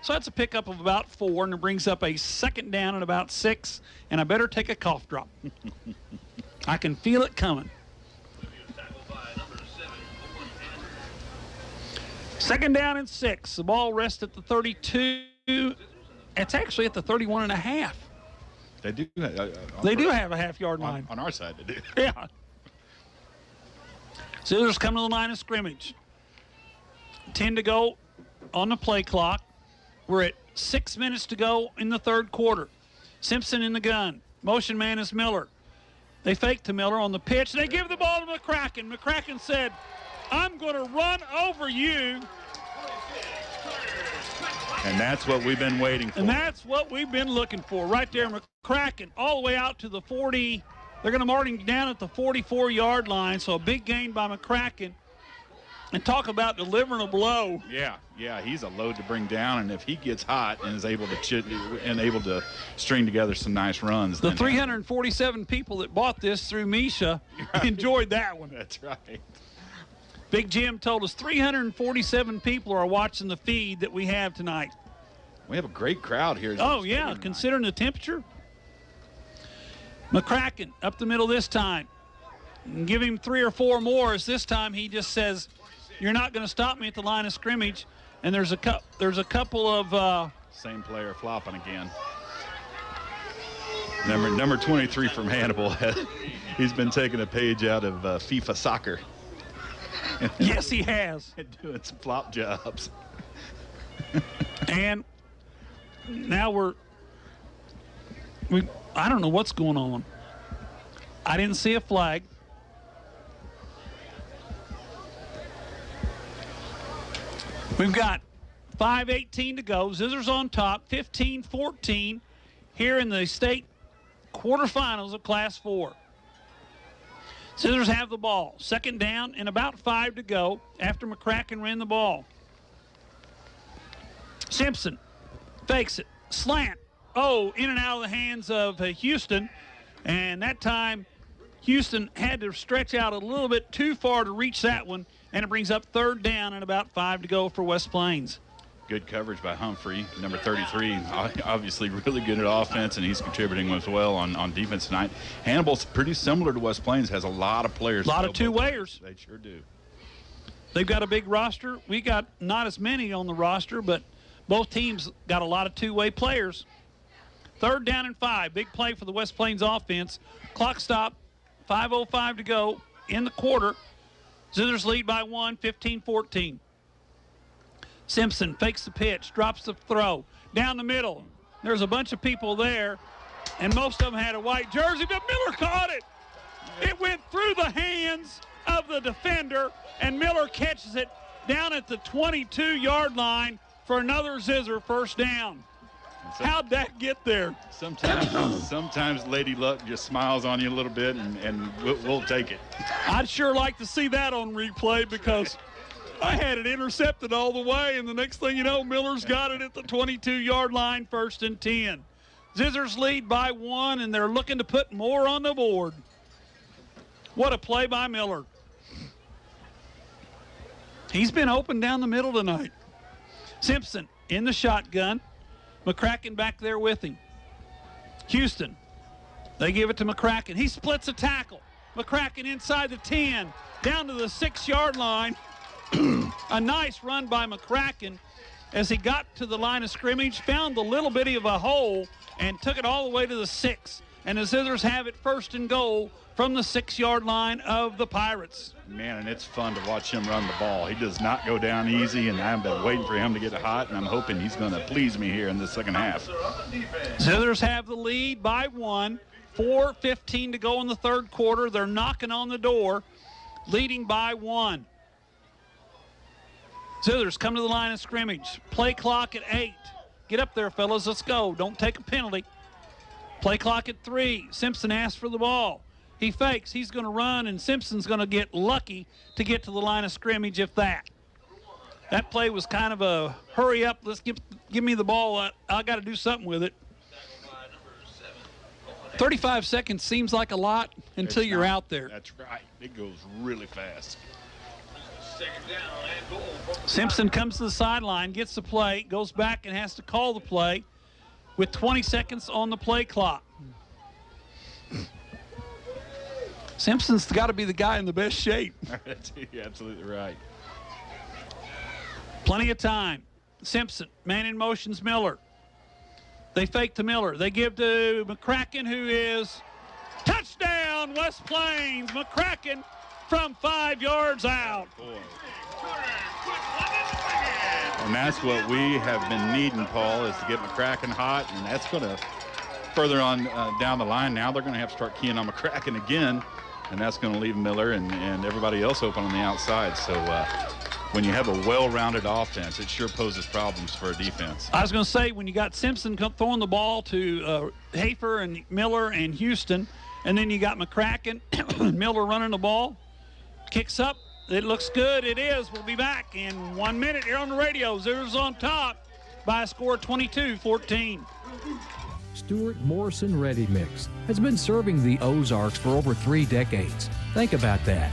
So that's a pickup of about 4, and it brings up a 2nd down and about 6, and I better take a cough drop. I can feel it coming. 2nd down and 6. The ball rests at the 32. It's actually at the 31 and a half. They do. They do have a half-yard line. On our side, they do. Yeah. Zithers come to the line of scrimmage. 10 to go on the play clock. We're at 6 minutes to go in the 3rd quarter. Simpson in the gun. Motion man is Miller. They fake to Miller on the pitch. They give the ball to McCracken. McCracken said, I'm going to run over you. And that's what we've been waiting for. And that's what we've been looking for right there. McCracken all the way out to the 40. They're going to mark him down at the 44-yard line. So a big gain by McCracken. And talk about delivering a blow. Yeah, he's a load to bring down, and if he gets hot and is able to string together some nice runs. The 347 people that bought this through Misha enjoyed that one. That's right. Big Jim told us 347 people are watching the feed that we have tonight. We have a great crowd here. Oh, yeah, considering the temperature. McCracken up the middle this time. Give him 3 or 4 more, as this time he just says, you're not going to stop me at the line of scrimmage. And there's a couple of same player flopping again. Number 23 from Hannibal. He's been taking a page out of FIFA soccer. Yes, he has. Doing some flop jobs. And now I don't know what's going on. I didn't see a flag. We've got 5:18 to go. Zizzers on top, 15-14 here in the state quarterfinals of Class 4. Zizzers have the ball. 2nd down and about 5 to go after McCracken ran the ball. Simpson fakes it. Slant. Oh, in and out of the hands of Houston. And that time, Houston had to stretch out a little bit too far to reach that one. And it brings up 3rd down and about 5 to go for West Plains. Good coverage by Humphrey, number 33. Obviously really good at offense, and he's contributing as well on defense tonight. Hannibal's pretty similar to West Plains, has a lot of players. A lot of two-wayers. They sure do. They've got a big roster. We got not as many on the roster, but both teams got a lot of two-way players. 3rd down and 5. Big play for the West Plains offense. Clock stop, 5:05 to go in the quarter. Zizzers lead by 1, 15-14. Simpson fakes the pitch, drops the throw. Down the middle. There's a bunch of people there, and most of them had a white jersey, but Miller caught it. It went through the hands of the defender, and Miller catches it down at the 22-yard line for another Zizzer 1st down. How'd that get there? Sometimes Lady Luck just smiles on you a little bit, and we'll take it. I'd sure like to see that on replay, because I had it intercepted all the way, and the next thing you know, Miller's got it at the 22-yard line, 1st and 10. Zizzers lead by 1, and they're looking to put more on the board. What a play by Miller. He's been open down the middle tonight. Simpson in the shotgun. McCracken back there with him. Houston, they give it to McCracken. He splits a tackle. McCracken inside the 10, down to the 6-yard line. A nice run by McCracken as he got to the line of scrimmage, found a little bitty of a hole, and took it all the way to the 6. And the Zizzers have it 1st and goal from the 6-yard line of the Pirates. Man, and it's fun to watch him run the ball. He does not go down easy, and I've been waiting for him to get hot, and I'm hoping he's going to please me here in the second half. Zizzers have the lead by 1. 4:15 to go in the third quarter. They're knocking on the door, leading by 1. Zizzers come to the line of scrimmage. Play clock at 8. Get up there, fellas. Let's go. Don't take a penalty. Play clock at 3. Simpson asks for the ball. He fakes. He's going to run, and Simpson's going to get lucky to get to the line of scrimmage, if that. That play was kind of a hurry up. Let's give me the ball. I got to do something with it. 35 seconds seems like a lot until you're out there. That's right. It goes really fast. Simpson comes to the sideline, gets the play, goes back and has to call the play with 20 seconds on the play clock. Simpson's got to be the guy in the best shape. You're absolutely right. Plenty of time. Simpson, man in motion's Miller. They fake to Miller. They give to McCracken, who is touchdown, West Plains. McCracken from 5 yards out. Boy. And that's what we have been needing, Paul, is to get McCracken hot, and that's going to further on down the line. Now they're going to have to start keying on McCracken again, and that's going to leave Miller and everybody else open on the outside. So when you have a well-rounded offense, it sure poses problems for a defense. I was going to say, when you got Simpson throwing the ball to Hafer and Miller and Houston, and then you got McCracken and Miller running the ball, kicks up. It looks good. It is. We'll be back in 1 minute here on the radio. Zizzers on top by a score of 22-14. Stuart Morrison Ready Mix has been serving the Ozarks for over 3 decades. Think about that.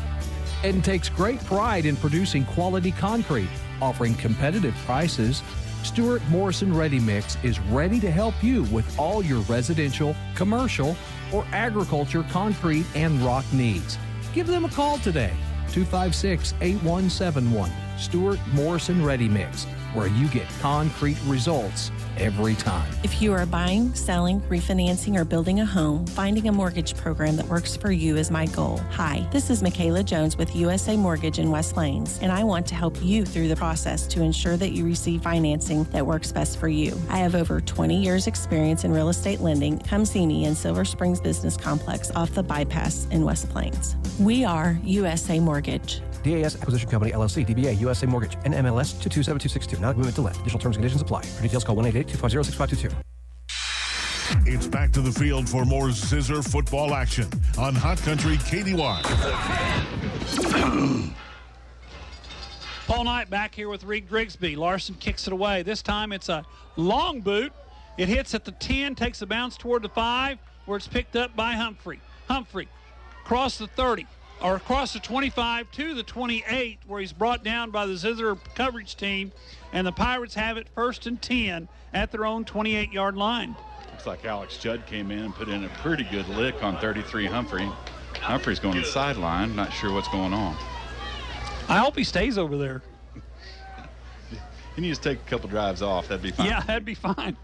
And takes great pride in producing quality concrete, offering competitive prices. Stuart Morrison Ready Mix is ready to help you with all your residential, commercial, or agriculture concrete and rock needs. Give them a call today. 256-8171. Stuart Morrison Ready Mix, where you get concrete results every time. If you are buying, selling, refinancing, or building a home, finding a mortgage program that works for you is my goal. Hi, this is Michaela Jones with USA Mortgage in West Plains, and I want to help you through the process to ensure that you receive financing that works best for you. I have over 20 years experience in real estate lending. Come see me in Silver Springs Business Complex off the bypass in West Plains. We are USA Mortgage. DAS Acquisition Company, LLC, DBA, USA Mortgage, NMLS 227262. Not agreement to lend. Additional terms and conditions apply. For details, call 1-888-250-6522. It's back to the field for more Zizzer football action on Hot Country KDY. Paul Knight back here with Reed Grigsby. Larson kicks it away. This time it's a long boot. It hits at the 10, takes a bounce toward the 5, where it's picked up by Humphrey. Humphrey across the 30. Or across the 25 to the 28, where he's brought down by the Zizzer coverage team, and the Pirates have it 1st and 10 at their own 28-yard line. Looks like Alex Judd came in and put in a pretty good lick on 33 Humphrey. Humphrey's going to the sideline. Not sure what's going on. I hope he stays over there. He needs to take a couple drives off. That'd be fine. Yeah, that'd be fine.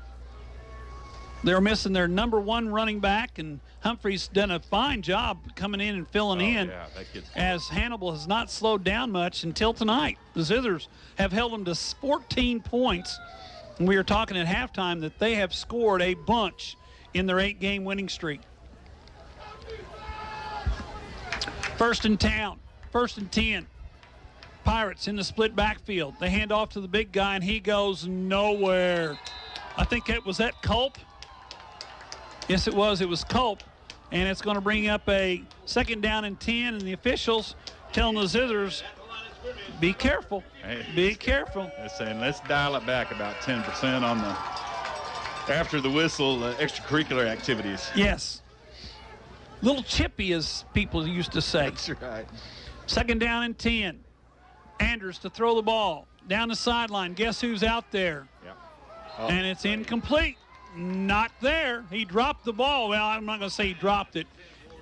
They're missing their number 1 running back, and Humphrey's done a fine job coming in and filling in, yeah, that kid's as Hannibal has not slowed down much until tonight. The Zizzers have held them to 14 points, and we were talking at halftime that they have scored a bunch in their 8-game winning streak. 1st and 10. 1st and 10. Pirates in the split backfield. They hand off to the big guy, and he goes nowhere. I think that was Culp. Yes, it was. It was Culp. And it's going to bring up a 2nd down and 10, and the officials telling the Zizzers Be careful. Hey, Be careful. They're saying let's dial it back about 10% on the after the whistle extracurricular activities. Yes. Little chippy, as people used to say. That's right. 2nd down and 10. Andrews to throw the ball down the sideline. Guess who's out there? Yep. And it's incomplete. Not there. He dropped the ball. Well, I'm not going to say he dropped it.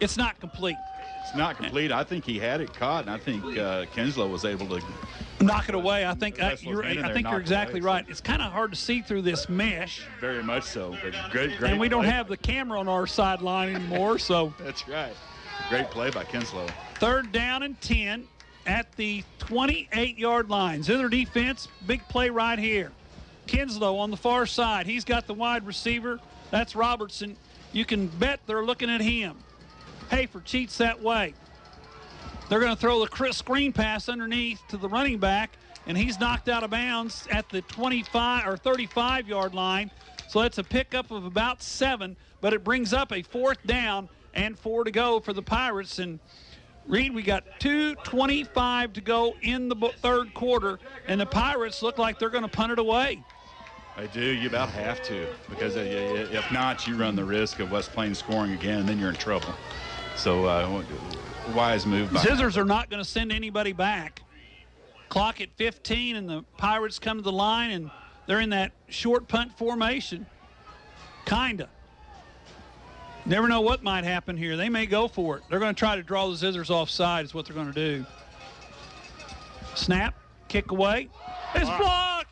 It's not complete. It's not complete. I think he had it caught, and I think Kinslow was able to knock it away. I think you're knocked exactly away, right. It's kind of hard to see through this mesh. Very much so. But great and we don't play. have the camera on our sideline anymore, so. That's right. Great play by Kinslow. 3rd down and 10 at the 28-yard line. Zither defense, big play right here. Kinslow on the far side. He's got the wide receiver. That's Robertson. You can bet they're looking at him. Hafer cheats that way. They're going to throw the screen pass underneath to the running back, and he's knocked out of bounds at the 25 or 35-yard line. So that's a pickup of about 7, but it brings up a 4th down and 4 to go for the Pirates. And Reed, we got 2:25 to go in the 3rd quarter, and the Pirates look like they're going to punt it away. They do. You about have to, because if not, you run the risk of West Plains scoring again, and then you're in trouble. So wise move by Zizzers are not going to send anybody back. Clock at 15, and the Pirates come to the line, and they're in that short punt formation. Kinda. Never know what might happen here. They may go for it. They're going to try to draw the Zizzers offside is what they're going to do. Snap, kick away. It's blocked.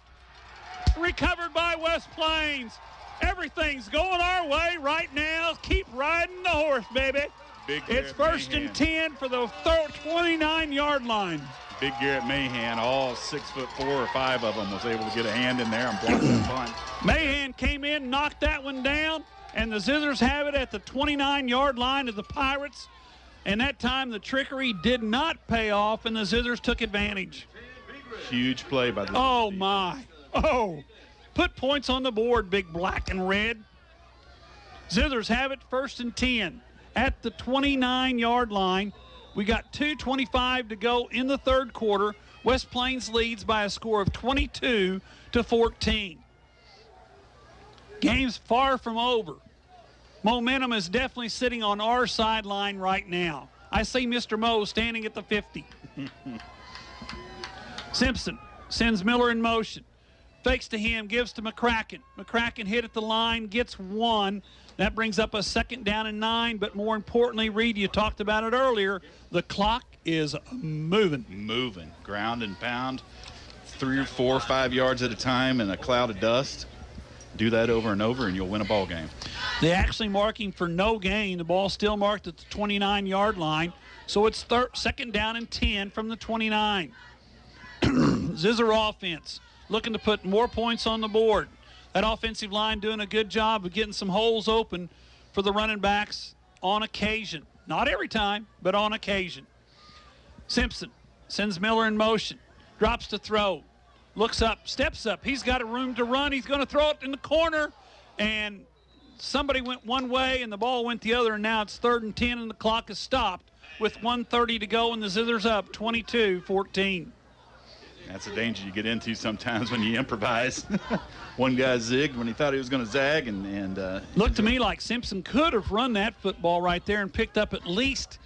Recovered by West Plains. Everything's going our way right now. Keep riding the horse, baby. It's 1st and 10 for the 29-yard line. Big Garrett Mahan, all 6'4" or 5 of them, was able to get a hand in there and block the punt. Mahan came in, knocked that one down, and the Zizzers have it at the 29-yard line of the Pirates. And that time the trickery did not pay off, and the Zizzers took advantage. Huge play by the Oh, my. Oh, put points on the board, big black and red. Zizzers have it 1st and 10 at the 29-yard line. We got 2:25 to go in the 3rd quarter. West Plains leads by a score of 22-14. Game's far from over. Momentum is definitely sitting on our sideline right now. I see Mr. Moe standing at the 50. Simpson sends Miller in motion. Fakes to him, gives to McCracken. McCracken hit at the line, gets 1. That brings up a 2nd down and 9. But more importantly, Reed, you talked about it earlier, the clock is moving. Moving. Ground and pound. 3 or 4 or 5 yards at a time in a cloud of dust. Do that over and over, and you'll win a ball game. They're actually marking for no gain. The ball's still marked at the 29-yard line. So it's 2nd down and 10 from the 29. Zizzer offense looking to put more points on the board. That offensive line doing a good job of getting some holes open for the running backs on occasion. Not every time, but on occasion. Simpson sends Miller in motion. Drops to throw. Looks up, steps up. He's got a room to run. He's going to throw it in the corner. And somebody went one way and the ball went the other. And now it's 3rd and 10 and the clock is stopped with 1:30 to go and the Zizzers up 22-14. That's a danger you get into sometimes when you improvise. One guy zigged when he thought he was going to zag, and looked to me like Simpson could have run that football right there and picked up at least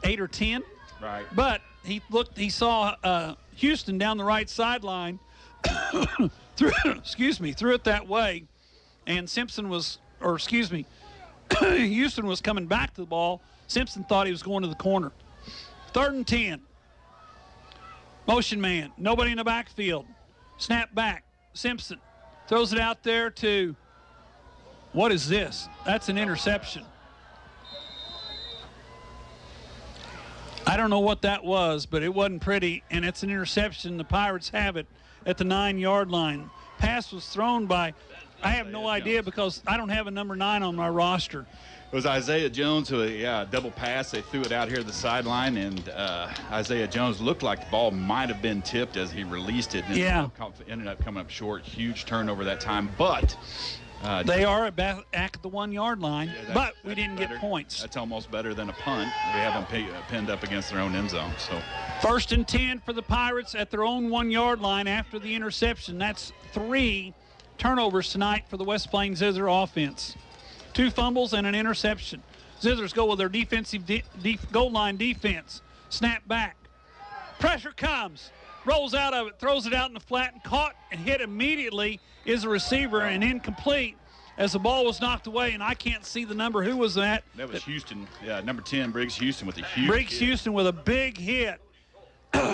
8 or 10. Right. But he saw Houston down the right sideline, threw it that way, and Houston was coming back to the ball. Simpson thought he was going to the corner. 3rd and 10. Motion man, nobody in the backfield. Snap back. Simpson throws it out there to, what is this? That's an interception. I don't know what that was, but it wasn't pretty, and it's an interception. The Pirates have it at the 9-yard line. Pass was thrown by, I have no idea because I don't have a number 9 on my roster. It was Isaiah Jones who, double pass. They threw it out here to the sideline, and Isaiah Jones looked like the ball might have been tipped as he released it. And ended up coming up short. Huge turnover that time. But They are back at the 1 yard line, but we didn't get points. That's almost better than a punt. We haven't pinned up against their own end zone. So 1st and 10 for the Pirates at their own 1 yard line after the interception. That's 3 turnovers tonight for the West Plains Zizzer offense. 2 fumbles and an interception. Zizzers go with their defensive goal line defense. Snap back. Pressure comes. Rolls out of it, throws it out in the flat, and caught and hit immediately is a receiver and incomplete as the ball was knocked away, and I can't see the number. Who was that? That was Houston. Yeah, number 10, Briggs Houston with a huge Briggs hit. Houston with a big hit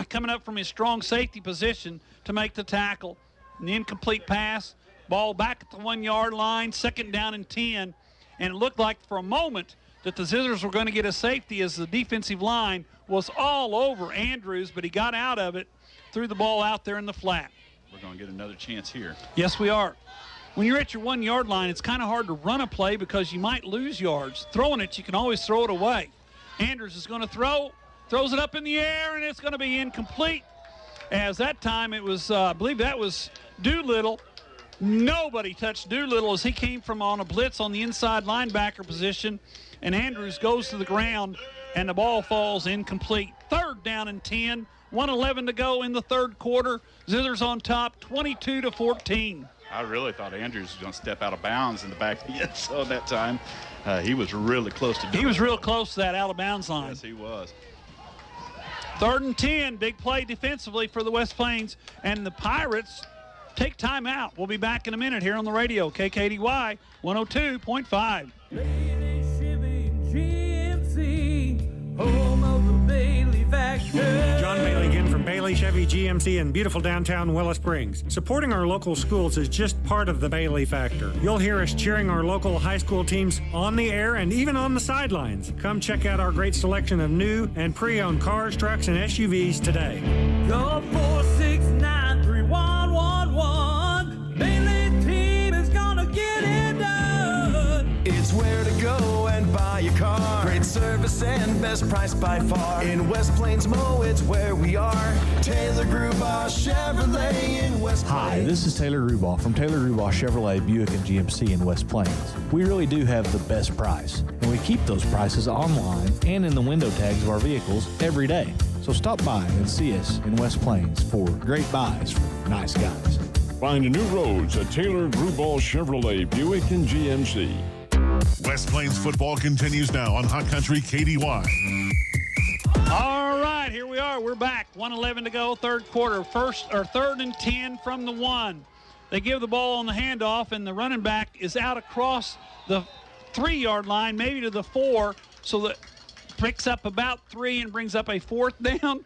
coming up from his strong safety position to make the tackle. An incomplete pass, ball back at the 1 yard line, 2nd down and 10, and it looked like for a moment that the Zizzers were going to get a safety as the defensive line was all over Andrews, but he got out of it, threw the ball out there in the flat. We're going to get another chance here. Yes, we are. When you're at your 1 yard line, it's kind of hard to run a play because you might lose yards. Throwing it, you can always throw it away. Andrews is going to throws it up in the air, and it's going to be incomplete. As that time it was, I believe that was Doolittle. Nobody touched Doolittle as he came from on a blitz on the inside linebacker position, and Andrews goes to the ground, and the ball falls incomplete. 3rd down and 10, 1:11 to go in the 3rd quarter. Zizzers on top, 22-14. I really thought Andrews was going to step out of bounds in the back of the end zone that time. He was really close to doing it. He was real close to that out of bounds line. Yes, he was. 3rd and 10, big play defensively for the West Plains, and the Pirates take time out. We'll be back in a minute here on the radio, KKDY 102.5. Home of the Bailey Factor. John Bailey again from Bailey Chevy GMC in beautiful downtown Willow Springs. Supporting our local schools is just part of the Bailey Factor. You'll hear us cheering our local high school teams on the air and even on the sidelines. Come check out our great selection of new and pre-owned cars, trucks, and SUVs today. Call 469-3111. Bailey team is gonna get it done. It's where to go and buy your car. Great service and best price by far. In West Plains Mo, it's where we are. Taylor Grubaugh Chevrolet in West Plains. Hi, this is Taylor Grubaugh from Taylor Grubaugh Chevrolet Buick and GMC in West Plains. We really do have the best price, and we keep those prices online and in the window tags of our vehicles every day. So stop by and see us in West Plains for great buys from nice guys. Find new roads at Taylor Grubaugh Chevrolet Buick and GMC. West Plains football continues now on Hot Country KDY. All right, here we are. We're back. 1:11 to go, 3rd quarter. 3rd and 10 from the 1. They give the ball on the handoff, and the running back is out across the 3 yard line, maybe to the 4, so that picks up about 3 and brings up a 4th down.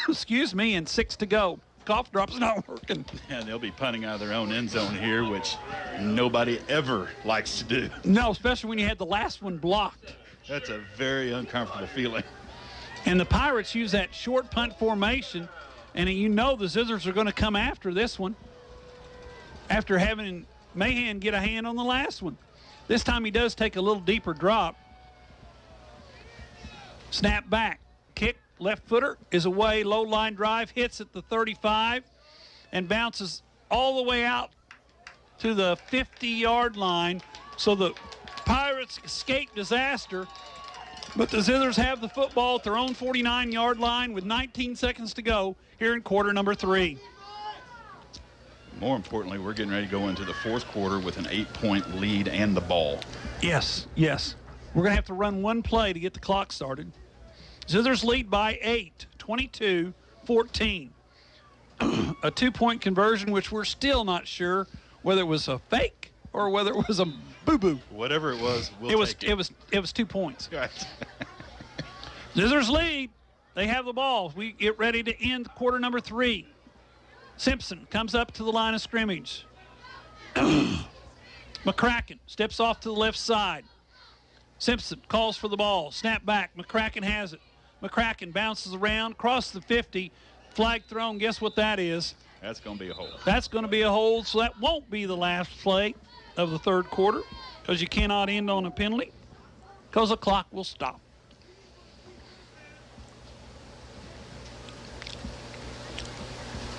Excuse me, and 6 to go. Cough drop's not working. Yeah, they'll be punting out of their own end zone here, which nobody ever likes to do. No, especially when you had the last one blocked. That's a very uncomfortable feeling. And the Pirates use that short punt formation, and you know the Zizzers are going to come after this one after having Mahan get a hand on the last one. This time he does take a little deeper drop. Snap back. Kick, left footer is away. Low line drive, hits at the 35 and bounces all the way out to the 50-yard line. So the Pirates escape disaster, but the Zizzers have the football at their own 49-yard line with 19 seconds to go here in quarter number 3. More importantly, we're getting ready to go into the 4th quarter with an 8-point lead and the ball. Yes, yes. We're going to have to run one play to get the clock started. Zizzers lead by 8, 22-14. A 2-point conversion, which we're still not sure whether it was a fake or whether it was a boo-boo. Whatever it was, take it. It was 2 points. Right. Zizzers lead. They have the ball. We get ready to end quarter number 3. Simpson comes up to the line of scrimmage. McCracken steps off to the left side. Simpson calls for the ball. Snap back. McCracken has it. McCracken bounces around, across the 50. Flag thrown. Guess what that is? That's going to be a hold. That's going to be a hold, so that won't be the last play of the 3rd quarter because you cannot end on a penalty because the clock will stop.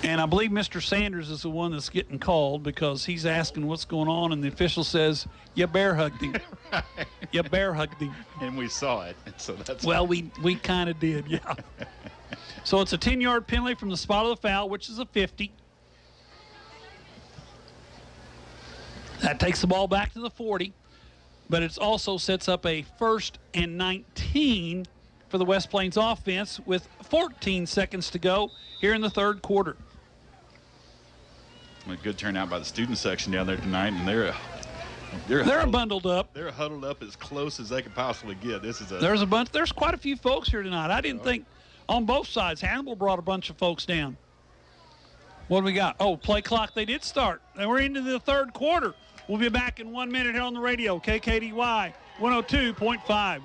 And I believe Mr. Sanders is the one that's getting called because he's asking what's going on, and the official says, you bear hugged him. Right. You bear hugged him. And we saw it. So that's well, we kind of did, yeah. So it's a 10-yard penalty from the spot of the foul, which is a 50. That takes the ball back to the 40, but it also sets up a 1st and 19 for the West Plains offense with 14 seconds to go here in the third quarter. A good turnout by the student section down there tonight, and they're bundled up. They're huddled up as close as they could possibly get. There's quite a few folks here tonight. I didn't think on both sides. Hannibal brought a bunch of folks down. What do we got? Oh, play clock. They did start. And we're into the third quarter. We'll be back in 1 minute here on the radio. KKDY 102.5.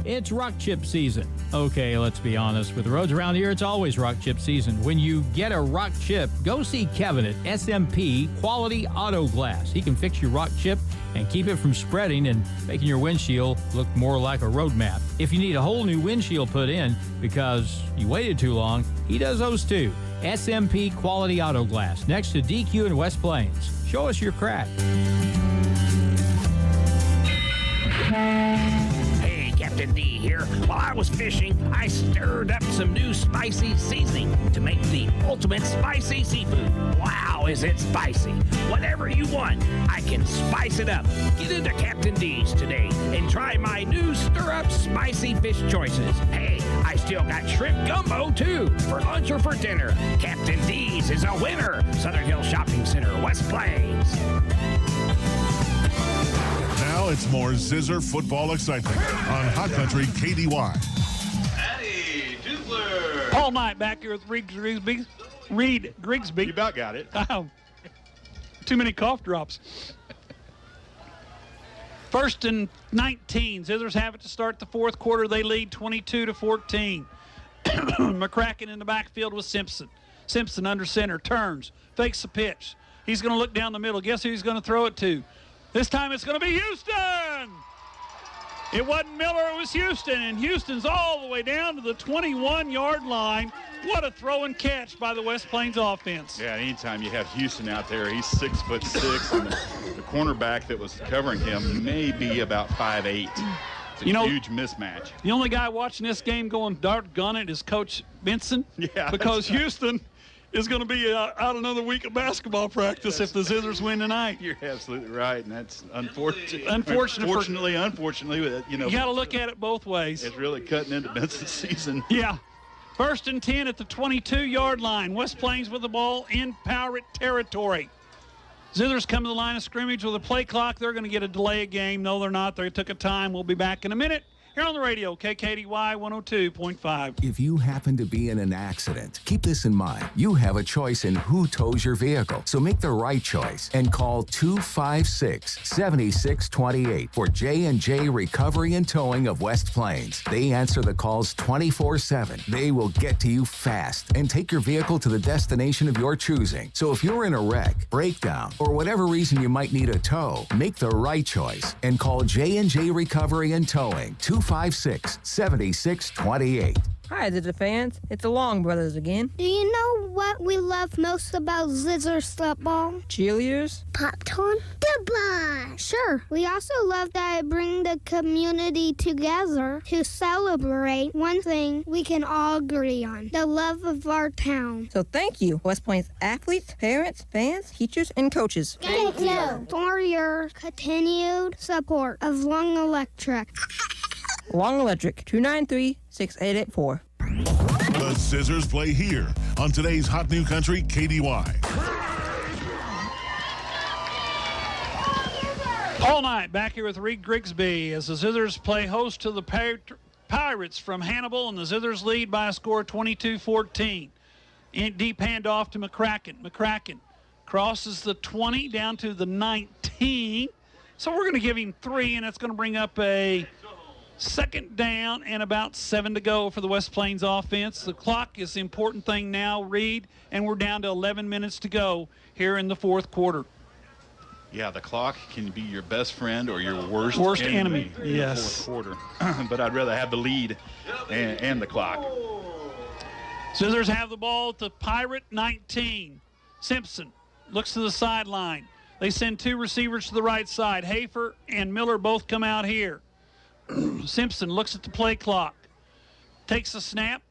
It's rock chip season. Okay, let's be honest. With the roads around here, it's always rock chip season. When you get a rock chip, go see Kevin at SMP Quality Auto Glass. He can fix your rock chip and keep it from spreading and making your windshield look more like a road map. If you need a whole new windshield put in because you waited too long, he does those too. SMP Quality Auto Glass, next to DQ in West Plains. Show us your crack. Captain D here. While I was fishing, I stirred up some new spicy seasoning to make the ultimate spicy seafood. Wow, is it spicy? Whatever you want, I can spice it up. Get into Captain D's today and try my new stir-up spicy fish choices. Hey, I still got shrimp gumbo too, for lunch or for dinner. Captain D's is a winner. Southern Hills Shopping Center, West Plains. Now it's more Zizzer football excitement on Hot Country KDY. Addy Dupler. Paul Knight back here with Reed Grigsby. You about got it. Too many cough drops. 1st and 19. Zizzers have it to start the fourth quarter. They lead 22-14. McCracken in the backfield with Simpson. Simpson under center, turns, fakes the pitch. He's going to look down the middle. Guess who he's going to throw it to? This time it's going to be Houston. It wasn't Miller, it was Houston, and Houston's all the way down to the 21-yard line. What a throw and catch by the West Plains offense. Yeah, anytime you have Houston out there, he's 6'6", and the cornerback that was covering him may be about 5'8". It's a huge mismatch. The only guy watching this game going doggone it is Coach Benson. Yeah, because Houston is going to be out another week of basketball practice if the Zizzers win tonight. You're absolutely right, and that's unfortunate. Unfortunately, you know. You got to look at it both ways. It's really cutting into Benson's season. Yeah. 1st and 10 at the 22-yard line. West Plains with the ball in Pirate territory. Zizzers come to the line of scrimmage with a play clock. They're going to get a delay of game. No, they're not. They took a time. We'll be back in a minute. Here on the radio, KKDY 102.5. If you happen to be in an accident, keep this in mind. You have a choice in who tows your vehicle. So make the right choice and call 256-7628 for J&J Recovery and Towing of West Plains. They answer the calls 24/7. They will get to you fast and take your vehicle to the destination of your choosing. So if you're in a wreck, breakdown, or whatever reason you might need a tow, make the right choice and call J&J Recovery and Towing 256-7628. Hi, Zizzer fans. It's the Long Brothers again. Do you know what we love most about Zizzer's football? Cheerleaders? Popcorn? Goodbye! Sure. We also love that it brings the community together to celebrate one thing we can all agree on, the love of our town. So thank you, West Plains athletes, parents, fans, teachers, and coaches. Thank you for your continued support of Long Electric. Long Electric, 293-6884. The Zizzers play here on today's Hot New Country KDY. Paul Knight back here with Reed Grigsby as the Zizzers play host to the Pirates from Hannibal, and the Zizzers lead by a score of 22-14. Deep handoff to McCracken. McCracken crosses the 20 down to the 19. So we're going to give him 3, and it's going to bring up a second down and about 7 to go for the West Plains offense. The clock is the important thing now, Reed, and we're down to 11 minutes to go here in the fourth quarter. Yeah, the clock can be your best friend or your worst enemy. In Yes. the fourth quarter. But I'd rather have the lead and the clock. Zizzers have the ball at the Pirate 19. Simpson looks to the sideline. They send two receivers to the right side. Hafer and Miller both come out here. Simpson looks at the play clock. Takes the snap.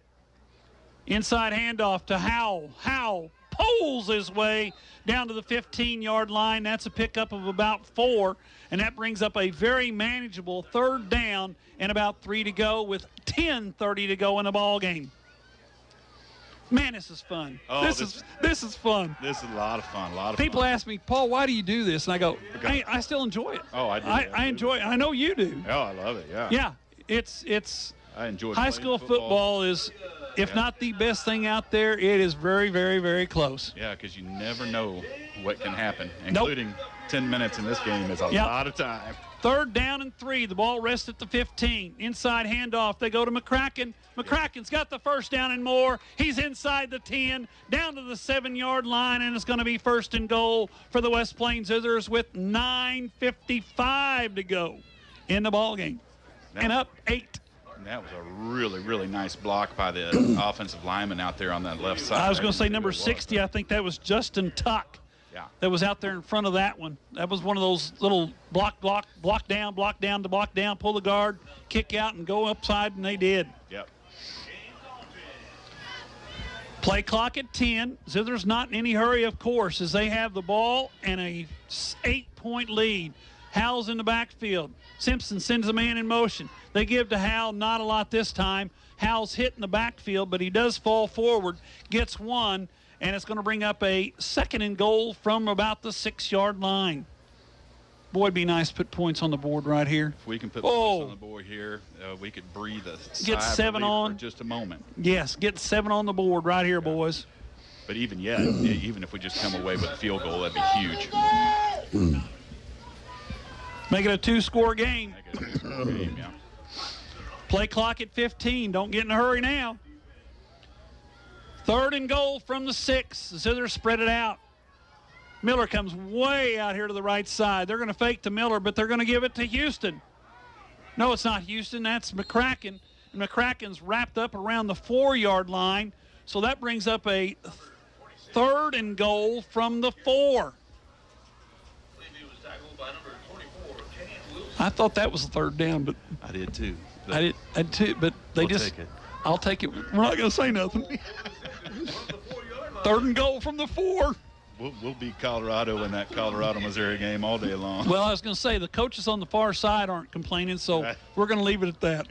Inside handoff to Howell. Howell pulls his way down to the 15-yard line. That's a pickup of about 4, and that brings up a very manageable 3rd down and about 3 to go with 10:30 to go in the ball game. Man, this is fun. Oh, this is fun. This is a lot of fun. People ask me, Paul, why do you do this? And I go, I still enjoy it. Oh, I do. I enjoy it. I know you do. Oh, I love it. Yeah. Yeah, it's. I enjoy high school football is, if not the best thing out there, it is very, very, very close. Yeah, because you never know what can happen, including 10 minutes in this game is a lot of time. 3rd down and 3. The ball rests at the 15. Inside handoff. They go to McCracken. McCracken's got the 1st down and more. He's inside the 10, down to the 7-yard line, and it's going to be 1st and goal for the West Plains Zizzers with 9:55 to go in the ball game. And up 8. That was a really, really nice block by the offensive lineman out there on that left side. I was going to say number 60. I think that was Justin Tuck. Yeah. That was out there in front of that one. That was one of those little block down, pull the guard, kick out, and go upside, and they did. Yep. Play clock at 10. Zizzer's not in any hurry, of course, as they have the ball and a 8-point lead. Howell's in the backfield. Simpson sends a man in motion. They give to Howell, not a lot this time. Howell's hit in the backfield, but he does fall forward, gets one, and it's going to bring up a 2nd and goal from about the 6-yard line. Boy, it'd be nice to put points on the board right here. If we can put points on the board here, we could breathe a get 7 on for just a moment. Yes, get 7 on the board right here, boys. But even yet, even if we just come away with a field goal, that'd be huge. Make it a 2-score game. Make it a 2-score game, yeah. Play clock at 15. Don't get in a hurry now. 3rd and goal from the 6. The Zizzers spread it out. Miller comes way out here to the right side. They're going to fake to Miller, but they're going to give it to Houston. No, it's not Houston. That's McCracken. And McCracken's wrapped up around the 4-yard line. So that brings up a 3rd and goal from the 4. I thought that was the 3rd down, but I did too. I did too, but they we'll just. Take it. I'll take it. We're not going to say nothing. 3rd and goal from the 4. We'll beat Colorado in that Colorado-Missouri game all day long. Well, I was going to say the coaches on the far side aren't complaining, so we're going to leave it at that.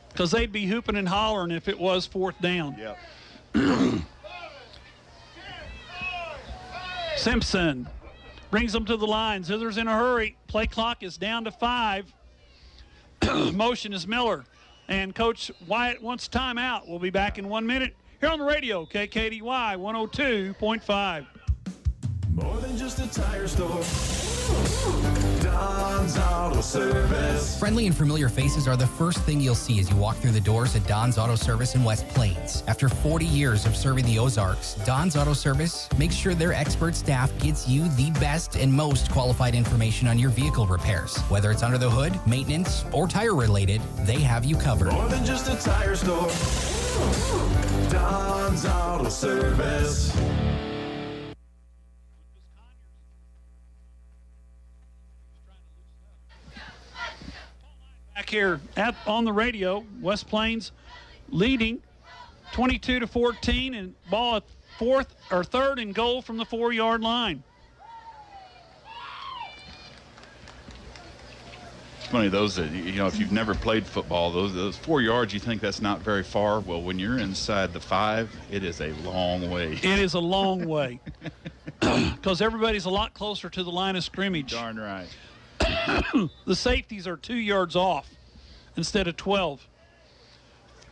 Because they'd be hooping and hollering if it was 4th down. Yep. Simpson brings them to the line. Zizzer's in a hurry. Play clock is down to 5. Motion is Miller. And Coach Wyatt wants timeout. We'll be back in 1 minute here on the radio, KKDY 102.5. More than just a tire store. Don's Auto Service. Friendly and familiar faces are the first thing you'll see as you walk through the doors at Don's Auto Service in West Plains. After 40 years of serving the Ozarks, Don's Auto Service makes sure their expert staff gets you the best and most qualified information on your vehicle repairs. Whether it's under the hood, maintenance, or tire related, they have you covered. More than just a tire store. Don's Auto Service. Back here on the radio, West Plains leading 22-14, and ball at 3rd and goal from the 4-yard line. It's funny, those that, if you've never played football, those 4 yards, you think that's not very far. Well, when you're inside the 5, it is a long way. It is a long way because everybody's a lot closer to the line of scrimmage. Darn right. The safeties are 2 yards off instead of 12.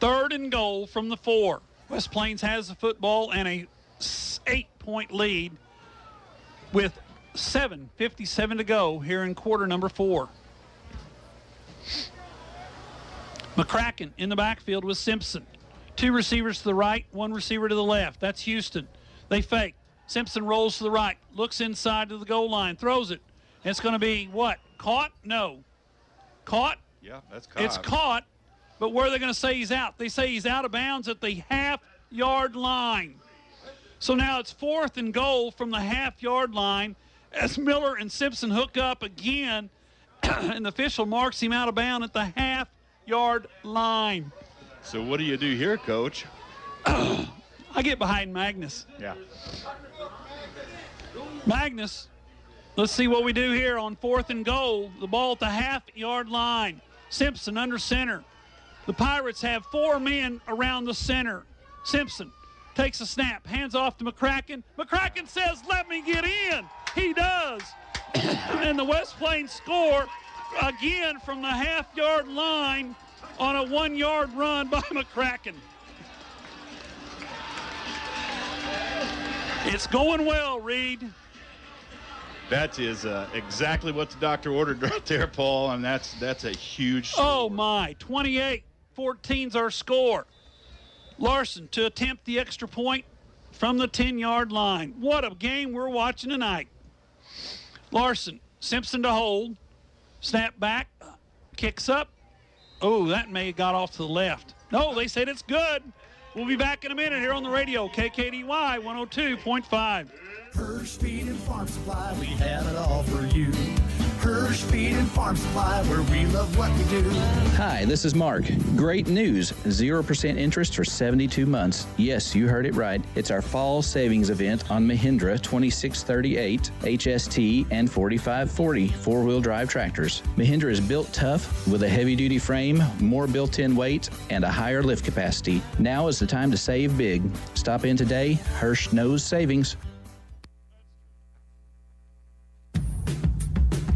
3rd and goal from the 4. West Plains has the football and a 8-point lead with 7:57 to go here in quarter number 4. McCracken in the backfield with Simpson. 2 receivers to the right, 1 receiver to the left. That's Houston. They fake. Simpson rolls to the right, looks inside to the goal line, throws it. It's going to be what? Caught? No. Caught? Yeah, that's caught. It's caught, but where are they going to say he's out? They say he's out of bounds at the half half-yard line. So now it's 4th and goal from the half-yard line as Miller and Simpson hook up again, and the official marks him out of bounds at the half-yard line. So what do you do here, Coach? I get behind Magnus. Yeah. Magnus, let's see what we do here on 4th and goal. The ball at the half-yard line. Simpson under center. The Pirates have 4 men around the center. Simpson takes a snap, hands off to McCracken. McCracken says, let me get in. He does. And the West Plains score again from the half-yard line on a 1-yard run by McCracken. It's going well, Reed. That is exactly what the doctor ordered right there, Paul, and that's a huge score. Oh, my. 28-14's our score. Larson to attempt the extra point from the 10-yard line. What a game we're watching tonight. Larson, Simpson to hold. Snap back, kicks up. Oh, that may have got off to the left. No, they said it's good. We'll be back in a minute here on the radio, KKDY 102.5. Hirsch Feed and Farm Supply, we have it all for you. Hirsch Feed and Farm Supply, where we love what we do. Hi, this is Mark. Great news. 0% interest for 72 months. Yes, you heard it right. It's our fall savings event on Mahindra 2638, HST, and 4540 four-wheel drive tractors. Mahindra is built tough with a heavy-duty frame, more built-in weight, and a higher lift capacity. Now is the time to save big. Stop in today. Hirsch knows savings.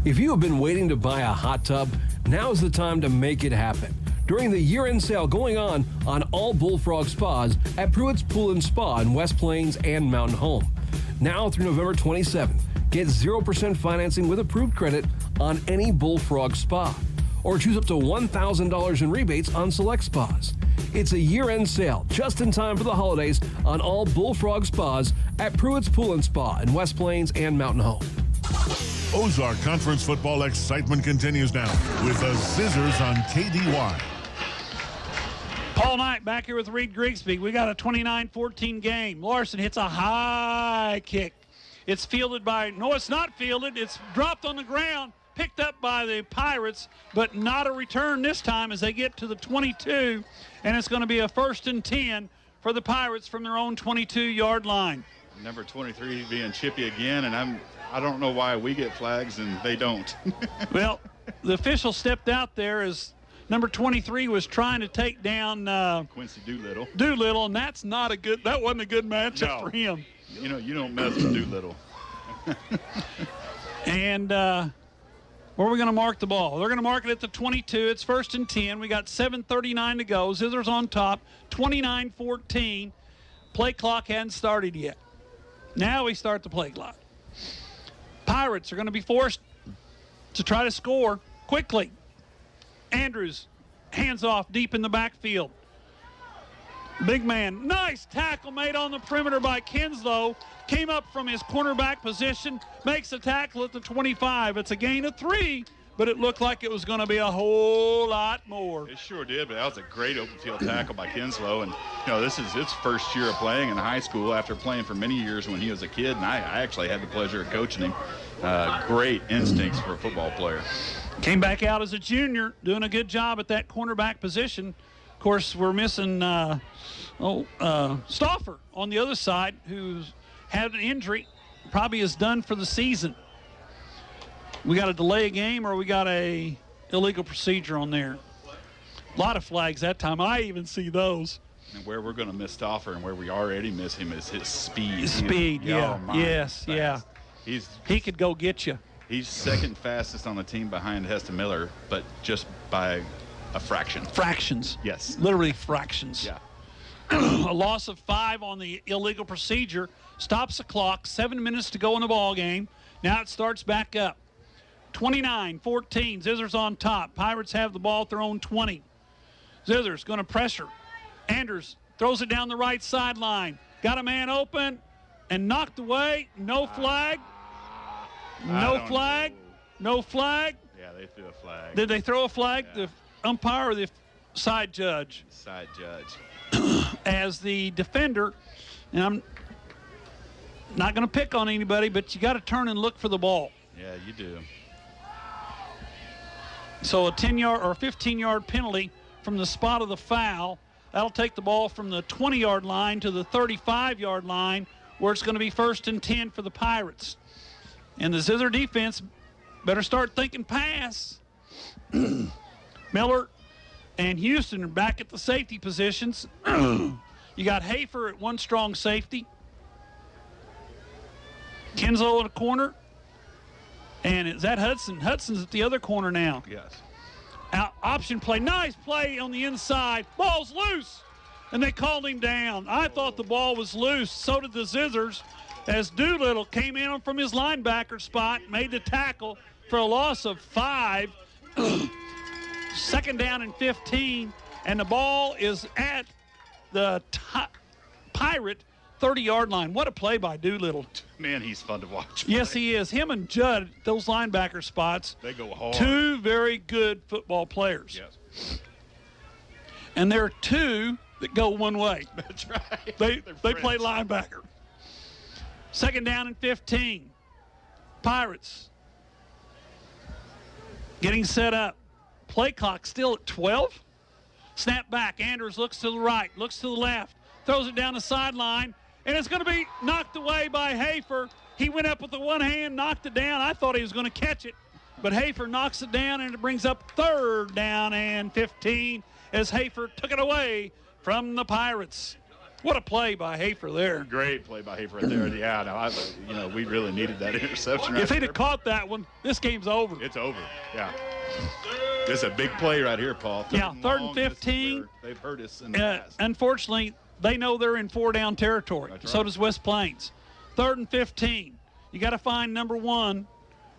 If you have been waiting to buy a hot tub, now's the time to make it happen. During the year-end sale going on all Bullfrog Spas at Pruitt's Pool & Spa in West Plains and Mountain Home. Now through November 27th, get 0% financing with approved credit on any Bullfrog Spa, or choose up to $1,000 in rebates on select spas. It's a year-end sale just in time for the holidays on all Bullfrog Spas at Pruitt's Pool & Spa in West Plains and Mountain Home. Ozark Conference football excitement continues now with the Zizzers on KDY. Paul Knight back here with Reed Grigsby. We got a 29-14 game. Larson hits a high kick. It's fielded by, no, it's not fielded. It's dropped on the ground, picked up by the Pirates, but not a return this time as they get to the 22, and it's going to be a 1st and 10 for the Pirates from their own 22-yard line. Number 23 being chippy again, and I don't know why we get flags and they don't. Well, the official stepped out there as number 23 was trying to take down Quincy Doolittle. Doolittle, and that wasn't a good matchup for him. You know, you don't mess with Doolittle. And where are we going to mark the ball? They're going to mark it at the 22. It's 1st and 10. We got 7:39 to go. Zizzer's on top, 29-14. Play clock hadn't started yet. Now we start the play clock. Pirates are going to be forced to try to score quickly. Andrews, hands off deep in the backfield. Big man, nice tackle made on the perimeter by Kinslow. Came up from his cornerback position, makes a tackle at the 25. It's a gain of 3, but it looked like it was going to be a whole lot more. It sure did, but that was a great open field tackle by Kinslow. And, you know, this is his first year of playing in high school after playing for many years when he was a kid, and I actually had the pleasure of coaching him. Great instincts for a football player. Came back out as a junior, doing a good job at that cornerback position. Of course, we're missing Stauffer on the other side, who's had an injury, probably is done for the season. We got a delay a game, or we got a illegal procedure on there. A lot of flags that time. I even see those. And where we're going to miss Stauffer and where we already miss him is his speed. His speed, yeah. Yes, fast. Yeah. He could go get you. He's second fastest on the team behind Heston Miller, but just by a fraction. Fractions. Yes. Literally fractions. Yeah. A loss of 5 on the illegal procedure. Stops the clock. 7 minutes to go in the ball game. Now it starts back up. 29-14. Zizzer's on top. Pirates have the ball at their own 20. Zizzer's going to pressure. Anders throws it down the right sideline. Got a man open and knocked away. No flag. No flag. No flag. Yeah, they threw a flag. Did they throw a flag? Yeah. The umpire or the side judge. Side judge. As the defender, and I'm not going to pick on anybody, but you got to turn and look for the ball. Yeah, you do. So a 10-yard or 15-yard penalty from the spot of the foul. That'll take the ball from the 20-yard line to the 35-yard line, where it's going to be 1st and 10 for the Pirates. And the Zizzer defense better start thinking pass. Miller and Houston are back at the safety positions. You got Hafer at one strong safety. Kinslow in a corner. And is that Hudson? Hudson's at the other corner now. Yes. Option play. Nice play on the inside. Ball's loose. And they called him down. I thought the ball was loose. So did the Zizzers. As Doolittle came in from his linebacker spot, made the tackle for a loss of 5. 2nd down and 15. And the ball is at the Pirate 30-yard line. What a play by Doolittle. Man, he's fun to watch. Yes, he is. Him and Judd, those linebacker spots. They go hard. 2 very good football players. Yes. And there are 2 that go one way. That's right. They play linebacker. 2nd down and 15. Pirates getting set up. Play clock still at 12. Snap back. Andrews looks to the right, looks to the left, throws it down the sideline, and it's going to be knocked away by Hafer. He went up with the one hand, knocked it down. I thought he was going to catch it, but Hafer knocks it down, and it brings up 3rd down and 15 as Hafer took it away from the Pirates. What a play by Hafer there. Great play by Hafer right there. Yeah, no, we really needed that interception. If he'd have caught that one, this game's over. It's over. Yeah. This is a big play right here, Paul. 3rd and 15. They've hurt us in the past. Unfortunately, they know they're in 4-down territory. That's So right. does West Plains. 3rd and 15. You got to find number 1,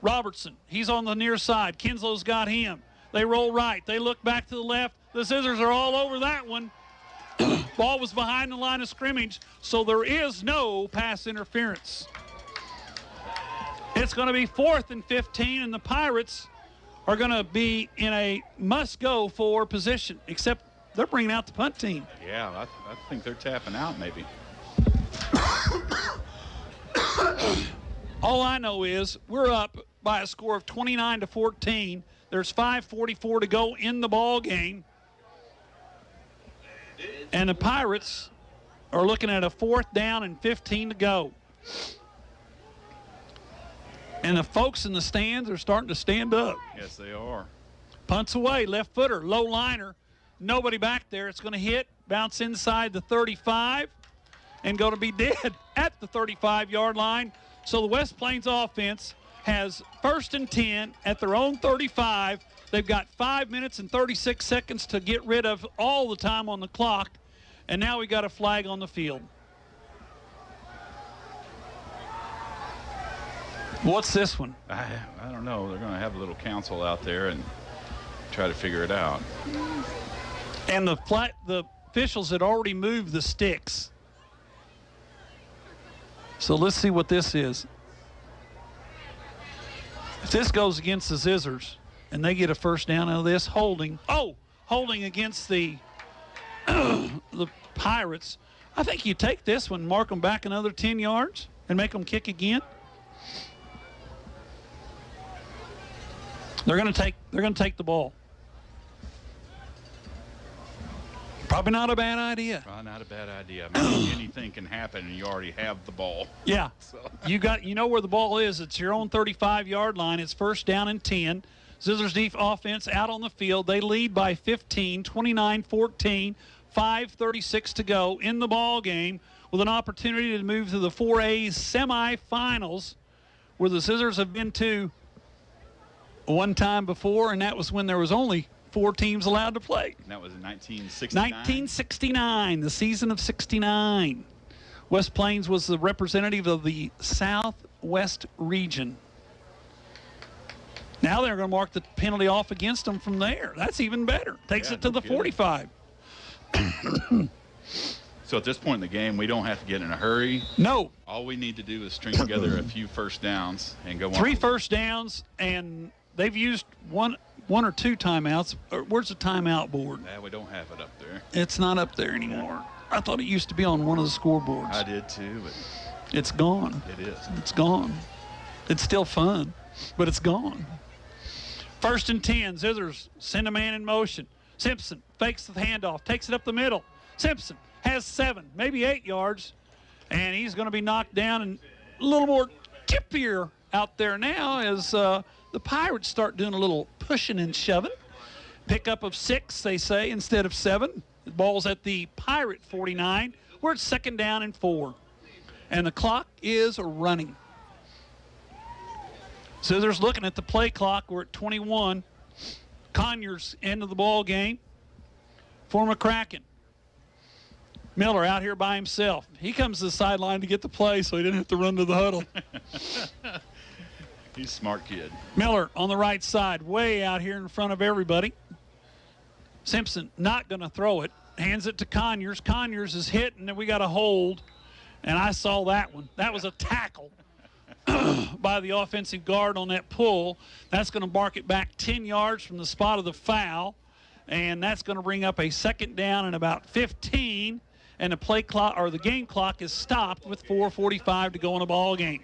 Robertson. He's on the near side. Kinslow's got him. They roll right. They look back to the left. The Zizzers are all over that one. Ball was behind the line of scrimmage, so there is no pass interference. It's going to be 4th and 15, and the Pirates are going to be in a must-go for position, except they're bringing out the punt team. Yeah, I think they're tapping out maybe. All I know is we're up by a score of 29-14. There's 5:44 to go in the ball game. And the Pirates are looking at a 4th down and 15 to go. And the folks in the stands are starting to stand up. Yes, they are. Punts away, left footer, low liner. Nobody back there. It's going to hit, bounce inside the 35, and going to be dead at the 35-yard line. So the West Plains offense has 1st and 10 at their own 35. They've got 5 minutes and 36 seconds to get rid of all the time on the clock. And now we got a flag on the field. What's this one? I don't know. They're going to have a little council out there and try to figure it out. And the officials had already moved the sticks. So let's see what this is. If this goes against the Zizzers and they get a 1st down out of this, holding against the the Pirates, I think you take this one, mark them back another 10 yards, and make them kick again. They're going to take the ball. Probably not a bad idea. Probably not a bad idea. I mean, anything can happen, and you already have the ball. Yeah. So. You know where the ball is. It's your own 35-yard line. It's 1st down and 10. Zizzer's deep offense out on the field. They lead by 15, 29-14, 5:36 to go in the ball game with an opportunity to move to the 4A semifinals, where the Zizzers have been to one time before, and that was when there was only 4 teams allowed to play. And that was in 1969? 1969, the season of 69. West Plains was the representative of the Southwest region. Now they're going to mark the penalty off against them from there. That's even better. Takes it to the 45. So at this point in the game, we don't have to get in a hurry. No. All we need to do is string together a few 1st downs and go on. 3 first downs, and they've used one one or two timeouts. Where's the timeout board? We don't have it up there. It's not up there anymore. I thought it used to be on one of the scoreboards. I did too, but it's gone. It is. It's gone. It's still fun, but it's gone. 1st and 10. Zizzers send a man in motion. Simpson fakes the handoff, takes it up the middle. Simpson has 7, maybe 8 yards, and he's going to be knocked down and a little more chippier out there now as the Pirates start doing a little pushing and shoving. Pickup of 6, they say, instead of 7. The ball's at the Pirate 49. We're at 2nd down and 4. And the clock is running. Zizzer's looking at the play clock. We're at 21. Conyers end of the ball game for McCracken. Miller out here by himself. He comes to the sideline to get the play so he didn't have to run to the huddle. He's a smart kid. Miller on the right side, way out here in front of everybody. Simpson not going to throw it. Hands it to Conyers. Conyers is hit, and then we got a hold. And I saw that one. That was a tackle by the offensive guard on that pull. That's going to mark it back 10 yards from the spot of the foul. And that's going to bring up a 2nd down and about 15. And the play clock, or the game clock, is stopped with 4:45 to go in the ball game.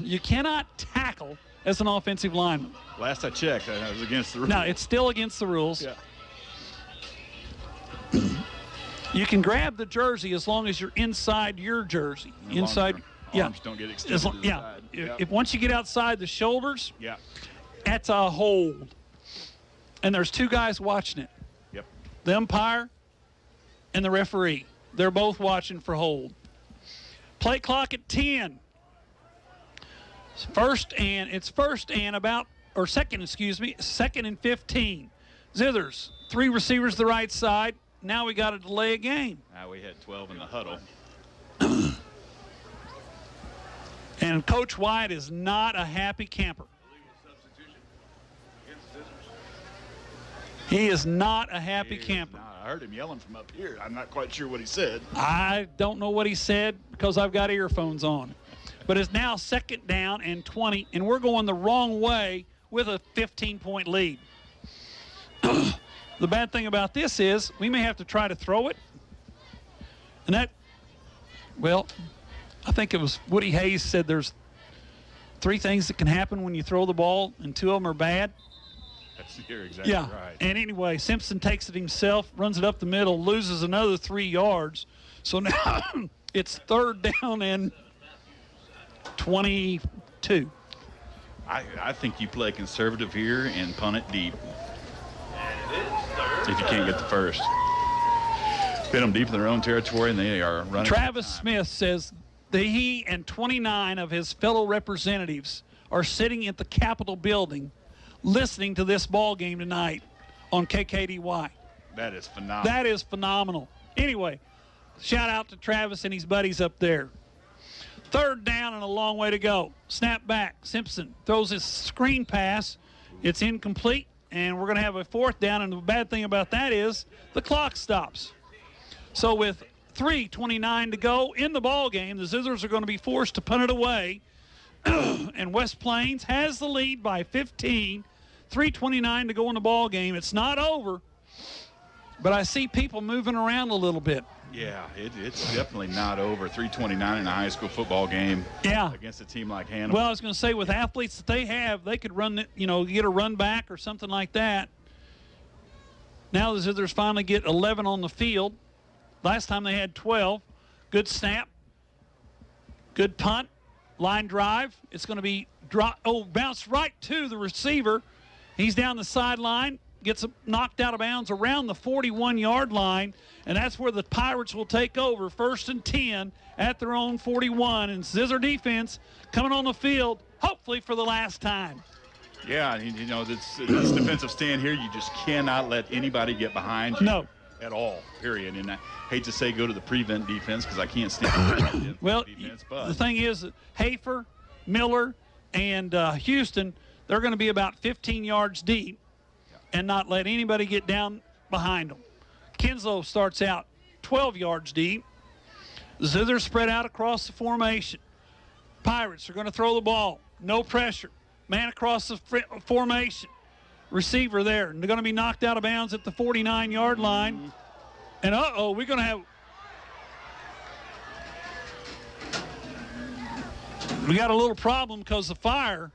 You cannot tackle as an offensive lineman. Last I checked, it was against the rules. No, it's still against the rules. Yeah. You can grab the jersey as long as you're inside your jersey. Inside, arms don't get extended to the side. If once you get outside the shoulders, yeah, that's a hold. And there's 2 guys watching it. Yep. The umpire and the referee. They're both watching for hold. Play clock at 10. Second and 15. Zithers, 3 receivers to the right side. Now we got to delay a game. We had 12 in the huddle. And Coach White is not a happy camper. He is not a happy camper. I heard him yelling from up here. I'm not quite sure what he said. I don't know what he said because I've got earphones on. But it's now 2nd down and 20, and we're going the wrong way with a 15-point lead. The bad thing about this is we may have to try to throw it. And that, well, I think it was Woody Hayes said there's 3 things that can happen when you throw the ball, and 2 of them are bad. You're exactly right. And anyway, Simpson takes it himself, runs it up the middle, loses another 3 yards. So now it's 3rd down and 22. I think you play conservative here and punt it deep. If you can't get the first. Pin them deep in their own territory, and they are running. Travis Smith says that he and 29 of his fellow representatives are sitting at the Capitol building listening to this ball game tonight on KKDY. That is phenomenal. That is phenomenal. Anyway, shout out to Travis and his buddies up there. 3rd down and a long way to go. Snap back. Simpson throws his screen pass. It's incomplete, and we're going to have a 4th down, and the bad thing about that is the clock stops. So with 3:29 to go in the ball game, the Zizzers are going to be forced to punt it away, and West Plains has the lead by 15. 3:29 to go in the ball game. It's not over, but I see people moving around a little bit. Yeah, it's definitely not over. 3:29 in a high school football game. Yeah. Against a team like Hannibal. Well, I was going to say, with athletes that they have, they could run it, get a run back or something like that. Now the Zizzers finally get 11 on the field. Last time they had 12. Good snap. Good punt. Line drive. It's going to be bounced right to the receiver. He's down the sideline, gets knocked out of bounds around the 41-yard line, and that's where the Pirates will take over. 1st and 10 at their own 41, and Zizzer defense coming on the field, hopefully for the last time. Yeah, this defensive stand here, you just cannot let anybody get behind you. No. At all, period. And I hate to say go to the prevent defense because I can't stand well, defense. But the thing is, Hafer, Miller, and Houston, they're going to be about 15 yards deep and not let anybody get down behind them. Kinslow starts out 12 yards deep. Zither spread out across the formation. Pirates are going to throw the ball. No pressure. Man across the formation. Receiver there. And they're going to be knocked out of bounds at the 49-yard line. And, we're going to have... We got a little problem because the fire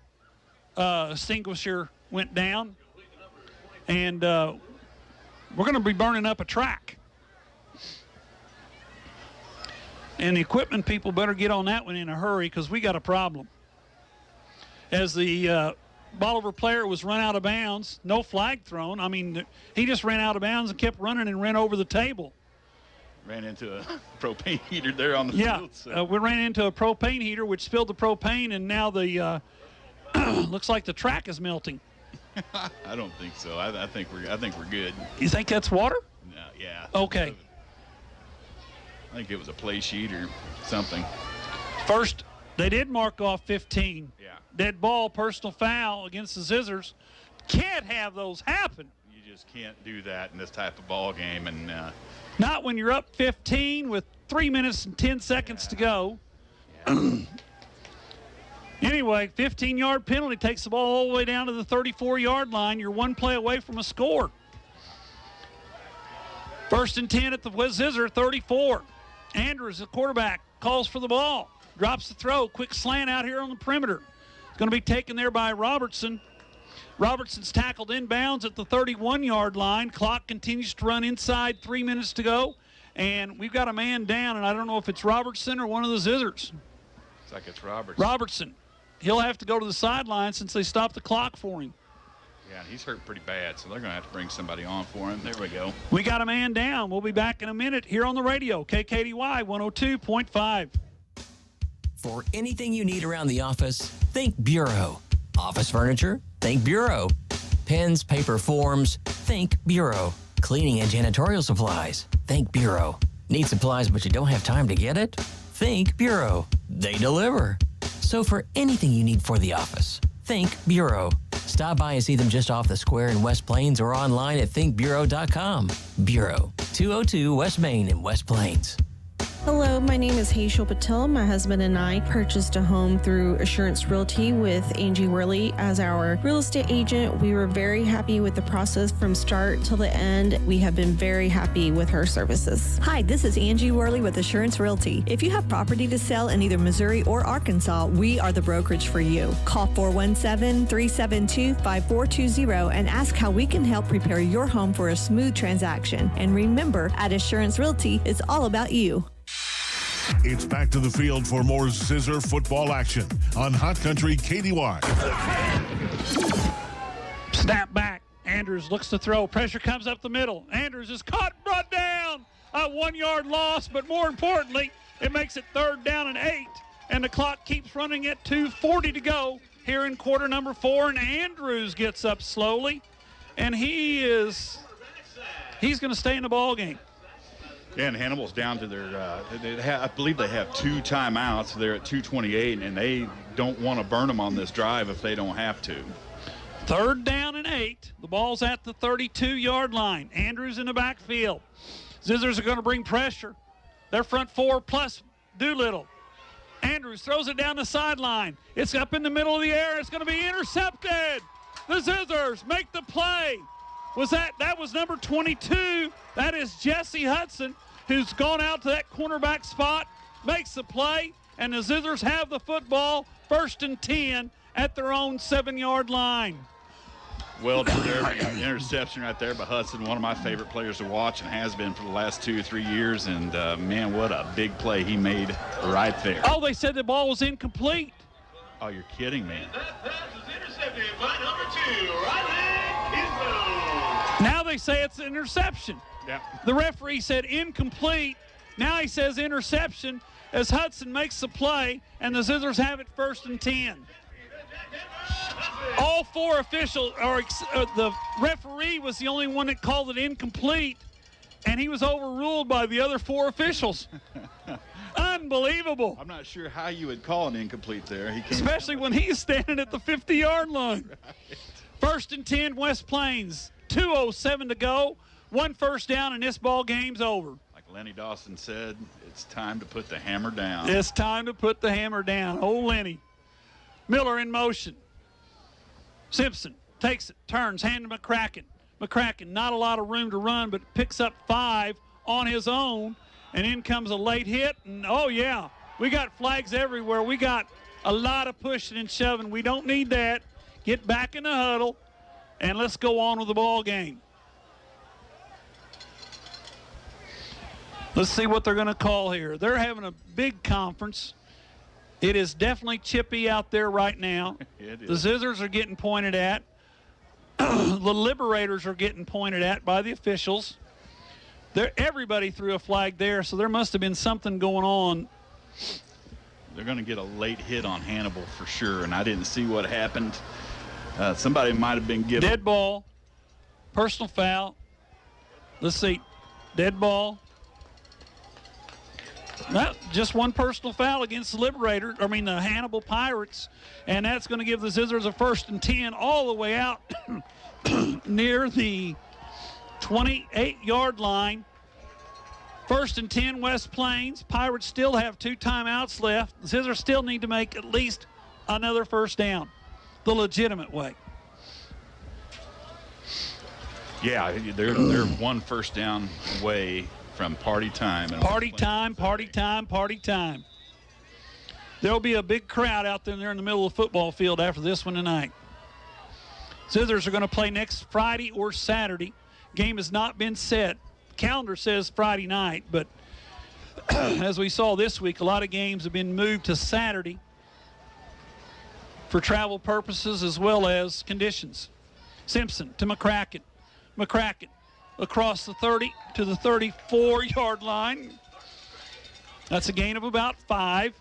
extinguisher went down. And we're going to be burning up a track. And the equipment people better get on that one in a hurry because we got a problem. As the Bolivar player was run out of bounds, no flag thrown. I mean, he just ran out of bounds and kept running and ran over the table. Ran into a propane heater there on the field. Yeah, we ran into a propane heater, which spilled the propane, and now the looks like the track is melting. I don't think so. I think we're good. You think that's water? No, yeah. Okay. I think it was a play sheet or something. First, they did mark off 15. Yeah. Dead ball, personal foul against the Zizzers. Can't have those happen. You just can't do that in this type of ball game, and not when you're up 15 with 3 minutes and 10 seconds to go. Anyway, 15-yard penalty takes the ball all the way down to the 34-yard line. You're one play away from a score. 1st and 10 at the Zizzer 34. Andrews, the quarterback, calls for the ball. Drops the throw. Quick slant out here on the perimeter. It's going to be taken there by Robertson. Robertson's tackled inbounds at the 31-yard line. Clock continues to run inside. 3 minutes to go. And we've got a man down, and I don't know if it's Robertson or one of the Zizzers. Looks like it's Robertson. Robertson. He'll have to go to the sideline since they stopped the clock for him. Yeah, he's hurt pretty bad, so they're going to have to bring somebody on for him. There we go. We got a man down. We'll be back in a minute here on the radio. KKDY 102.5. For anything you need around the office, think Bureau. Office furniture? Think Bureau. Pens, paper, forms? Think Bureau. Cleaning and janitorial supplies? Think Bureau. Need supplies but you don't have time to get it? Think Bureau. They deliver. So for anything you need for the office, think Bureau. Stop by and see them just off the square in West Plains or online at thinkbureau.com. Bureau, 202 West Main in West Plains. Hello, my name is Hazel Patel. My husband and I purchased a home through Assurance Realty with Angie Worley as our real estate agent. We were very happy with the process from start till the end. We have been very happy with her services. Hi, this is Angie Worley with Assurance Realty. If you have property to sell in either Missouri or Arkansas, we are the brokerage for you. Call 417-372-5420 and ask how we can help prepare your home for a smooth transaction. And remember, at Assurance Realty, it's all about you. It's back to the field for more Zizzer football action on Hot Country KDY. Snap back. Andrews looks to throw. Pressure comes up the middle. Andrews is caught, brought down. A 1-yard loss, but more importantly, it makes it 3rd down and 8. And the clock keeps running at 2:40 to go here in quarter number 4. And Andrews gets up slowly. And he's going to stay in the ball game. Yeah, and Hannibal's down to their, I believe they have 2 timeouts. They're at 2:28, and they don't want to burn them on this drive if they don't have to. 3rd down and 8. The ball's at the 32-yard line. Andrews in the backfield. Zizzers are going to bring pressure. Their front 4 plus Doolittle. Andrews throws it down the sideline. It's up in the middle of the air. It's going to be intercepted. The Zizzers make the play. That was number 22. That is Jesse Hudson, who's gone out to that cornerback spot, makes the play, and the Zizzers have the football, 1st and 10 at their own 7-yard line. Well deserved interception right there by Hudson, one of my favorite players to watch and has been for the last 2 or 3 years. And, man, what a big play he made right there. Oh, they said the ball was incomplete. Oh, you're kidding me. Intercepted by number 2, right. Now they say it's an interception. Yeah. The referee said incomplete. Now he says interception as Hudson makes the play, and the Zizzers have it 1st and 10. All 4 officials, the referee was the only one that called it incomplete, and he was overruled by the other 4 officials. Unbelievable. I'm not sure how you would call an incomplete there. Especially when he's standing at the 50-yard line. Right. 1st and 10, West Plains. 2:07 to go. 1 first down, and this ball game's over. Like Lenny Dawson said, it's time to put the hammer down. It's time to put the hammer down. Old Lenny. Miller in motion. Simpson takes it, turns, hand to McCracken. McCracken, not a lot of room to run, but picks up 5 on his own. And in comes a late hit. And, oh, yeah, we got flags everywhere. We got a lot of pushing and shoving. We don't need that. Get back in the huddle, and let's go on with the ball game. Let's see what they're going to call here. They're having a big conference. It is definitely chippy out there right now. It The is. Zizzers are getting pointed at. The Liberators are getting pointed at by the officials. Everybody threw a flag there, so there must have been something going on. They're going to get a late hit on Hannibal for sure, and I didn't see what happened. Somebody might have been given. Dead ball, personal foul. Let's see, dead ball. Well, just one personal foul against the Hannibal Pirates, and that's going to give the Zizzers a 1st and 10 all the way out near the 28-yard line. 1st and 10, West Plains. Pirates still have 2 timeouts left. The Zizzers still need to make at least another 1st down, the legitimate way. Yeah, they're 1 first down away from party time. Party time, party time, party time. There'll be a big crowd out there in the middle of the football field after this one tonight. Zizzers are going to play next Friday or Saturday. Game has not been set. Calendar says Friday night, but as we saw this week, a lot of games have been moved to Saturday for travel purposes as well as conditions. Simpson to McCracken. McCracken across the 30 to the 34-yard line. That's a gain of about 5.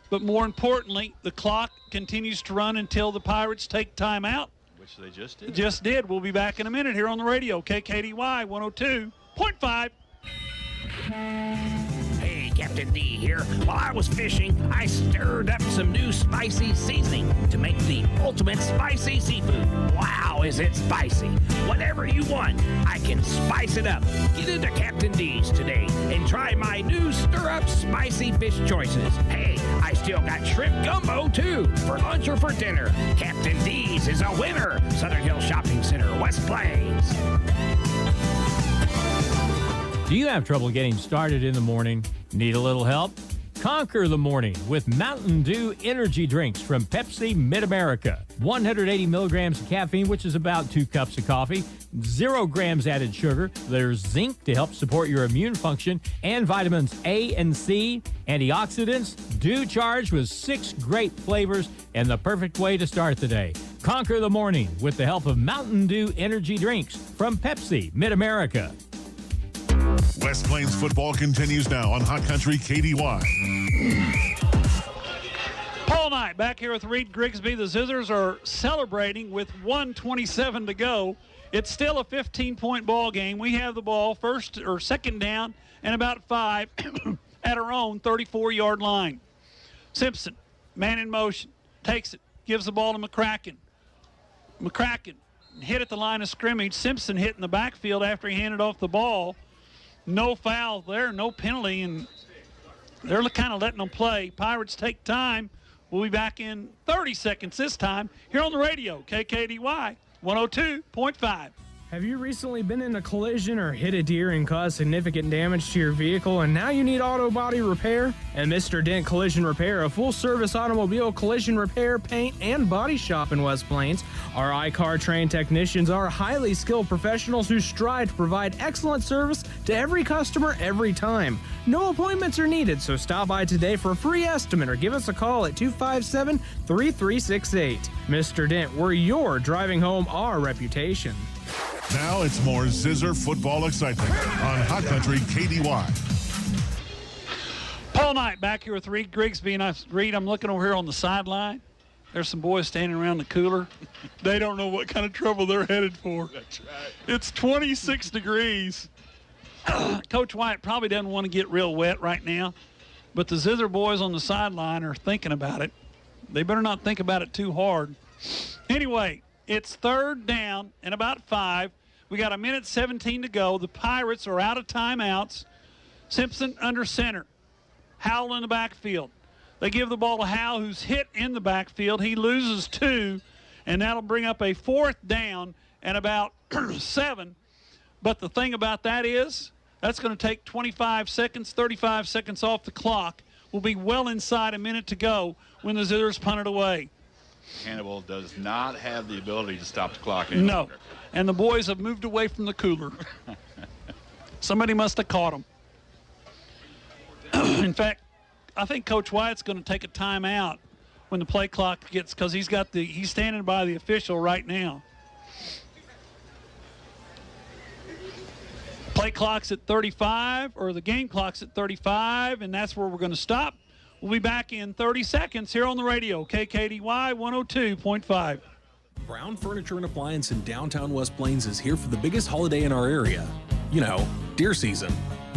But more importantly, the clock continues to run until the Pirates take time out. Which they just did. Just did. We'll be back in a minute here on the radio. KKDY 102.5. Hey, Captain D here. While I was fishing, I stirred up some new spicy seasoning to make the ultimate spicy seafood. Wow, is it spicy? Whatever you want, I can spice it up. Get into Captain D's today and try my new stir-up spicy fish choices. Hey, I still got shrimp gumbo, too, for lunch or for dinner. Captain D's is a winner. Southern Hills Shopping Center, West Plains. Do you have trouble getting started in the morning? Need a little help? Conquer the morning with Mountain Dew energy drinks from Pepsi Mid-America. 180 milligrams of caffeine, which is about 2 cups of coffee. 0 grams added sugar. There's zinc to help support your immune function, and vitamins A and C, antioxidants, Dew charged with 6 great flavors, and the perfect way to start the day. Conquer the morning with the help of Mountain Dew energy drinks from Pepsi Mid-America. West Plains football continues now on Hot Country KDY. Paul Knight back here with Reed Grigsby. The Zizzers are celebrating with 1:27 to go. It's still a 15-point ball game. We have the ball 2nd down and about 5 at our own 34-yard line. Simpson, man in motion, takes it, gives the ball to McCracken. McCracken hit at the line of scrimmage. Simpson hit in the backfield after he handed off the ball. No foul there, no penalty, and they're kind of letting them play. Pirates take time. We'll be back in 30 seconds this time here on the radio, KKDY 102.5. Have you recently been in a collision or hit a deer and caused significant damage to your vehicle and now you need auto body repair? At Mr. Dent Collision Repair, a full-service automobile collision repair, paint, and body shop in West Plains, our iCar trained technicians are highly skilled professionals who strive to provide excellent service to every customer every time. No appointments are needed, so stop by today for a free estimate or give us a call at 257-3368. Mr. Dent, we're your driving home our reputation. Now it's more Zizzer football excitement on Hot Country KDY. Paul Knight back here with Reed Grigsby, and I'm looking over here on the sideline. There's some boys standing around the cooler. They don't know what kind of trouble they're headed for. That's right. It's 26 degrees. Coach White probably doesn't want to get real wet right now, but the Zizzer boys on the sideline are thinking about it. They better not think about it too hard. Anyway, it's 3rd down and about 5. We got 1:17 to go. The Pirates are out of timeouts. Simpson under center. Howell in the backfield. They give the ball to Howell, who's hit in the backfield. He loses 2, and that'll bring up a 4th down and about 7. But the thing about that is that's going to take 25 seconds, 35 seconds off the clock. We'll be well inside a minute to go when the Zizzers punt it away. Hannibal does not have the ability to stop the clock any No, longer. and the boys have moved away from the cooler. Somebody must have caught them. In fact, I think Coach Wyatt's going to take a timeout when the play clock gets, because he's standing by the official right now. Play clock's at 35, or the game clock's at 35, and that's where we're going to stop. We'll be back in 30 seconds here on the radio, KKDY 102.5. Brown Furniture and Appliance in downtown West Plains is here for the biggest holiday in our area. You know, deer season.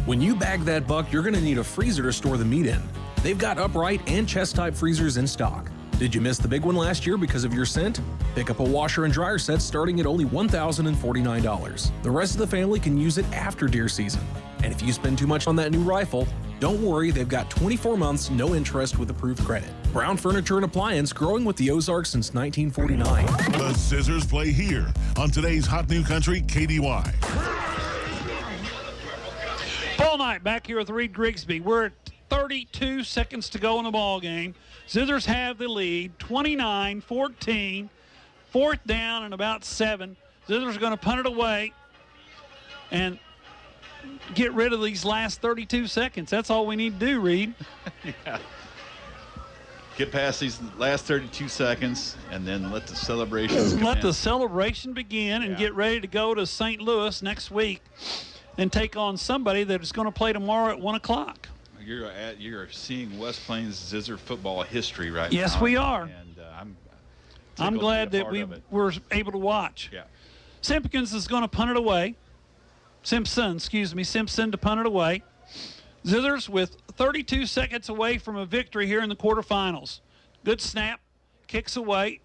When you bag that buck, you're going to need a freezer to store the meat in. They've got upright and chest-type freezers in stock. Did you miss the big one last year because of your scent? Pick up a washer and dryer set starting at only $1,049. The rest of the family can use it after deer season. And if you spend too much on that new rifle, don't worry, they've got 24 months, no interest with approved credit. Brown Furniture and Appliance, growing with the Ozarks since 1949. The Zizzers play here on today's Hot New Country KDY. Ball night back here with Reed Grigsby. We're at 32 seconds to go in the ball game. Zizzers have the lead, 29-14. 4th down and about 7. Zizzers are going to punt it away and get rid of these last 32 seconds. That's all we need to do, Reed. Yeah. Get past these last 32 seconds and then let the celebration Let the celebration begin and get ready to go to St. Louis next week and take on somebody that is going to play tomorrow at 1 o'clock. You're seeing West Plains Zizzer football history right now. Yes, we are. And I'm glad that we were able to watch. Yeah. Simpkins is going to punt it away. Simpson to punt it away. Zizzers with 32 seconds away from a victory here in the quarterfinals. Good snap, kicks away.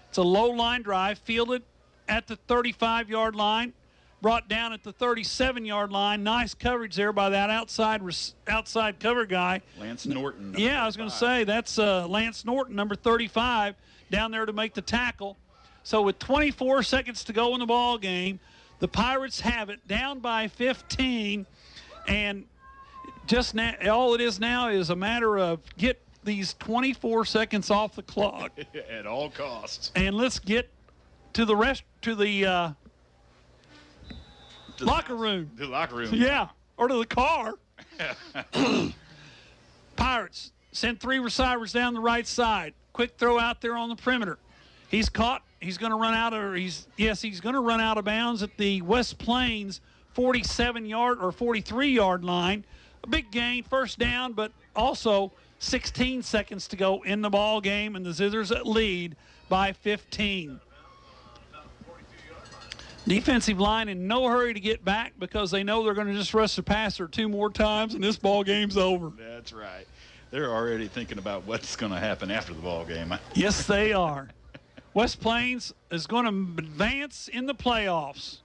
It's a low line drive, fielded at the 35-yard line, brought down at the 37-yard line. Nice coverage there by that outside cover guy. Lance Norton. Yeah, I was going to say that's Lance Norton, number 35, down there to make the tackle. So with 24 seconds to go in the ball game, the Pirates have it down by 15, and just now, all it is now is a matter of get these 24 seconds off the clock at all costs, and let's get to the locker room. The locker room. Yeah, or to the car. Pirates send 3 receivers down the right side. Quick throw out there on the perimeter. He's caught. He's going to run out of. He's going to run out of bounds at the West Plains 47-yard or 43-yard line. A big gain, 1st down, but also 16 seconds to go in the ball game, and the Zizzers lead by 15. Defensive line in no hurry to get back because they know they're going to just rush the passer 2 more times, and this ball game's over. That's right. They're already thinking about what's going to happen after the ball game. Yes, they are. West Plains is going to advance in the playoffs.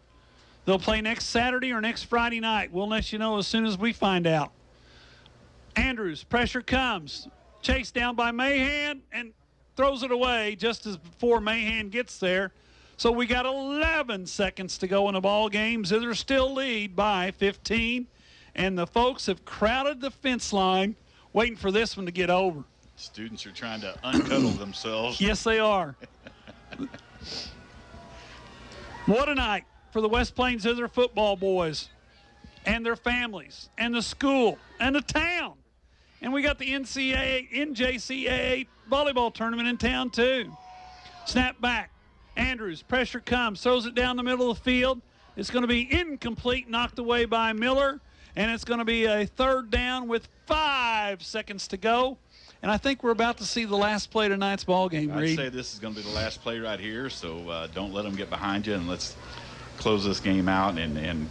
They'll play next Saturday or next Friday night. We'll let you know as soon as we find out. Andrews, pressure comes. Chased down by Mahan and throws it away just as before Mahan gets there. So we got 11 seconds to go in the ball game. Zizzers still lead by 15. And the folks have crowded the fence line waiting for this one to get over. Students are trying to uncuddle themselves. Yes, they are. What a night for the West Plains Zizzer football boys and their families and the school and the town. And we got the NJCAA volleyball tournament in town too. Snap back. Andrews, pressure comes, throws it down the middle of the field. It's going to be incomplete, knocked away by Miller. And it's going to be a 3rd down with 5 seconds to go. And I think we're about to see the last play of tonight's ball game, Reed. I'd say this is going to be the last play right here, so don't let them get behind you, and let's close this game out. And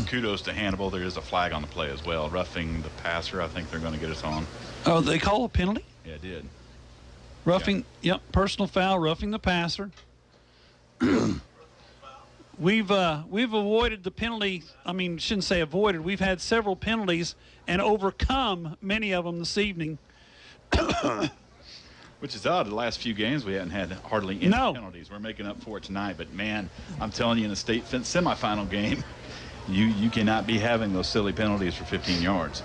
kudos to Hannibal. There is a flag on the play as well. Roughing the passer, I think they're going to get us on. Oh, they call a penalty? Yeah, it did. Roughing, yep, personal foul, roughing the passer. We've avoided the penalty. I mean, shouldn't say avoided. We've had several penalties and overcome many of them this evening. Which is odd. The last few games we hadn't had hardly any penalties. We're making up for it tonight. But, man, I'm telling you, in a state semifinal game, you cannot be having those silly penalties for 15 yards.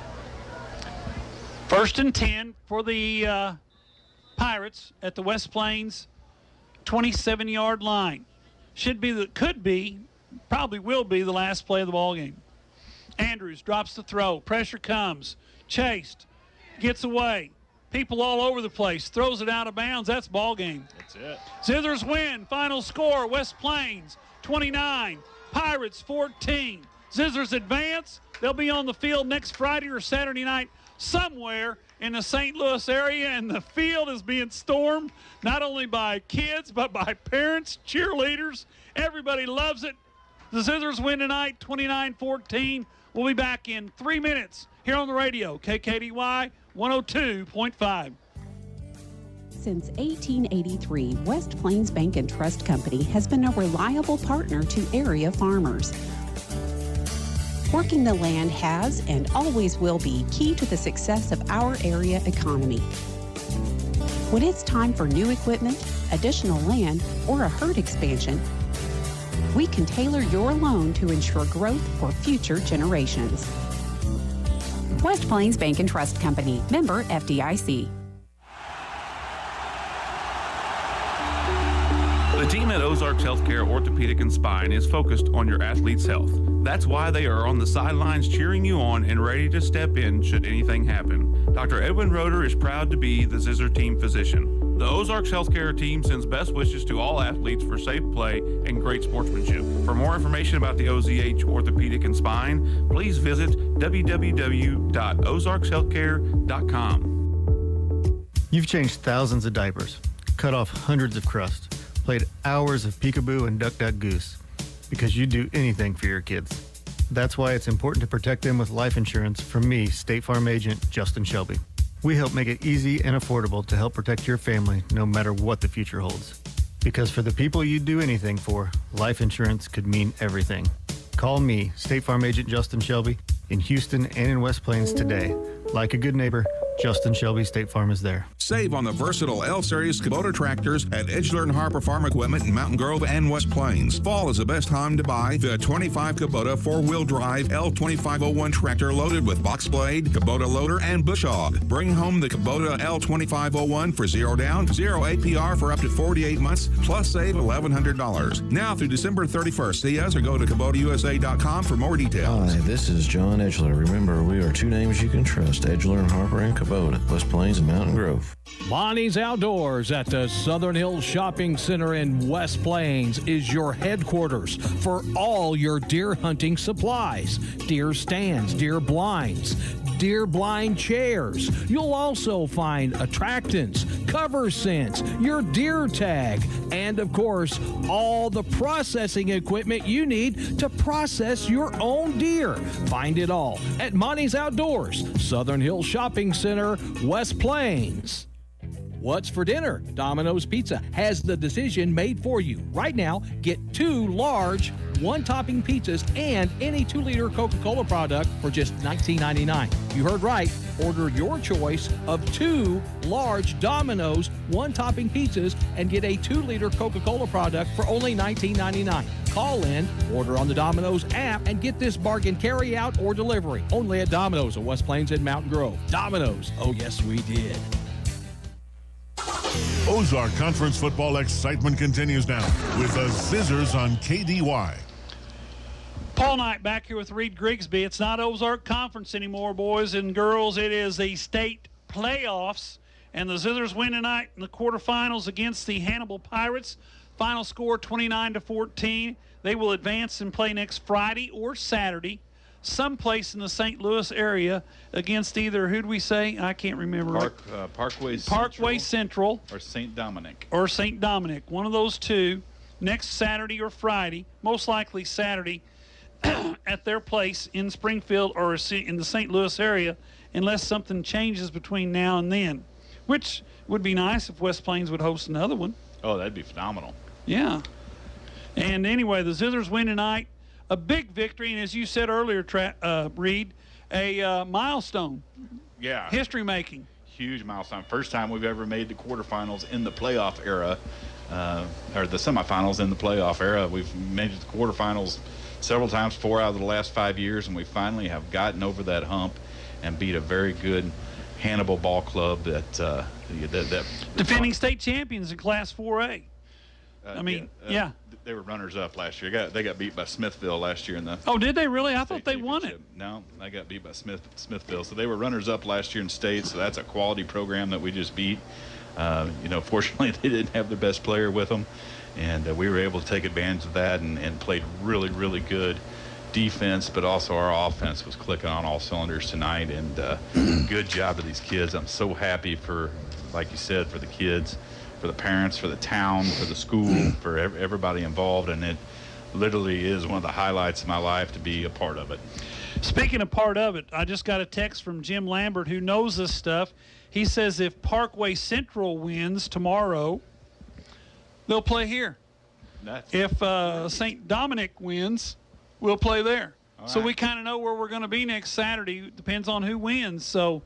1st and 10 for the Pirates at the West Plains 27-yard line. Probably will be the last play of the ball game. Andrews drops the throw. Pressure comes. Chased. Gets away. People all over the place. Throws it out of bounds. That's ball game. That's it. Zizzers win. Final score, West Plains 29, Pirates 14. Zizzers advance. They'll be on the field next Friday or Saturday night somewhere in the St. Louis area, and the field is being stormed not only by kids but by parents, cheerleaders. Everybody loves it. The Zizzers win tonight, 29-14. We'll be back in 3 minutes here on the radio, KKDY 102.5. Since 1883, West Plains Bank and Trust Company has been a reliable partner to area farmers. Working the land has and always will be key to the success of our area economy. When it's time for new equipment, additional land, or a herd expansion, we can tailor your loan to ensure growth for future generations. West Plains Bank and Trust Company, member FDIC. The team at Ozarks Healthcare Orthopedic and Spine is focused on your athlete's health. That's why they are on the sidelines cheering you on and ready to step in should anything happen. Dr. Edwin Roeder is proud to be the Zizzer team physician. The Ozarks Healthcare team sends best wishes to all athletes for safe play and great sportsmanship. For more information about the OZH Orthopedic and Spine, please visit www.ozarkshealthcare.com. You've changed thousands of diapers, cut off hundreds of crusts, played hours of peekaboo and duck duck goose, because you'd do anything for your kids. That's why it's important to protect them with life insurance from me, State Farm Agent Justin Shelby. We help make it easy and affordable to help protect your family no matter what the future holds. Because for the people you'd do anything for, life insurance could mean everything. Call me, State Farm Agent Justin Shelby, in Houston and in West Plains today. Like a good neighbor, Justin Shelby State Farm is there. Save on the versatile L-Series Kubota tractors at Edgeler and Harper Farm Equipment in Mountain Grove and West Plains. Fall is the best time to buy the 25 Kubota 4-wheel drive L2501 tractor loaded with box blade, Kubota loader, and bush hog. Bring home the Kubota L2501 for 0 down, 0 APR for up to 48 months, plus save $1,100. Now through December 31st. See us or go to KubotaUSA.com for more details. Hi, this is John Edgeler. Remember, we are two names you can trust, Edgeler and Harper and Kubota, West Plains and Mountain Grove. Bonnie's Outdoors at the Southern Hills Shopping Center in West Plains is your headquarters for all your deer hunting supplies. Deer stands, deer blinds, deer blind chairs. You'll also find attractants, cover scents, your deer tag, and of course, all the processing equipment you need to process your own deer. Find it all at Monty's Outdoors, Southern Hills Shopping Center, West Plains. What's for dinner? Domino's Pizza has the decision made for you. Right now, get 2 large, 1-topping pizzas and any 2-liter Coca-Cola product for just $19.99. You heard right. Order your choice of 2 large Domino's 1-topping pizzas and get a 2-liter Coca-Cola product for only $19.99. Call in, order on the Domino's app, and get this bargain carry out or delivery. Only at Domino's of West Plains and Mountain Grove. Domino's. Oh, yes, we did. Ozark Conference football excitement continues now with the Zizzers on KDY. Paul Knight back here with Reed Grigsby. It's not Ozark Conference anymore, boys and girls. It is the state playoffs, and the Zizzers win tonight in the quarterfinals against the Hannibal Pirates. Final score 29-14. They will advance and play next Friday or Saturday, someplace in the St. Louis area against either, who'd we say? I can't remember. Parkway Central. Or St. Dominic. Or St. Dominic. One of those two. Next Saturday or Friday. Most likely Saturday at their place in Springfield or in the St. Louis area, unless something changes between now and then, which would be nice if West Plains would host another one. Oh, that'd be phenomenal. Yeah. And anyway, the Zizzers win tonight. A big victory, and as you said earlier, Reed, a milestone. Yeah. History making. huge milestone. First time we've ever made the quarterfinals in the playoff era, or the semifinals in the playoff era. We've made it to the quarterfinals several times, 4 out of the last 5 years, and we finally have gotten over that hump and beat a very good Hannibal ball club that defending state champions in Class 4A. They were runners-up last year. They got beat by Smithville last year in the. Oh, did they really? I thought they won it. No, they got beat by Smithville. So they were runners-up last year in state. So that's a quality program that we just beat. Fortunately, they didn't have their best player with them, and we were able to take advantage of that and played really, really good defense, but also our offense was clicking on all cylinders tonight, and good job to these kids. I'm so happy for, like you said, for the kids, for the parents, for the town, for the school, for everybody involved, and it literally is one of the highlights of my life to be a part of it. Speaking of part of it, I just got a text from Jim Lambert, who knows this stuff. He says if Parkway Central wins tomorrow, they'll play here. If St. Dominic wins, we'll play there. So we kind of know where we're going to be next Saturday. Depends on who wins. So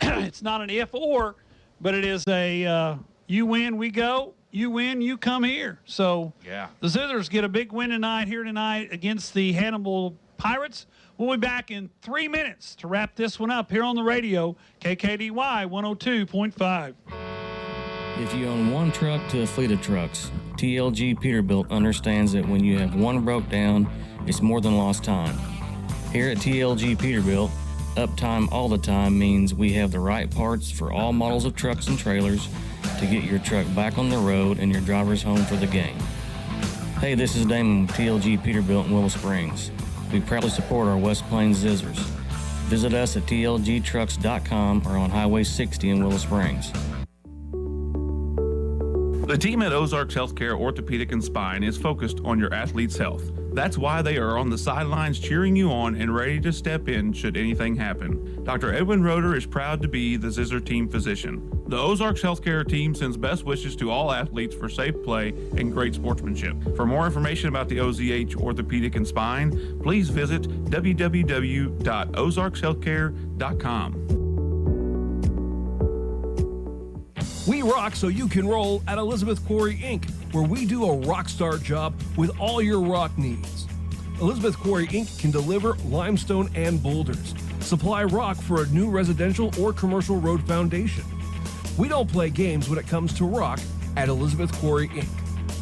it's not an if or, but it is a you win, we go. You win, you come here. So the Zizzers get a big win tonight against the Hannibal Pirates. We'll be back in 3 minutes to wrap this one up here on the radio, KKDY 102.5. If you own one truck to a fleet of trucks, TLG Peterbilt understands that when you have one broke down, it's more than lost time. Here at TLG Peterbilt, uptime all the time means we have the right parts for all models of trucks and trailers to get your truck back on the road and your drivers home for the game. Hey, this is Damon with TLG Peterbilt in Willow Springs. We proudly support our West Plains Zizzers. Visit us at tlgtrucks.com or on Highway 60 in Willow Springs. The team at Ozarks Healthcare Orthopedic and Spine is focused on your athlete's health. That's why they are on the sidelines cheering you on and ready to step in should anything happen. Dr. Edwin Roeder is proud to be the Zizzer team physician. The Ozarks Healthcare team sends best wishes to all athletes for safe play and great sportsmanship. For more information about the OZH Orthopedic and Spine, please visit www.ozarkshealthcare.com. We rock so you can roll at Elizabeth Quarry Inc., where we do a rock star job with all your rock needs. Elizabeth Quarry Inc. can deliver limestone and boulders, supply rock for a new residential or commercial road foundation. We don't play games when it comes to rock at Elizabeth Quarry Inc.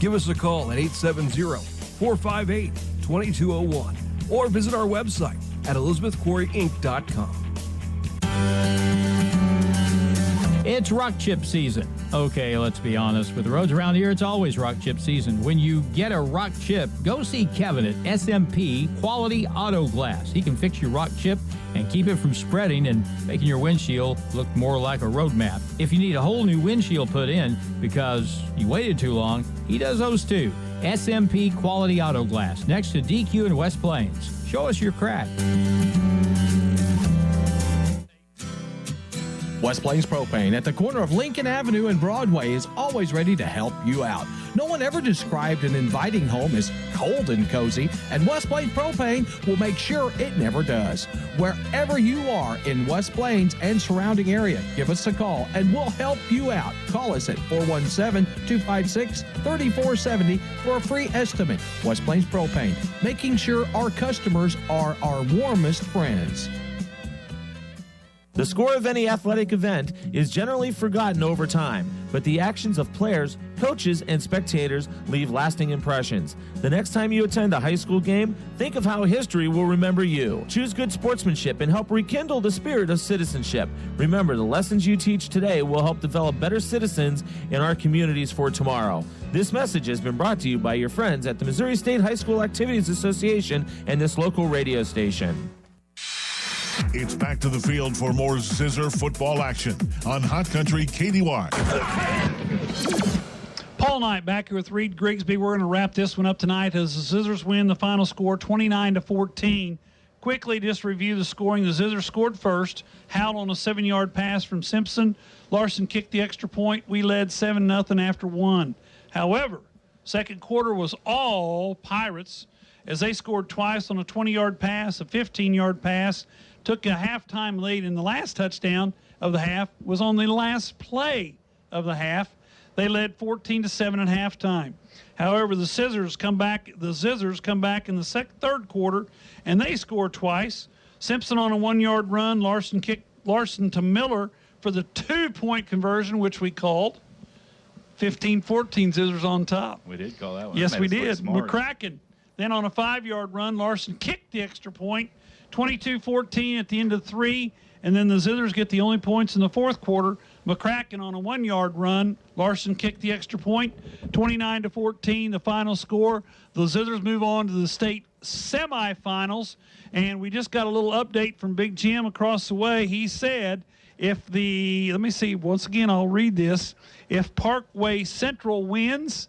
Give us a call at 870-458-2201 or visit our website at elizabethquarryinc.com. It's rock chip season. Okay, let's be honest. With the roads around here, it's always rock chip season. When you get a rock chip, go see Kevin at SMP Quality Auto Glass. He can fix your rock chip and keep it from spreading and making your windshield look more like a road map. If you need a whole new windshield put in because you waited too long, he does those too. SMP Quality Auto Glass, next to DQ in West Plains. Show us your crack. West Plains Propane at the corner of Lincoln Avenue and Broadway is always ready to help you out. No one ever described an inviting home as cold and cozy, and West Plains Propane will make sure it never does. Wherever you are in West Plains and surrounding area, give us a call and we'll help you out. Call us at 417-256-3470 for a free estimate. West Plains Propane, making sure our customers are our warmest friends. The score of any athletic event is generally forgotten over time, but the actions of players, coaches, and spectators leave lasting impressions. The next time you attend a high school game, think of how history will remember you. Choose good sportsmanship and help rekindle the spirit of citizenship. Remember, the lessons you teach today will help develop better citizens in our communities for tomorrow. This message has been brought to you by your friends at the Missouri State High School Activities Association and this local radio station. It's back to the field for more Zizzer football action on Hot Country KDY. Paul Knight back here with Reed Grigsby. We're going to wrap this one up tonight as the Zizzers win the final score 29-14. Quickly, just review the scoring. The Zizzers scored first. Howell on a 7-yard pass from Simpson. Larson kicked the extra point. We led 7-0 after one. However, second quarter was all Pirates as they scored twice on a 20-yard pass, a 15-yard pass. took a halftime lead, and the last touchdown of the half was on the last play of the half. They led 14-7 at halftime. However, the Zizzers come back in the third quarter, and they score twice. Simpson on a 1-yard run. Larson kicked Larson to Miller for the 2-point conversion, which we called. 15-14, Zizzers on top. We did call that one. Yes, That we made us did. look smart. McCracken. Then on a 5-yard run, Larson kicked the extra point. 22-14 at the end of 3. And then the Zizzers get the only points in the fourth quarter. McCracken on a 1-yard run. Larson kicked the extra point. 29-14, the final score. The Zizzers move on to the state semifinals. And we just got a little update from Big Jim across the way. He said let me see, once again, I'll read this. If Parkway Central wins,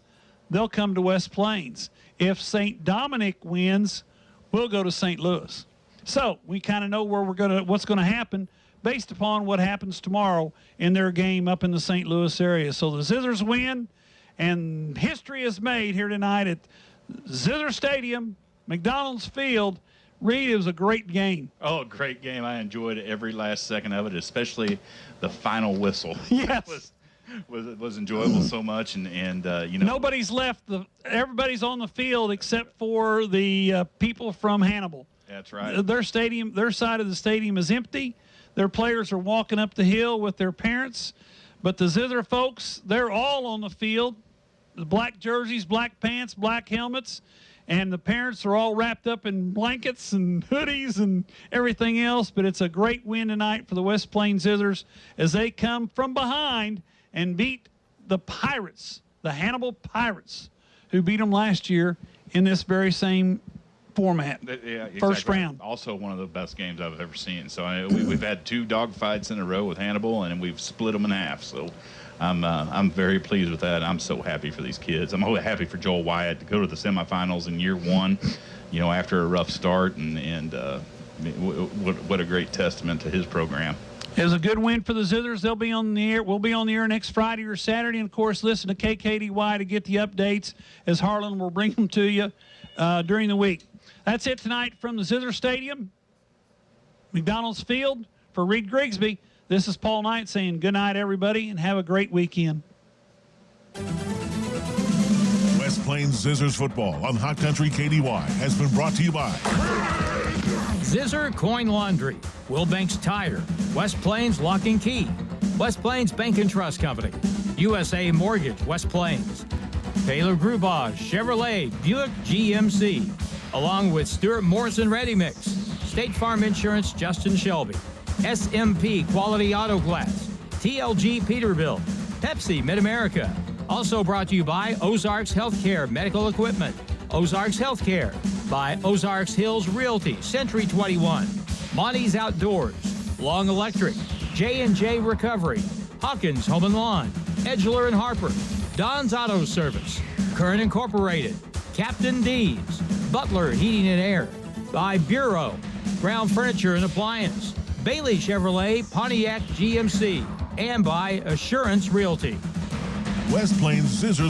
they'll come to West Plains. If St. Dominic wins, we'll go to St. Louis. So we kind of know what's going to happen based upon what happens tomorrow in their game up in the St. Louis area. So the Zizzers win, and history is made here tonight at Zizzer Stadium, McDonald's Field. Reed, it was a great game. Oh, great game. I enjoyed every last second of it, especially the final whistle. Yes. was enjoyable so much, and you know, nobody's left. Everybody's on the field except for the people from Hannibal. That's right. Their side of the stadium is empty. Their players are walking up the hill with their parents, but the Zizzer folks, they're all on the field. The black jerseys, black pants, black helmets, and the parents are all wrapped up in blankets and hoodies and everything else. But it's a great win tonight for the West Plains Zizzers as they come from behind and beat the Pirates, the Hannibal Pirates, who beat them last year in this very same format. Yeah, exactly. First round. Also one of the best games I've ever seen. So we've had 2 dogfights in a row with Hannibal, and we've split them in half. So I'm very pleased with that. I'm so happy for these kids. I'm happy for Joel Wyatt to go to the semifinals in year 1, you know, after a rough start, and what a great testament to his program. It was a good win for the Zizzers. They'll be on the air. We'll be on the air next Friday or Saturday. And, of course, listen to KKDY to get the updates as Harlan will bring them to you during the week. That's it tonight from the Zizzer Stadium, McDonald's Field. For Reed Grigsby, this is Paul Knight saying good night, everybody, and have a great weekend. West Plains Zizzers football on Hot Country KDY has been brought to you by Zizzer Coin Laundry, Wilbanks Tire, West Plains Lock and Key, West Plains Bank and Trust Company, USA Mortgage West Plains, Taylor Grubauer Chevrolet Buick GMC, along with Stuart Morrison Ready Mix, State Farm Insurance Justin Shelby, SMP Quality Auto Glass, TLG Peterbilt, Pepsi Mid-America. Also brought to you by Ozarks Healthcare Medical Equipment, Ozarks Healthcare, by Ozarks Hills Realty, Century 21, Monty's Outdoors, Long Electric, J&J Recovery, Hawkins Home and Lawn, Edgeler and Harper, Don's Auto Service, Kern Incorporated, Captain D's, Butler Heating and Air, by Bureau, Ground Furniture and Appliance, Bailey Chevrolet Pontiac GMC, and by Assurance Realty. West Plains Zizzers.